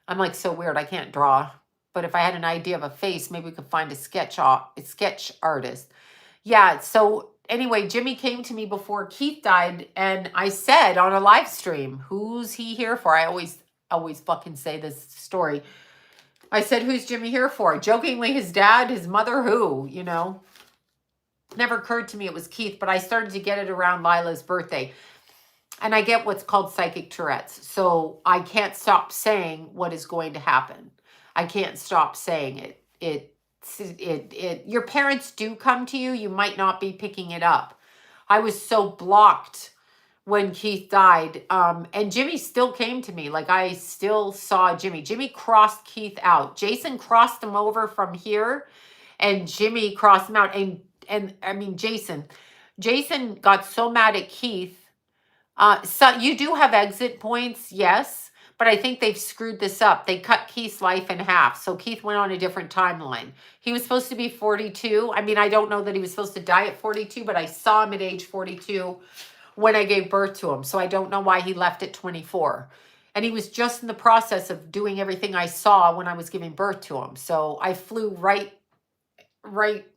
I'm like, so weird. I can't draw. But if I had an idea of a face, maybe we could find a sketch artist. Yeah. So anyway, Jimmy came to me before Keith died, and I said on a live stream, who's he here for? I always fucking say this story. I said, who's Jimmy here for? Jokingly, his dad, his mother, who, Never occurred to me it was Keith, but I started to get it around Lila's birthday. And I get what's called psychic Tourette's. So I can't stop saying what is going to happen. I can't stop saying it. Your parents do come to you. You might not be picking it up. I was so blocked when Keith died. And Jimmy still came to me. Like, I still saw Jimmy. Jimmy crossed Keith out. Jason crossed him over from here, and Jimmy crossed him out. And I mean, Jason got so mad at Keith. So you do have exit points, yes. But but I think they've screwed this up. They cut Keith's life in half. So Keith went on a different timeline. He was supposed to be 42. I mean, I don't know that he was supposed to die at 42, but I saw him at age 42 when I gave birth to him. So I don't know why he left at 24. And he was just in the process of doing everything I saw when I was giving birth to him. So I flew right,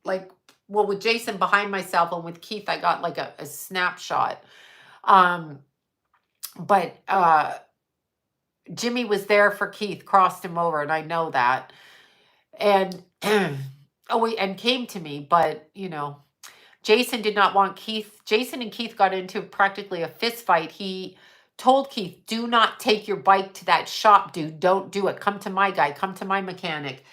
like, well, with Jason behind myself, and with Keith, I got like a snapshot. But Jimmy was there for Keith, crossed him over, and I know that. And and came to me, but Jason did not want Keith. Jason and Keith got into practically a fist fight. He told Keith, "Do not take your bike to that shop, dude. Don't do it. Come to my guy. Come to my mechanic."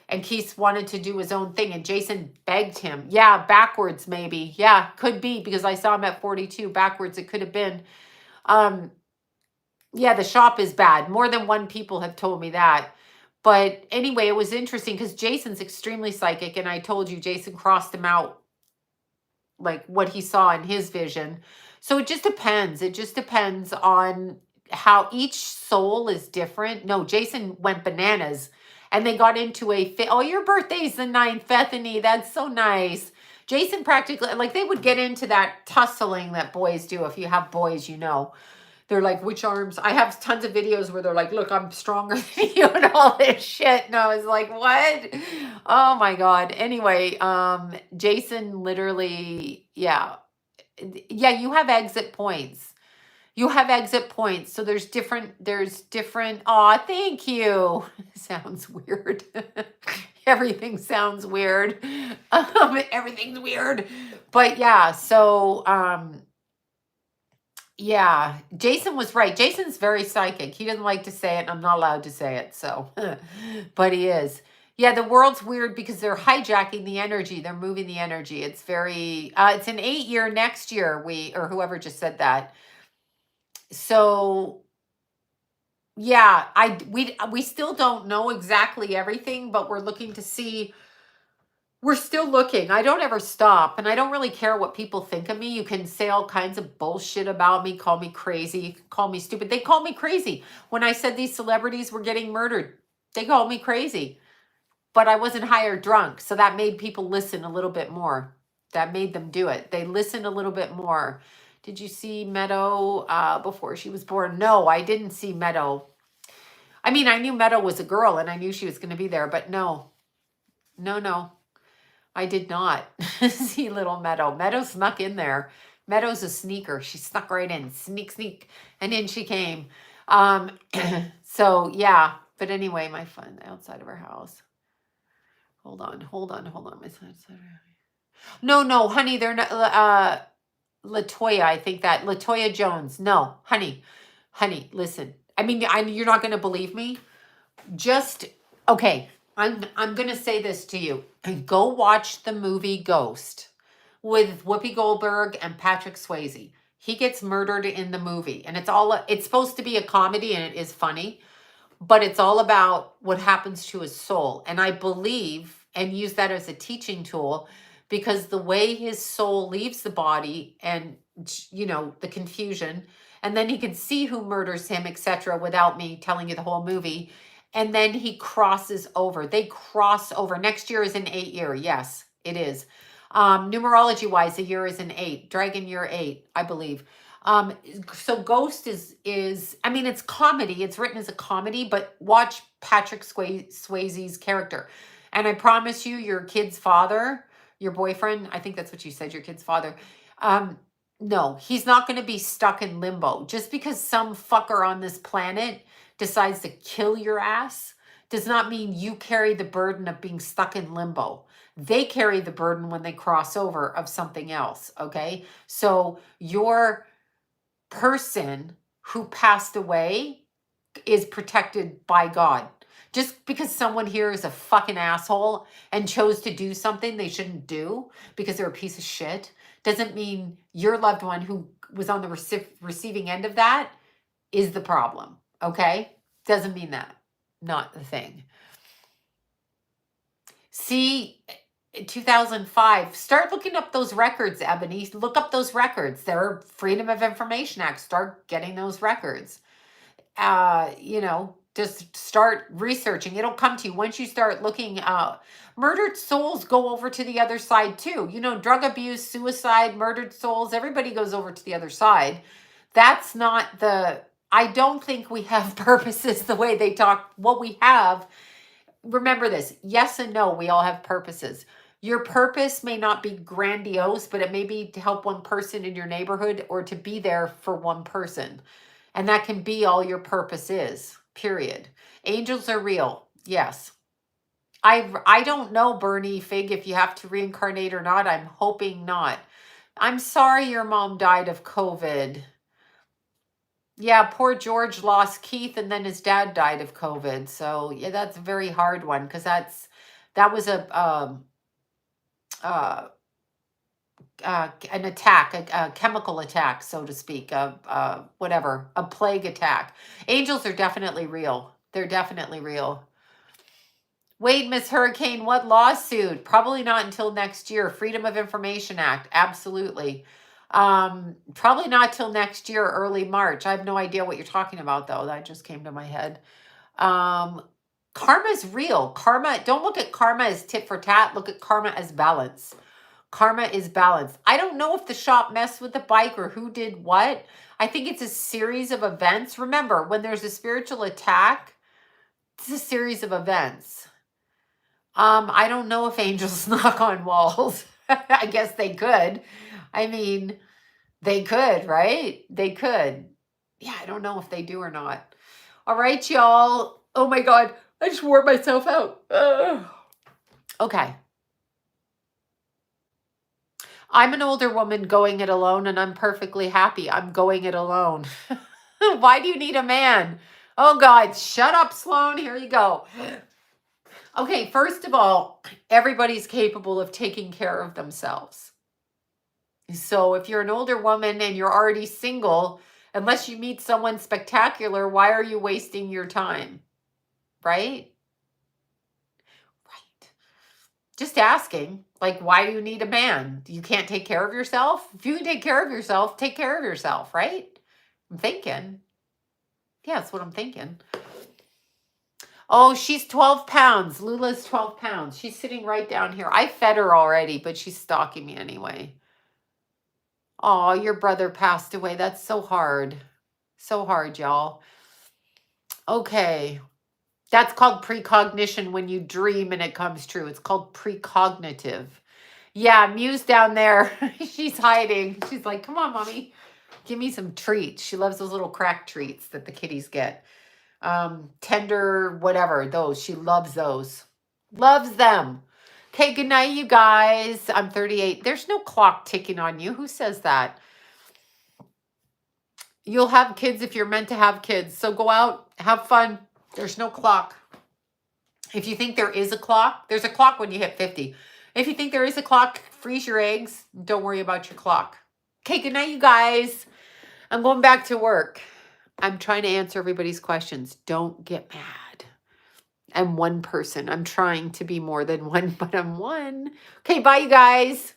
And Keith wanted to do his own thing, and Jason begged him. Yeah, backwards maybe. Yeah, could be, because I saw him at 42. Backwards it could have been. Yeah, the shop is bad. More than one people have told me that. But anyway, it was interesting because Jason's extremely psychic, and I told you Jason crossed him out, like what he saw in his vision. So it just depends. It just depends on how each soul is different. No, Jason went bananas, and they got into a fit. Oh, your birthday's the 9th, Bethany. That's so nice. Jason practically, like, they would get into that tussling that boys do. If you have boys, they're like, which arms? I have tons of videos where they're like, look, I'm stronger than you and all this shit. And I was like, what? Oh my God. Anyway, Jason literally, yeah, you have exit points. You have exit points. So there's different, aw, thank you. Sounds weird. Everything sounds weird. Everything's weird. But yeah, so, yeah, Jason was right. Jason's very psychic. He doesn't like to say it, and I'm not allowed to say it, so, but he is. Yeah, the world's weird because they're hijacking the energy. They're moving the energy. It's very, it's an 8-year next year, or whoever just said that. So, yeah, we still don't know exactly everything, but we're looking to see. We're still looking. I don't ever stop, and I don't really care what people think of me. You can say all kinds of bullshit about me, call me crazy, call me stupid. They call me crazy. When I said these celebrities were getting murdered, they called me crazy. But I wasn't high or drunk, so that made people listen a little bit more. That made them do it. They listened a little bit more. Did you see Meadow before she was born? No, I didn't see Meadow. I mean, I knew Meadow was a girl, and I knew she was going to be there, but no. I did not see little Meadow. Meadow snuck in there. Meadow's a sneaker. She snuck right in. Sneak. And in she came. So, yeah. But anyway, my friend outside of her house. Hold on. No, honey, they're not. Latoya, I think that. Latoya Jones. No, honey, listen. I mean, you're not going to believe me. Okay. I'm going to say this to you. Go watch the movie Ghost with Whoopi Goldberg and Patrick Swayze. He gets murdered in the movie, and it's supposed to be a comedy, and it is funny, but it's all about what happens to his soul. And I believe and use that as a teaching tool, because the way his soul leaves the body, and the confusion, and then he can see who murders him, etc., without me telling you the whole movie. And then he crosses over. They cross over. Next year is an 8-year. Yes, it is. Numerology wise, a year is an 8. Dragon year 8, I believe. So Ghost is, I mean, it's comedy. It's written as a comedy, but watch Patrick Swayze's character. And I promise you, your kid's father, your boyfriend, I think that's what you said, your kid's father. No, he's not going to be stuck in limbo. Just because some fucker on this planet decides to kill your ass does not mean you carry the burden of being stuck in limbo. They carry the burden when they cross over of something else, okay? So your person who passed away is protected by God. Just because someone here is a fucking asshole and chose to do something they shouldn't do because they're a piece of shit doesn't mean your loved one who was on the receiving end of that is the problem, okay? Doesn't mean that. Not the thing. See, 2005, start looking up those records, Ebony. Look up those records. They're Freedom of Information Act. Start getting those records. just start researching. It'll come to you once you start looking. Murdered souls go over to the other side too. Drug abuse, suicide, murdered souls, everybody goes over to the other side. That's not I don't think we have purposes the way they talk. What we have, remember this, yes and no, we all have purposes. Your purpose may not be grandiose, but it may be to help one person in your neighborhood or to be there for one person. And that can be all your purpose is, period. Angels are real. Yes. I don't know, Bernie Fig, if you have to reincarnate or not. I'm hoping not. I'm sorry your mom died of COVID. Yeah, poor George lost Keith and then his dad died of COVID. So yeah, that's a very hard one because that was uh, an attack, a chemical attack, so to speak, whatever, a plague attack. Angels are definitely real. They're definitely real. Wait, Miss Hurricane, what lawsuit? Probably not until next year. Freedom of Information Act, absolutely. Probably not till next year, early March. I have no idea what you're talking about, though. That just came to my head. Karma is real. Karma, don't look at karma as tit for tat. Look at karma as balance. Karma is balance. I don't know if the shop messed with the bike or who did what. I think it's a series of events. Remember, when there's a spiritual attack, it's a series of events. I don't know if angels knock on walls. I guess they could. I mean, they could, right? They could. Yeah, I don't know if they do or not. All right, y'all. Oh my God. I just wore myself out. Ugh. Okay. I'm an older woman going it alone and I'm perfectly happy. I'm going it alone. Why do you need a man? Oh God, shut up, Sloan. Here you go. Okay, first of all, everybody's capable of taking care of themselves. So if you're an older woman and you're already single, unless you meet someone spectacular, why are you wasting your time? Right? Right. Just asking, like, why do you need a man? You can't take care of yourself? If you can take care of yourself, take care of yourself, right? I'm thinking. Yeah, that's what I'm thinking. Oh, she's 12 pounds. Lula's 12 pounds. She's sitting right down here. I fed her already, but she's stalking me anyway. Oh, your brother passed away. That's so hard. So hard, y'all. Okay. That's called precognition when you dream and it comes true. It's called precognitive. Yeah, Muse down there. She's hiding. She's like, come on, mommy. Give me some treats. She loves those little crack treats that the kitties get. Tender, whatever, those. She loves those. Loves them. Okay, good night, you guys. I'm 38. There's no clock ticking on you. Who says that? You'll have kids if you're meant to have kids. So go out, have fun. There's no clock. If you think there is a clock, there's a clock when you hit 50. If you think there is a clock, freeze your eggs. Don't worry about your clock. Okay, good night, you guys. I'm going back to work. I'm trying to answer everybody's questions. Don't get mad. I'm one person. I'm trying to be more than one, but I'm one. Okay, bye, you guys.